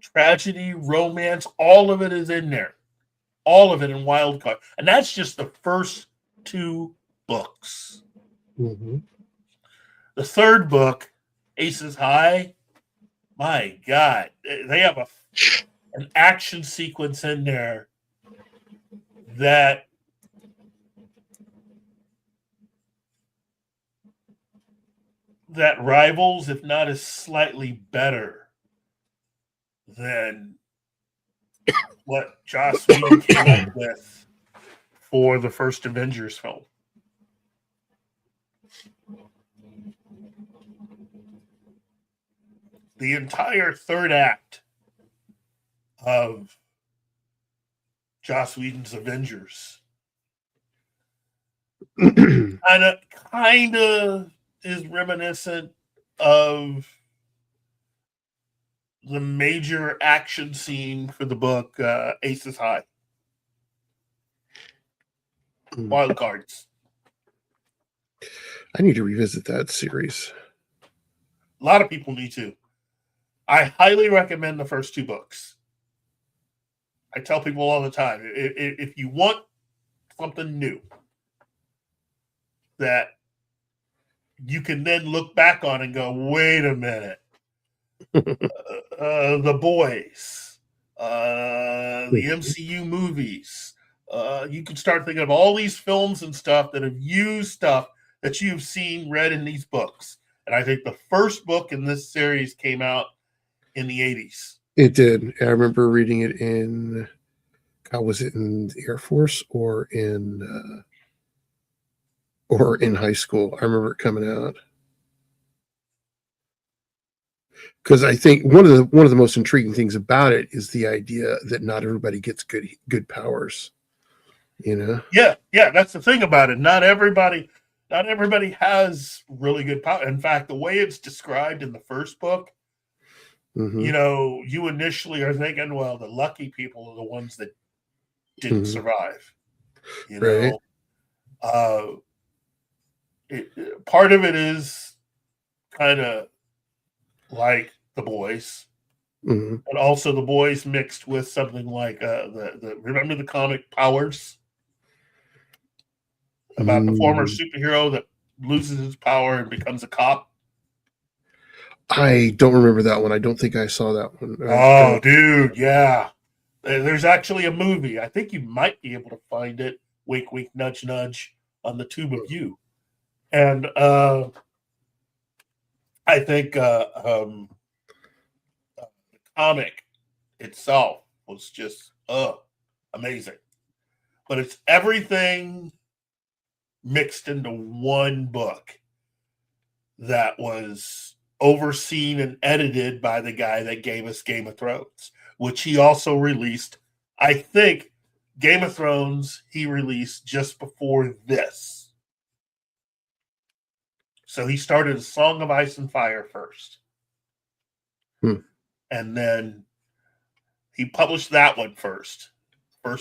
tragedy, romance, all of it is in there. All of it in Wildcard. And that's just the first 2 books. Mm-hmm. The third book, Aces High, my God, they have an action sequence in there that rivals, if not is slightly better than what Joss Whedon came up with for the first Avengers film. The entire third act of Joss Whedon's Avengers kind of is reminiscent of the major action scene for the book Aces High. Wild Cards. I need to revisit that series. A lot of people need to. I highly recommend the first 2 books. I tell people all the time, if you want something new that you can then look back on and go, wait a minute, The Boys, the MCU movies. You can start thinking of all these films and stuff that have used stuff that you've seen, read in these books. And I think the first book in this series came out in the 80s. It did. I remember reading it in, God, was it in the Air Force or in high school? I remember it coming out. Because I think one of the most intriguing things about it is the idea that not everybody gets good powers. You know? Yeah, that's the thing about it. Not everybody has really good power. In fact, the way it's described in the first book, you know, you initially are thinking, well, the lucky people are the ones that didn't survive. You know, part of it is kind of like The Boys, and also The Boys mixed with something like the remember the comic Powers about the former superhero that loses his power and becomes a cop. I don't remember that one. I don't think I saw that one. Oh, dude, yeah. There's actually a movie. I think you might be able to find it. Wink, wink, nudge, nudge on the Tube of You. And I think the comic itself was just amazing. But it's everything mixed into one book that was overseen and edited by the guy that gave us Game of Thrones, which he also released. I think Game of Thrones he released just before this. So he started A Song of Ice and Fire first. And then he published that one first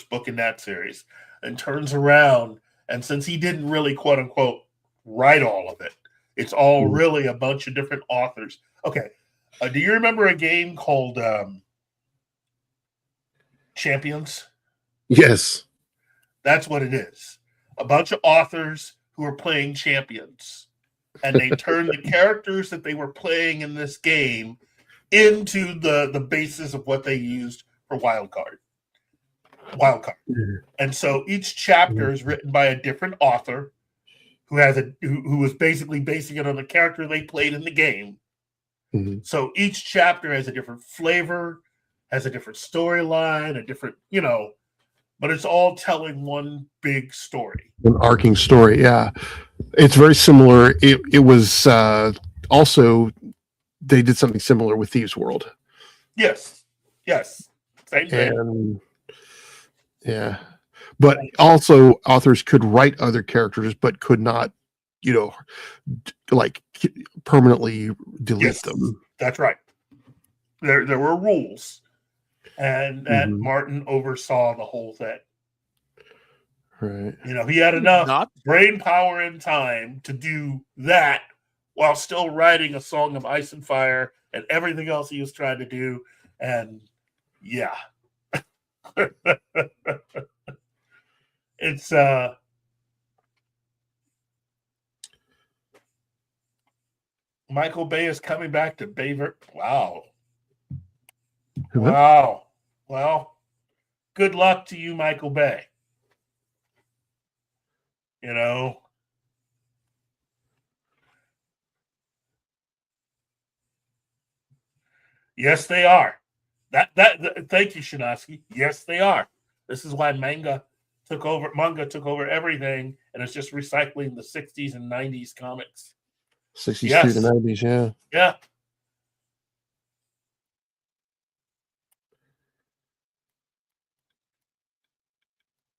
book in that series, and turns around. And since he didn't really, quote unquote, write all of it, it's all really a bunch of different authors. Okay. Do you remember a game called Champions? Yes. That's what it is. A bunch of authors who are playing champions. And they turn the characters that they were playing in this game into the basis of what they used for Wildcard. And so each chapter is written by a different author who was basically basing it on the character they played in the game. So each chapter has a different flavor, has a different storyline, a different, but it's all telling one big story. An arcing story, yeah. It's very similar. It was also, they did something similar with Thieves World. Yes. Same thing. And yeah. But also authors could write other characters, but could not, like permanently delete them. That's right. There were rules, and Martin oversaw the whole thing. Right. He had enough brain power and time to do that while still writing A Song of Ice and Fire and everything else he was trying to do. And yeah. It's Michael Bay is coming back to Bayver. Wow. Wow. Well, good luck to you, Michael Bay. Yes, they are. That thank you, Shinaski. Yes, they are. This is why manga took over everything, and it's just recycling the 60s and 90s comics. 60s through the 90s, yeah. Yeah.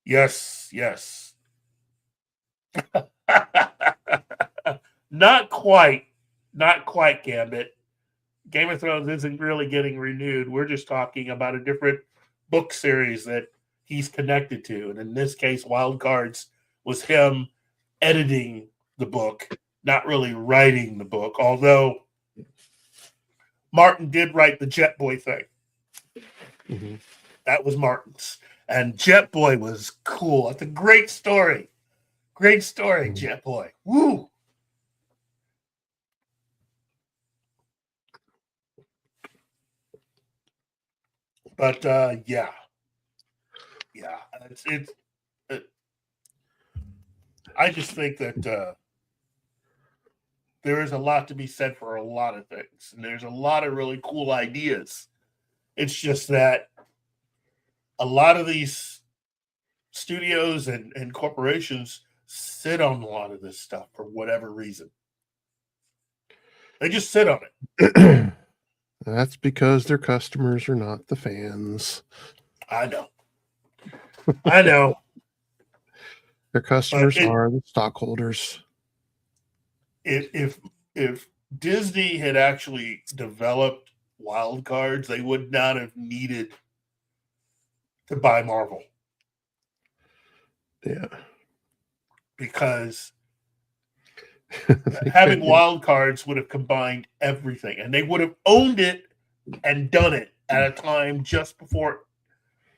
Yes. Not quite, Gambit. Game of Thrones isn't really getting renewed. We're just talking about a different book series that he's connected to. And in this case, Wild Cards was him editing the book, not really writing the book, although Martin did write the Jet Boy thing. That was Martin's. And Jet Boy was cool. It's a great story. Great story, Jet Boy. Woo! But yeah, I just think that there is a lot to be said for a lot of things, and there's a lot of really cool ideas. It's just that a lot of these studios and corporations sit on a lot of this stuff for whatever reason. They just sit on it. That's because their customers are not the fans. I know. I know. Their customers are the stockholders. If Disney had actually developed wild cards, they would not have needed to buy Marvel. Yeah. Because having wild cards would have combined everything, and they would have owned it and done it at a time just before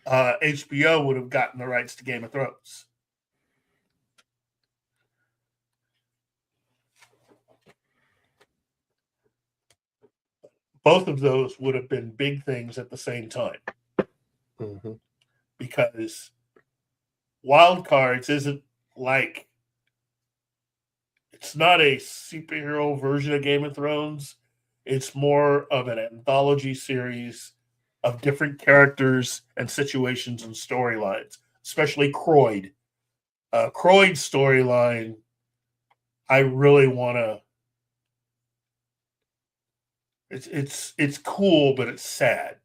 HBO would have gotten the rights to Game of Thrones. Both of those would have been big things at the same time. Mm-hmm. Because wild cards isn't like, it's not a superhero version of Game of Thrones. It's more of an anthology series of different characters and situations and storylines, especially Croyd. Croyd's storyline, I really want to. It's cool, but it's sad.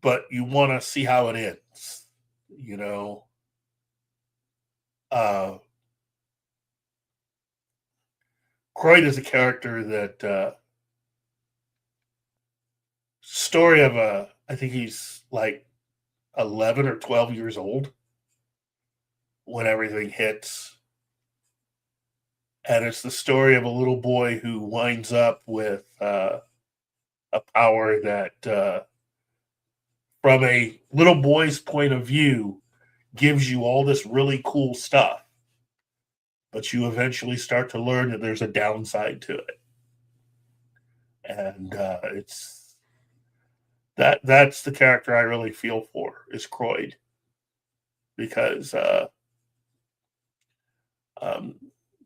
But you want to see how it ends, you know. Croyd is a character that story of I think he's like 11 or 12 years old when everything hits. And it's the story of a little boy who winds up with a power that, from a little boy's point of view, gives you all this really cool stuff. But you eventually start to learn that there's a downside to it. And that's the character I really feel for, is Croyd. Because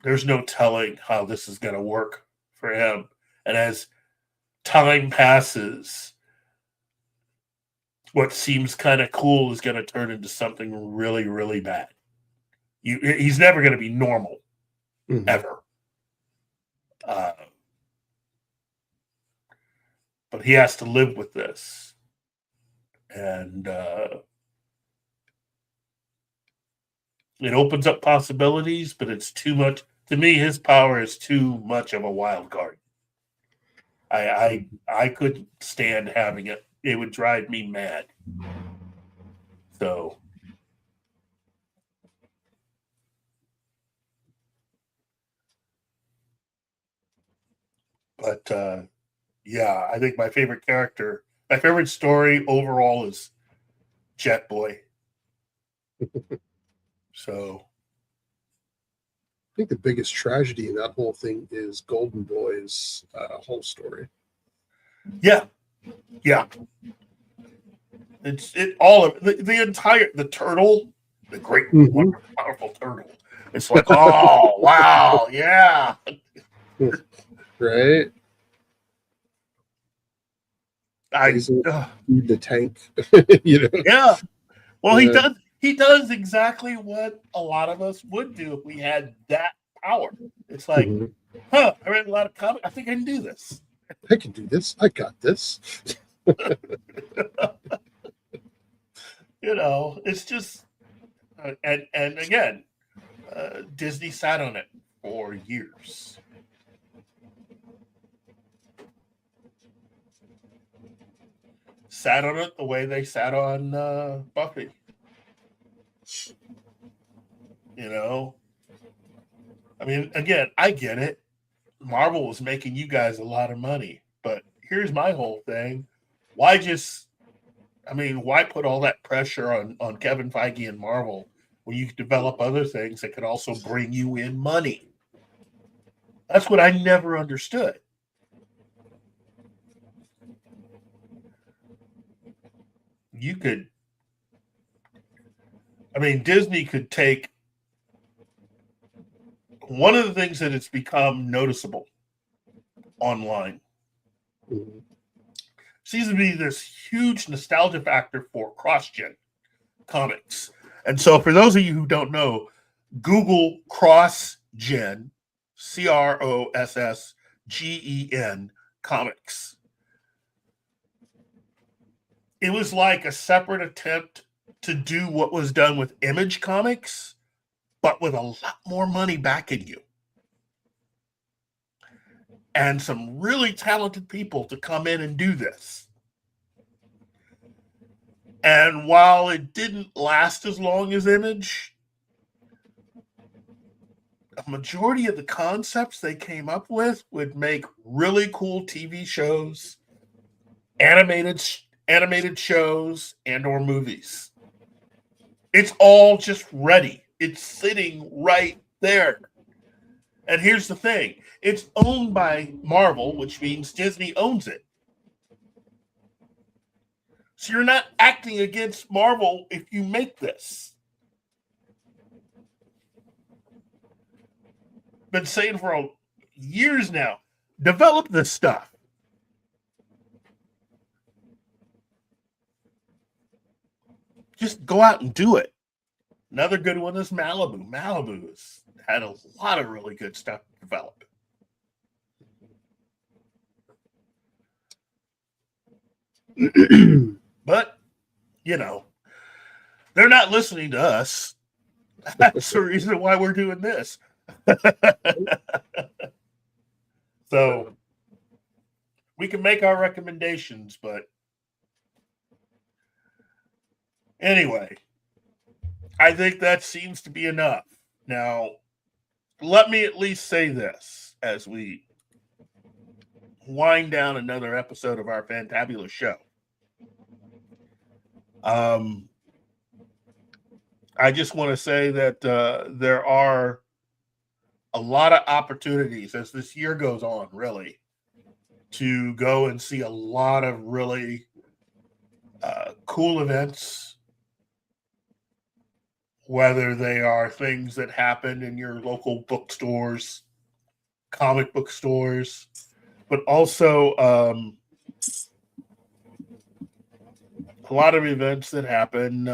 there's no telling how this is going to work for him. And as time passes, what seems kind of cool is going to turn into something really, really bad. He's never going to be normal, ever. But he has to live with this. And it opens up possibilities, but it's too much. To me, his power is too much of a wild card. I couldn't stand having it. It would drive me mad. So, but yeah, I think my favorite story overall is Jet Boy. So, I think the biggest tragedy in that whole thing is Golden Boy's whole story. Yeah. It's all of the entire turtle, the great wonderful, powerful turtle. It's like, oh wow, yeah. Right. The tank, you know. Yeah. Well, yeah. He does exactly what a lot of us would do if we had that power. It's like, I read a lot of comics. I think I can do this. I can do this. I got this. You know, it's just, and again, Disney sat on it for years. Sat on it the way they sat on Buffy. You know, I mean, again, I get it. Marvel was making you guys a lot of money, but here's my whole thing. Why put all that pressure on Kevin Feige and Marvel when you could develop other things that could also bring you in money? That's what I never understood. you could, I mean, Disney could take one of the things that it's become noticeable online Mhm. seems to be this huge nostalgia factor for cross-gen comics. And so for those of you who don't know, Google cross-gen, CROSSGEN comics. It was like a separate attempt to do what was done with Image Comics, but with a lot more money backing you. And some really talented people to come in and do this. And while it didn't last as long as Image, a majority of the concepts they came up with would make really cool TV shows, animated shows, and or movies. It's all just ready. It's sitting right there. And here's the thing. It's owned by Marvel, which means Disney owns it. So you're not acting against Marvel if you make this. Been saying for years now, develop this stuff. Just go out and do it. Another good one is Malibu. Malibu has had a lot of really good stuff developed. But, you know, they're not listening to us. That's the reason why we're doing this. So we can make our recommendations, but anyway, I think that seems to be enough. Now, let me at least say this as we wind down another episode of our fantabulous show. I just want to say that there are a lot of opportunities as this year goes on, really, to go and see a lot of really cool events, whether they are things that happen in your local bookstores, comic book stores, but also a lot of events that happen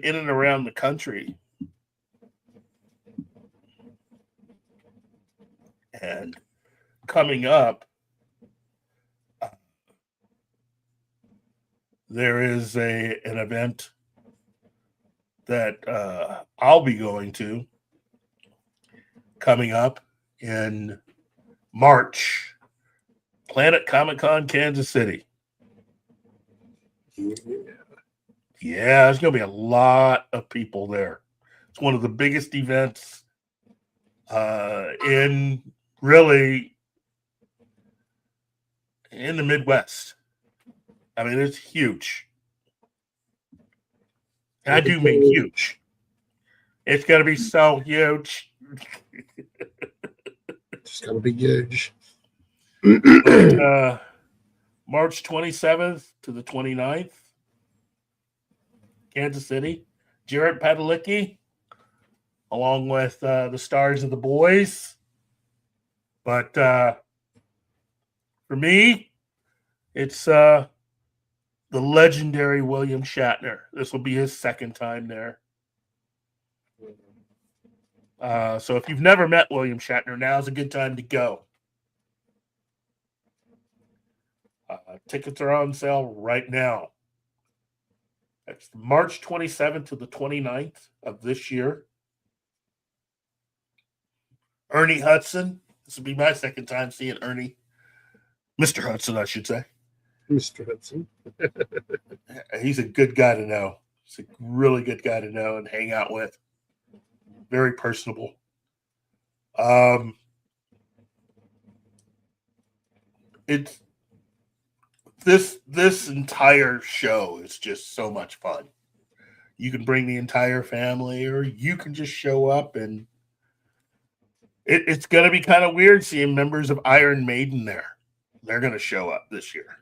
in and around the country. And coming up, there is an event that I'll be going to coming up in March, Planet Comic Con, Kansas City. Yeah, there's going to be a lot of people there. It's one of the biggest events in the Midwest. I mean, it's huge. And I do mean huge. It's going to be so huge. It's going to be huge. March 27th to the 29th. Kansas City, Jared Padalecki, along with the stars of The Boys. But for me, it's the legendary William Shatner. This will be his second time there. So if you've never met William Shatner, now's a good time to go. Tickets are on sale right now. It's March 27th to the 29th of this year. Ernie Hudson. This will be my second time seeing Ernie. Mr. Hudson, I should say. Mr. Hudson. He's a good guy to know. He's a really good guy to know and hang out with. Very personable. It's this entire show is just so much fun. You can bring the entire family, or you can just show up, and it's going to be kind of weird seeing members of Iron Maiden there. They're going to show up this year.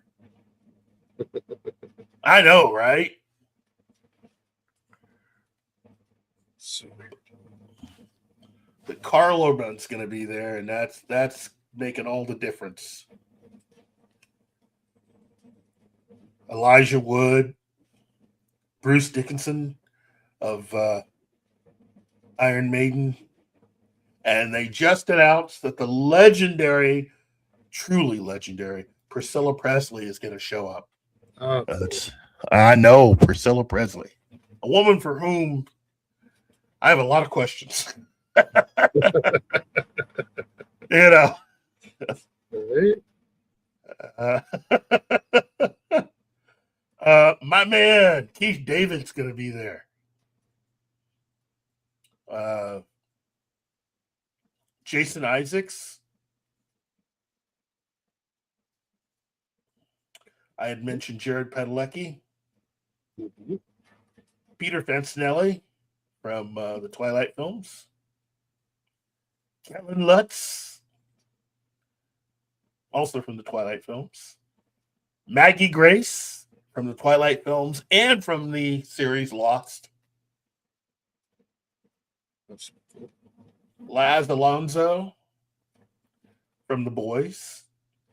I know, right? The Carl Urban's going to be there, and that's making all the difference. Elijah Wood, Bruce Dickinson of Iron Maiden, and they just announced that the legendary, truly legendary, Priscilla Presley is going to show up. I know, Priscilla Presley, a woman for whom I have a lot of questions. You know, my man Keith David's going to be there. Jason Isaacs. I had mentioned Jared Padalecki. Peter Fancinelli from the Twilight films. Kevin Lutz, also from the Twilight films. Maggie Grace from the Twilight films and from the series Lost. Laz Alonso from The Boys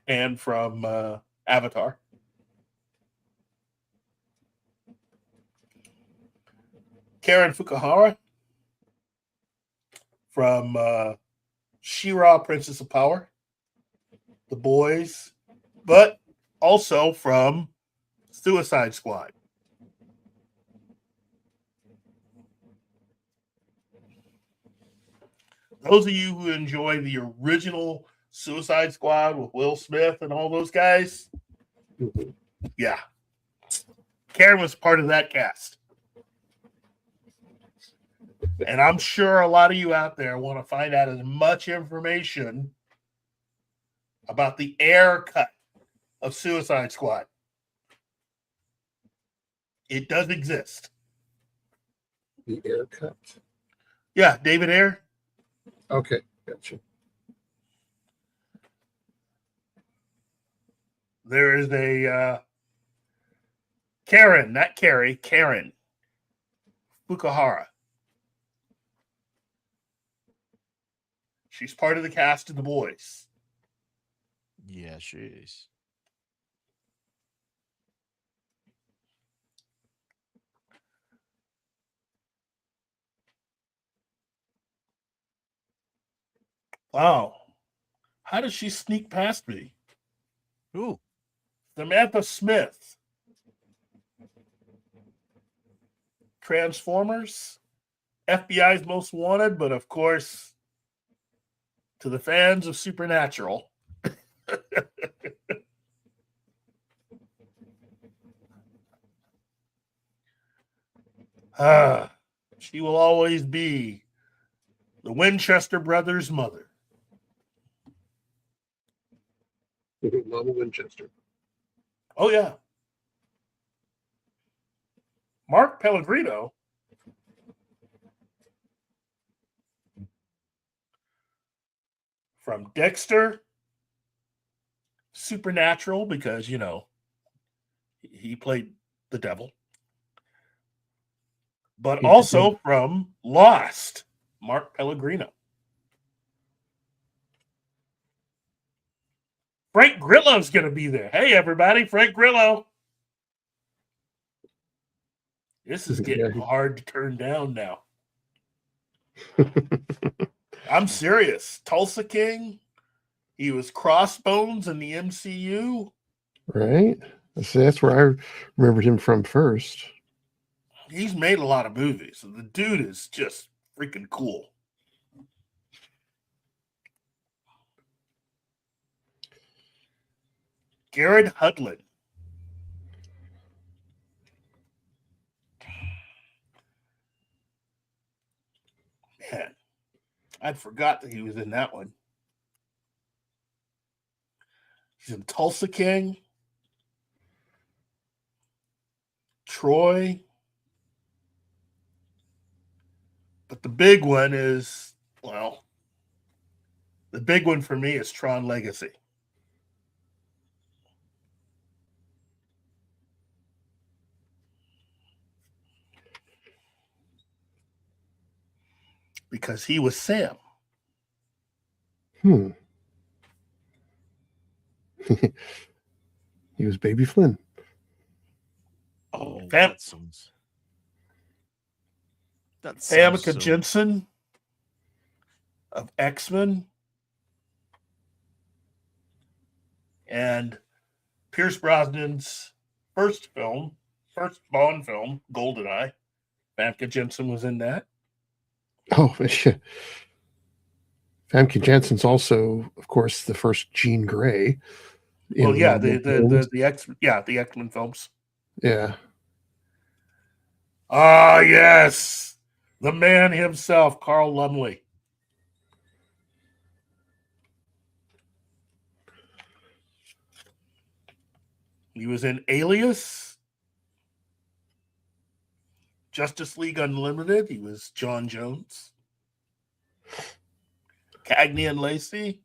and from Avatar. Karen Fukuhara from She-Ra, Princess of Power, The Boys, but also from Suicide Squad. Those of you who enjoy the original Suicide Squad with Will Smith and all those guys, yeah. Karen was part of that cast. And I'm sure a lot of you out there want to find out as much information about the air cut of Suicide Squad. It does exist. The air cut. Yeah, David Ayer. Okay, gotcha. There is a Karen, not Carrie, Karen Fukuhara. She's part of the cast of The Boys. Yeah, she is. Wow. How does she sneak past me? Ooh. Samantha Smith. Transformers. FBI's Most Wanted, but of course, to the fans of Supernatural. She will always be the Winchester brothers' mother. Mama Winchester. Oh, yeah. Mark Pellegrino. From Dexter, Supernatural, because, you know, he played the devil. But also from Lost, Mark Pellegrino. Frank Grillo's going to be there. Hey, everybody, Frank Grillo. This is getting hard to turn down now. I'm serious. Tulsa King. He was Crossbones in the MCU. Right? So that's where I remembered him from first. He's made a lot of movies. The dude is just freaking cool. Garrett Hudlin. Man, I'd forgot that he was in that one. He's in Tulsa King. Troy. But the big one is, well, the big one for me is Tron Legacy. because he was Sam. He was Baby Flynn. Oh, Fam- that sounds. That Famke sounds so. Jensen of X-Men and Pierce Brosnan's first Bond film, GoldenEye. Famke Jensen was in that. Oh, shit. Famke Jansen's also, of course, the first Jean Grey. Well, yeah, Marvel films. the X-Men films. Yeah. Ah, yes, the man himself, Carl Lumley. He was in Alias, Justice League Unlimited. He was John Jones. Cagney and Lacey.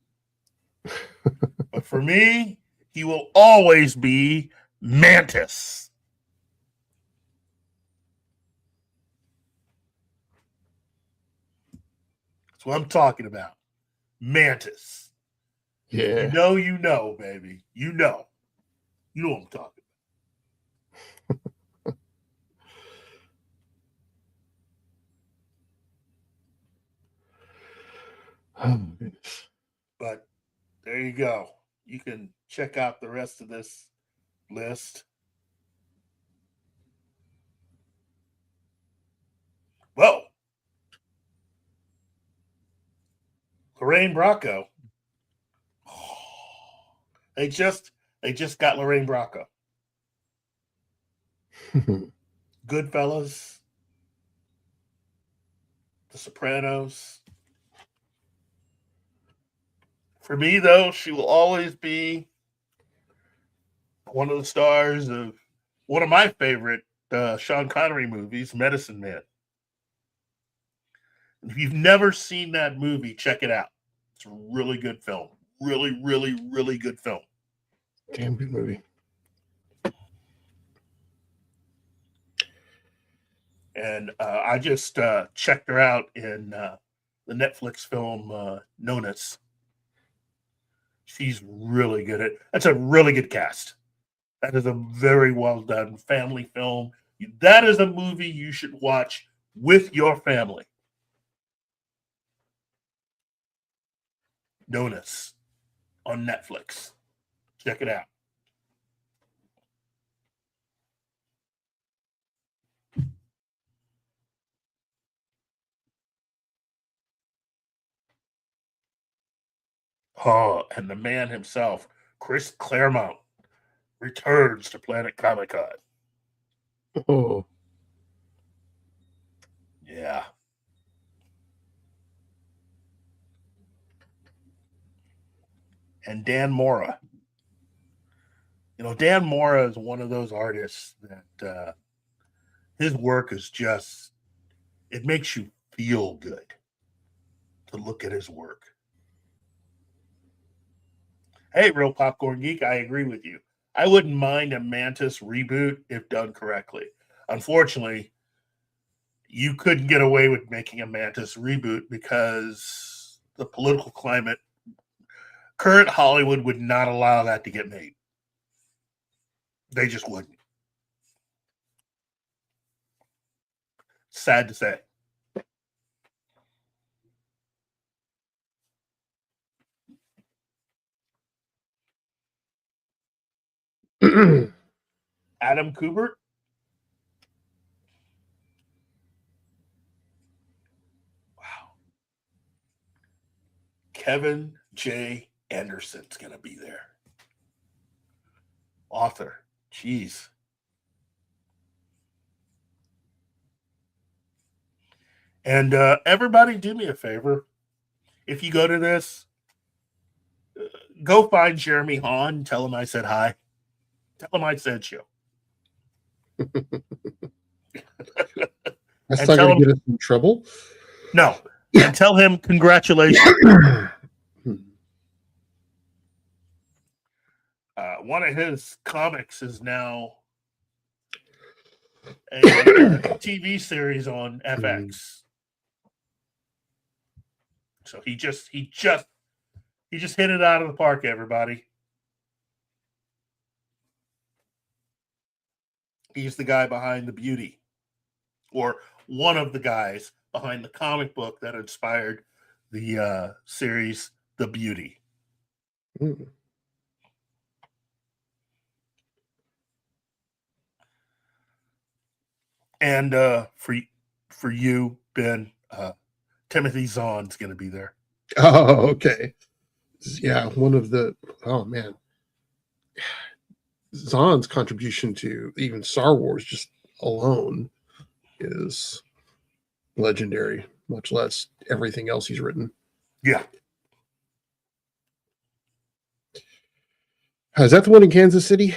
But for me, he will always be Mantis. That's what I'm talking about. Mantis. Yeah. You know, baby. You know what I'm talking about. Oh, goodness. But there you go. You can check out the rest of this list. Whoa. Lorraine Bracco. They just got Lorraine Bracco. Goodfellas. The Sopranos. For me, though, she will always be one of the stars of one of my favorite Sean Connery movies, Medicine Man. If you've never seen that movie, check it out. It's a really good film. Really, really, really good film. Damn good movie. And I just checked her out in the Netflix film Nerdiness. She's really good at. That's a really good cast. That is a very well done family film. That is a movie you should watch with your family. Nerdiness on Netflix. Check it out. Oh, and the man himself, Chris Claremont, returns to Planet Comic-Con. Oh. Yeah. And Dan Mora. Dan Mora is one of those artists that his work is just, it makes you feel good to look at his work. Hey, Real Popcorn Geek, I agree with you. I wouldn't mind a Mantis reboot if done correctly. Unfortunately, you couldn't get away with making a Mantis reboot because the political climate, current Hollywood would not allow that to get made. They just wouldn't. Sad to say. Adam Kubert. Wow. Kevin J. Anderson's going to be there. Author. Jeez. And everybody do me a favor. If you go to this, go find Jeremy Hahn. Tell him I said hi. Tell him I said you. That's not going to get us in trouble. No. And tell him congratulations. One of his comics is now a TV series on FX. So he just hit it out of the park, everybody. He's the guy behind The Beauty, or one of the guys behind the comic book that inspired the series The Beauty. Mm. And for you, Ben, Timothy Zahn's going to be there. Oh, okay. Yeah, one of the, oh man, Zahn's contribution to even Star Wars just alone is legendary, much less everything else he's written. Yeah. Is that the one in Kansas City?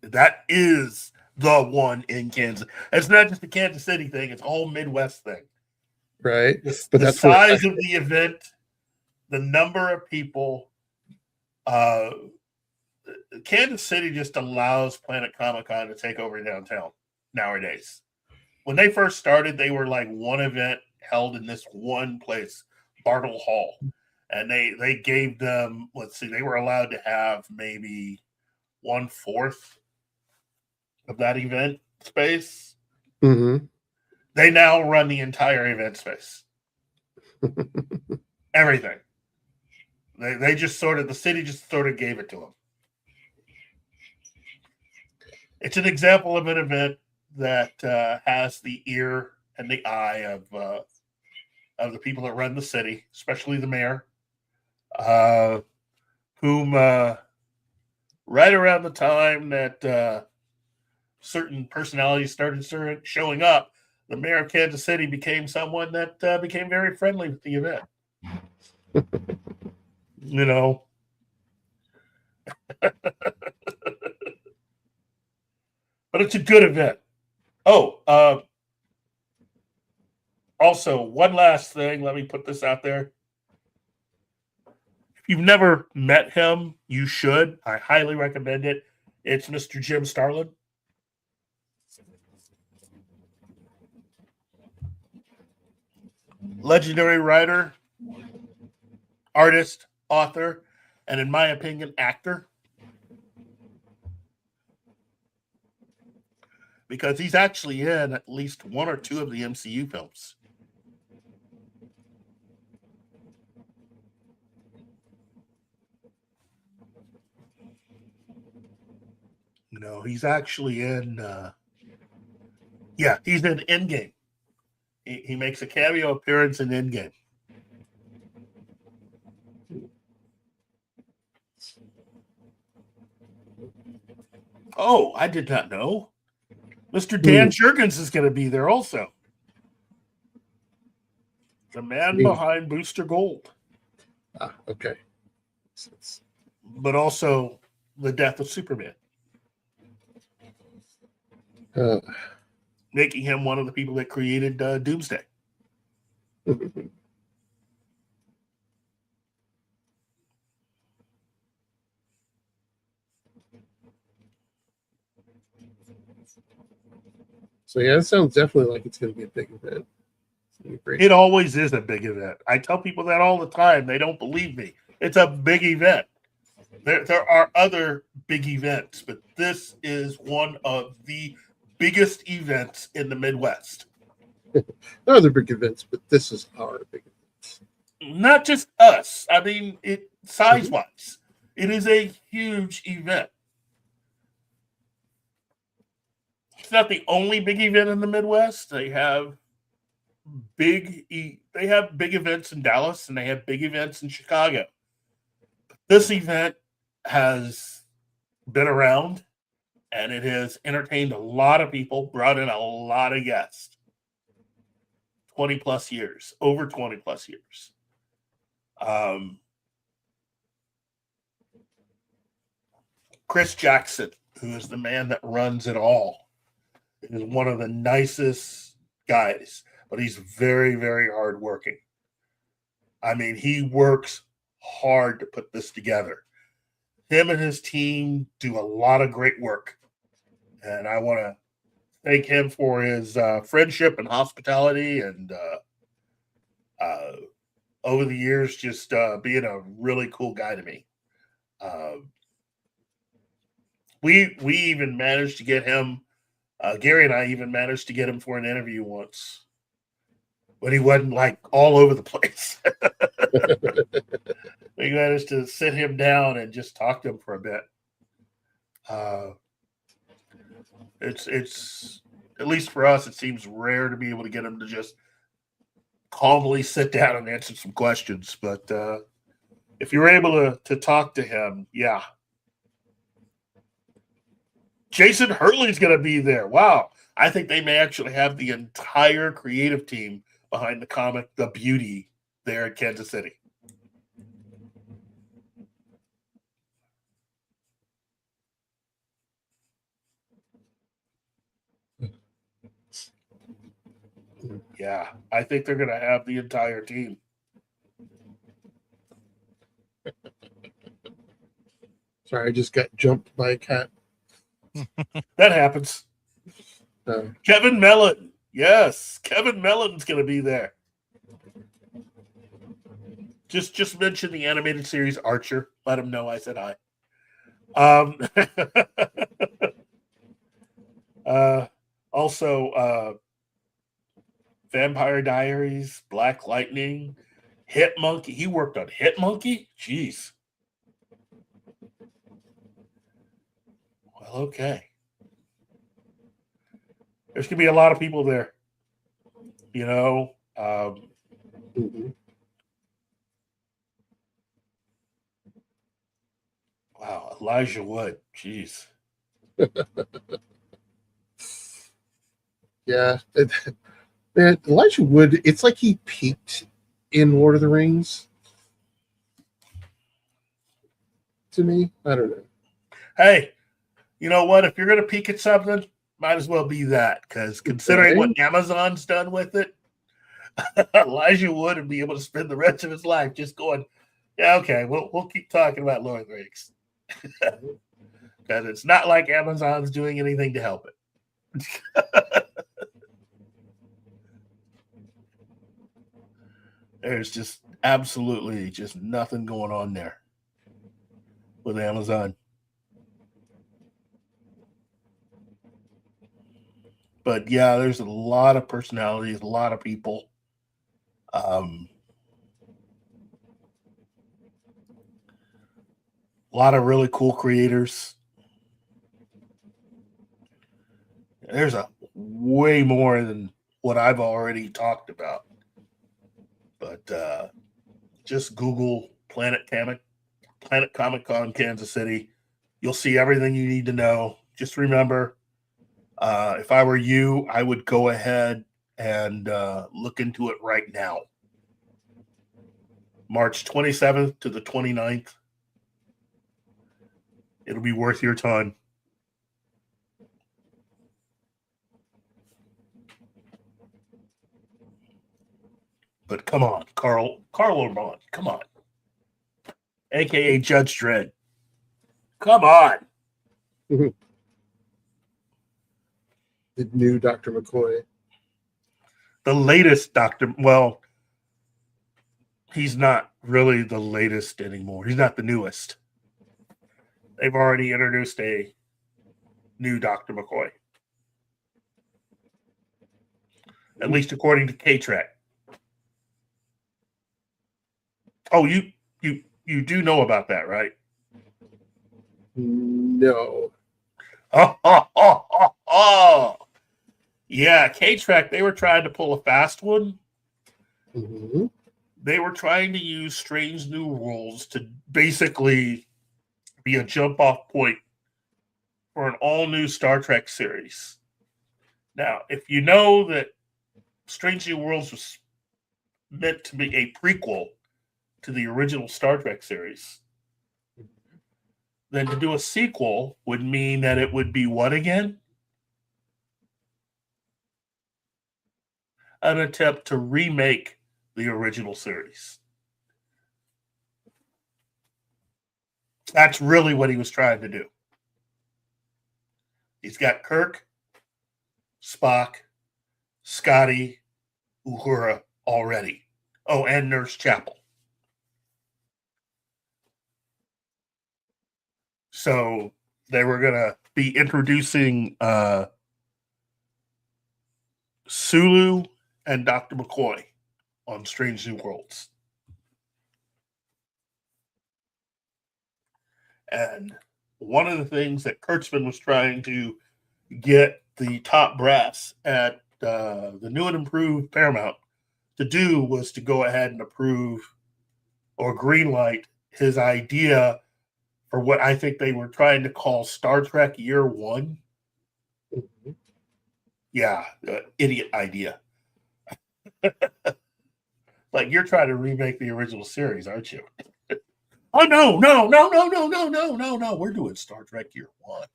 That is the one in Kansas. It's not just a Kansas City thing, it's a whole Midwest thing. Right. But the size of the event, the number of people, Kansas City just allows Planet Comic-Con to take over downtown nowadays. When they first started, they were like one event held in this one place, Bartle Hall. And they gave them, they were allowed to have maybe 1/4 of that event space. Mm-hmm. They now run the entire event space. Everything. They just the city just sort of gave it to them. It's an example of an event that has the ear and the eye of the people that run the city, especially the mayor, whom right around the time that certain personalities started showing up, the mayor of Kansas City became someone that became very friendly with the event. You know. But it's a good event. Oh, also, one last thing. Let me put this out there. If you've never met him, you should. I highly recommend it. It's Mr. Jim Starlin. Legendary writer, artist, author, and in my opinion, actor. Because he's actually in at least one or two of the MCU films. No, he's actually in. He's in Endgame. He makes a cameo appearance in Endgame. Oh, I did not know. Mr. Dan Jurgens is going to be there also. The man behind Booster Gold. Ah, okay. But also the death of Superman. Making him one of the people that created Doomsday. So yeah, it sounds definitely like it's going to be a big event. It always is a big event. I tell people that all the time. They don't believe me. It's a big event. There are other big events, but this is one of the biggest events in the Midwest. There are other big events, but this is our big event. Not just us. I mean, size-wise, it is a huge event. It's not the only big event in the Midwest. They have big events in Dallas, and they have big events in Chicago. This event has been around, and it has entertained a lot of people, brought in a lot of guests. 20 plus years, over 20 plus years. Chris Jackson, who is the man that runs it all, is one of the nicest guys, but he's very, very hardworking. I mean, he works hard to put this together. Him and his team do a lot of great work. And I want to thank him for his friendship and hospitality and over the years, just being a really cool guy to me. We even managed to get him. Gary and I even managed to get him for an interview once, but he wasn't like all over the place. We managed to sit him down and just talk to him for a bit. It's at least for us, it seems rare to be able to get him to just calmly sit down and answer some questions. But if you're able to talk to him, yeah. Jason Hurley's going to be there. Wow. I think they may actually have the entire creative team behind the comic The Beauty there in Kansas City. Yeah, I think they're going to have the entire team. Sorry, I just got jumped by a cat. That happens. No. Kevin Mellon. Yes, Kevin Mellon's going to be there. Just mention the animated series Archer. Let him know I said hi. Also, Vampire Diaries, Black Lightning, Hit Monkey. He worked on Hit Monkey? Jeez. Well, okay. There's going to be a lot of people there. You know, wow, Elijah Wood. Jeez. Yeah. Man, Elijah Wood, it's like he peaked in Lord of the Rings. To me, I don't know. Hey, you know what? If you're going to peek at something, might as well be that. Because considering what Amazon's done with it, Elijah Wood would be able to spend the rest of his life just going, yeah, okay, we'll keep talking about Lord of the Rings. Because it's not like Amazon's doing anything to help it. There's just absolutely just nothing going on there with Amazon. But yeah, there's a lot of personalities, a lot of people. A lot of really cool creators. There's a way more than what I've already talked about. But just Google Planet Comic Con Kansas City. You'll see everything you need to know. Just remember, if I were you, I would go ahead and look into it right now. March 27th to the 29th. It'll be worth your time. But come on, Carl Ormond, come on. AKA Judge Dredd. Come on. The new Dr. McCoy. The latest Dr. Well, he's not really the latest anymore. He's not the newest. They've already introduced a new Dr. McCoy. At least according to K-Track. Oh, you do know about that, right? No. Oh. Yeah, K-Track, they were trying to pull a fast one. Mm-hmm. They were trying to use Strange New Worlds to basically be a jump-off point for an all-new Star Trek series. Now, if you know that Strange New Worlds was meant to be a prequel to the original Star Trek series, then to do a sequel would mean that it would be what again? An attempt to remake the original series. That's really what he was trying to do. He's got Kirk, Spock, Scotty, Uhura already. Oh, and Nurse Chapel. So they were going to be introducing Sulu and Dr. McCoy on Strange New Worlds. And one of the things that Kurtzman was trying to get the top brass at the new and improved Paramount to do was to go ahead and approve or greenlight his idea for what I think they were trying to call Star Trek Year One. Mhm. Yeah, idiot idea. Like, you're trying to remake the original series, aren't you? Oh, no. We're doing Star Trek Year One.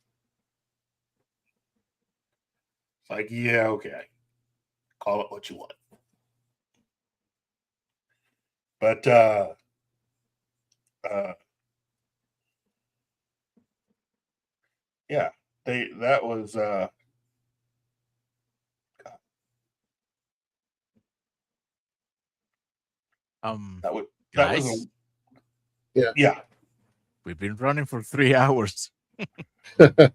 It's like, yeah, okay. Call it what you want. But yeah, that was that was Guys, yeah. we've been running for 3 hours.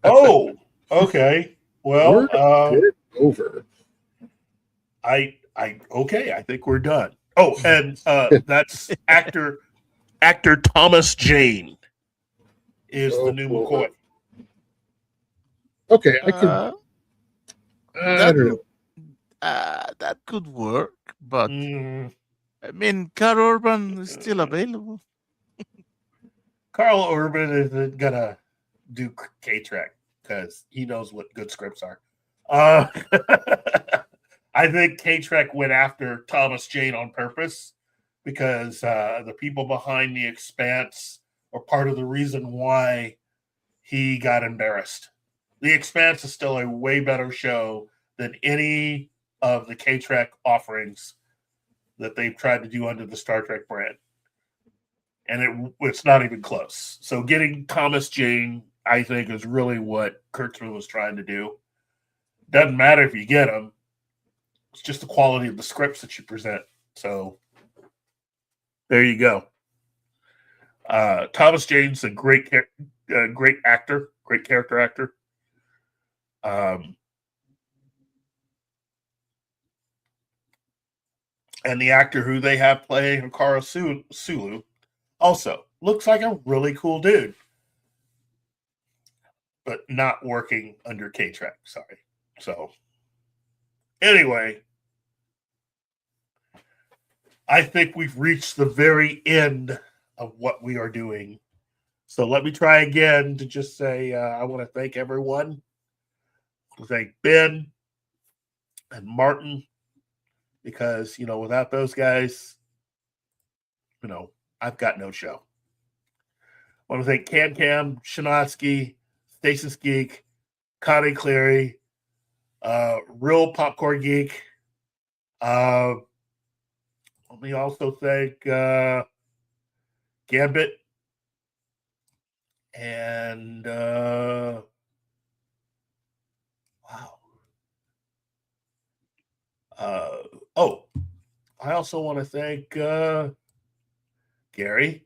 Oh, okay. Well, We're a bit over. I think we're done. Oh, and that's actor Thomas Jane is the new McCoy. Okay, I could. Uh, I that don't know. that could work, but Mm, I mean, Carl Urban is still available. Carl Urban isn't gonna do K-Trek because he knows what good scripts are. I think K-Trek went after Thomas Jane on purpose because the people behind The Expanse are part of the reason why he got embarrassed. The Expanse is still a way better show than any of the K-Trek offerings that they've tried to do under the Star Trek brand. And it's not even close. So getting Thomas Jane, I think, is really what Kurtzman was trying to do. Doesn't matter if you get him. It's just the quality of the scripts that you present. So there you go. Thomas Jane's a great actor, great character actor. And the actor who they have playing Hikaru Sulu also looks like a really cool dude, but not working under K-Trek. Sorry. So anyway, I think we've reached the very end of what we are doing. So let me try again to just say I want to thank everyone. I thank Ben and Martin because, without those guys, I've got no show. I want to thank Cam, Shinotsky, Stasis Geek, Connie Cleary, Real Popcorn Geek. Let me also thank Gambit and wow. I also want to thank Gary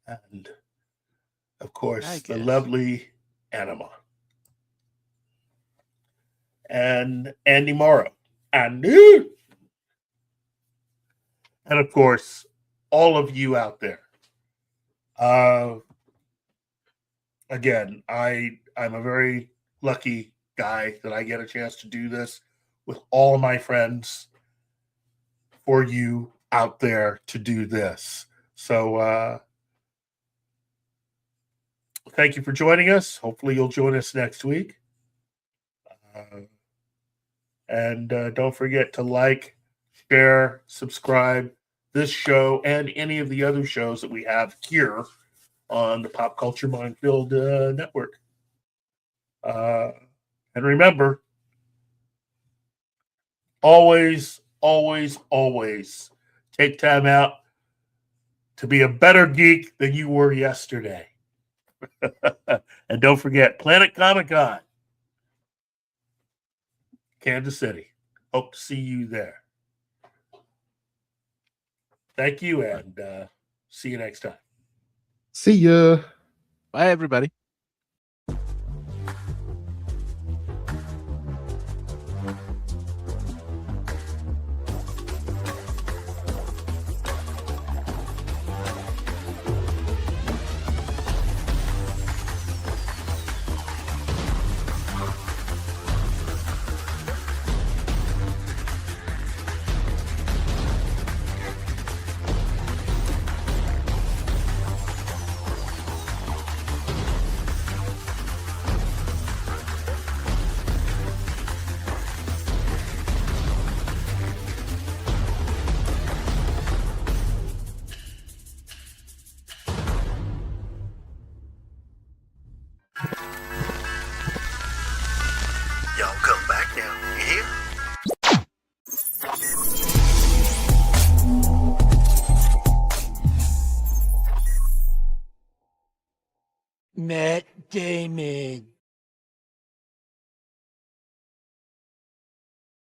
and, of course, the lovely Anima and Andy Morrow. And of course, all of you out there. Again, I'm a very lucky guy that I get a chance to do this with all of my friends for you out there to do this. So thank you for joining us. Hopefully you'll join us next week. And don't forget to like, share, subscribe this show and any of the other shows that we have here on the Pop Culture Minefield network. And remember, always take time out to be a better geek than you were yesterday. And don't forget, Planet Comic-Con, Kansas City. Hope to see you there. Thank you, and see you next time. See ya. Bye, everybody.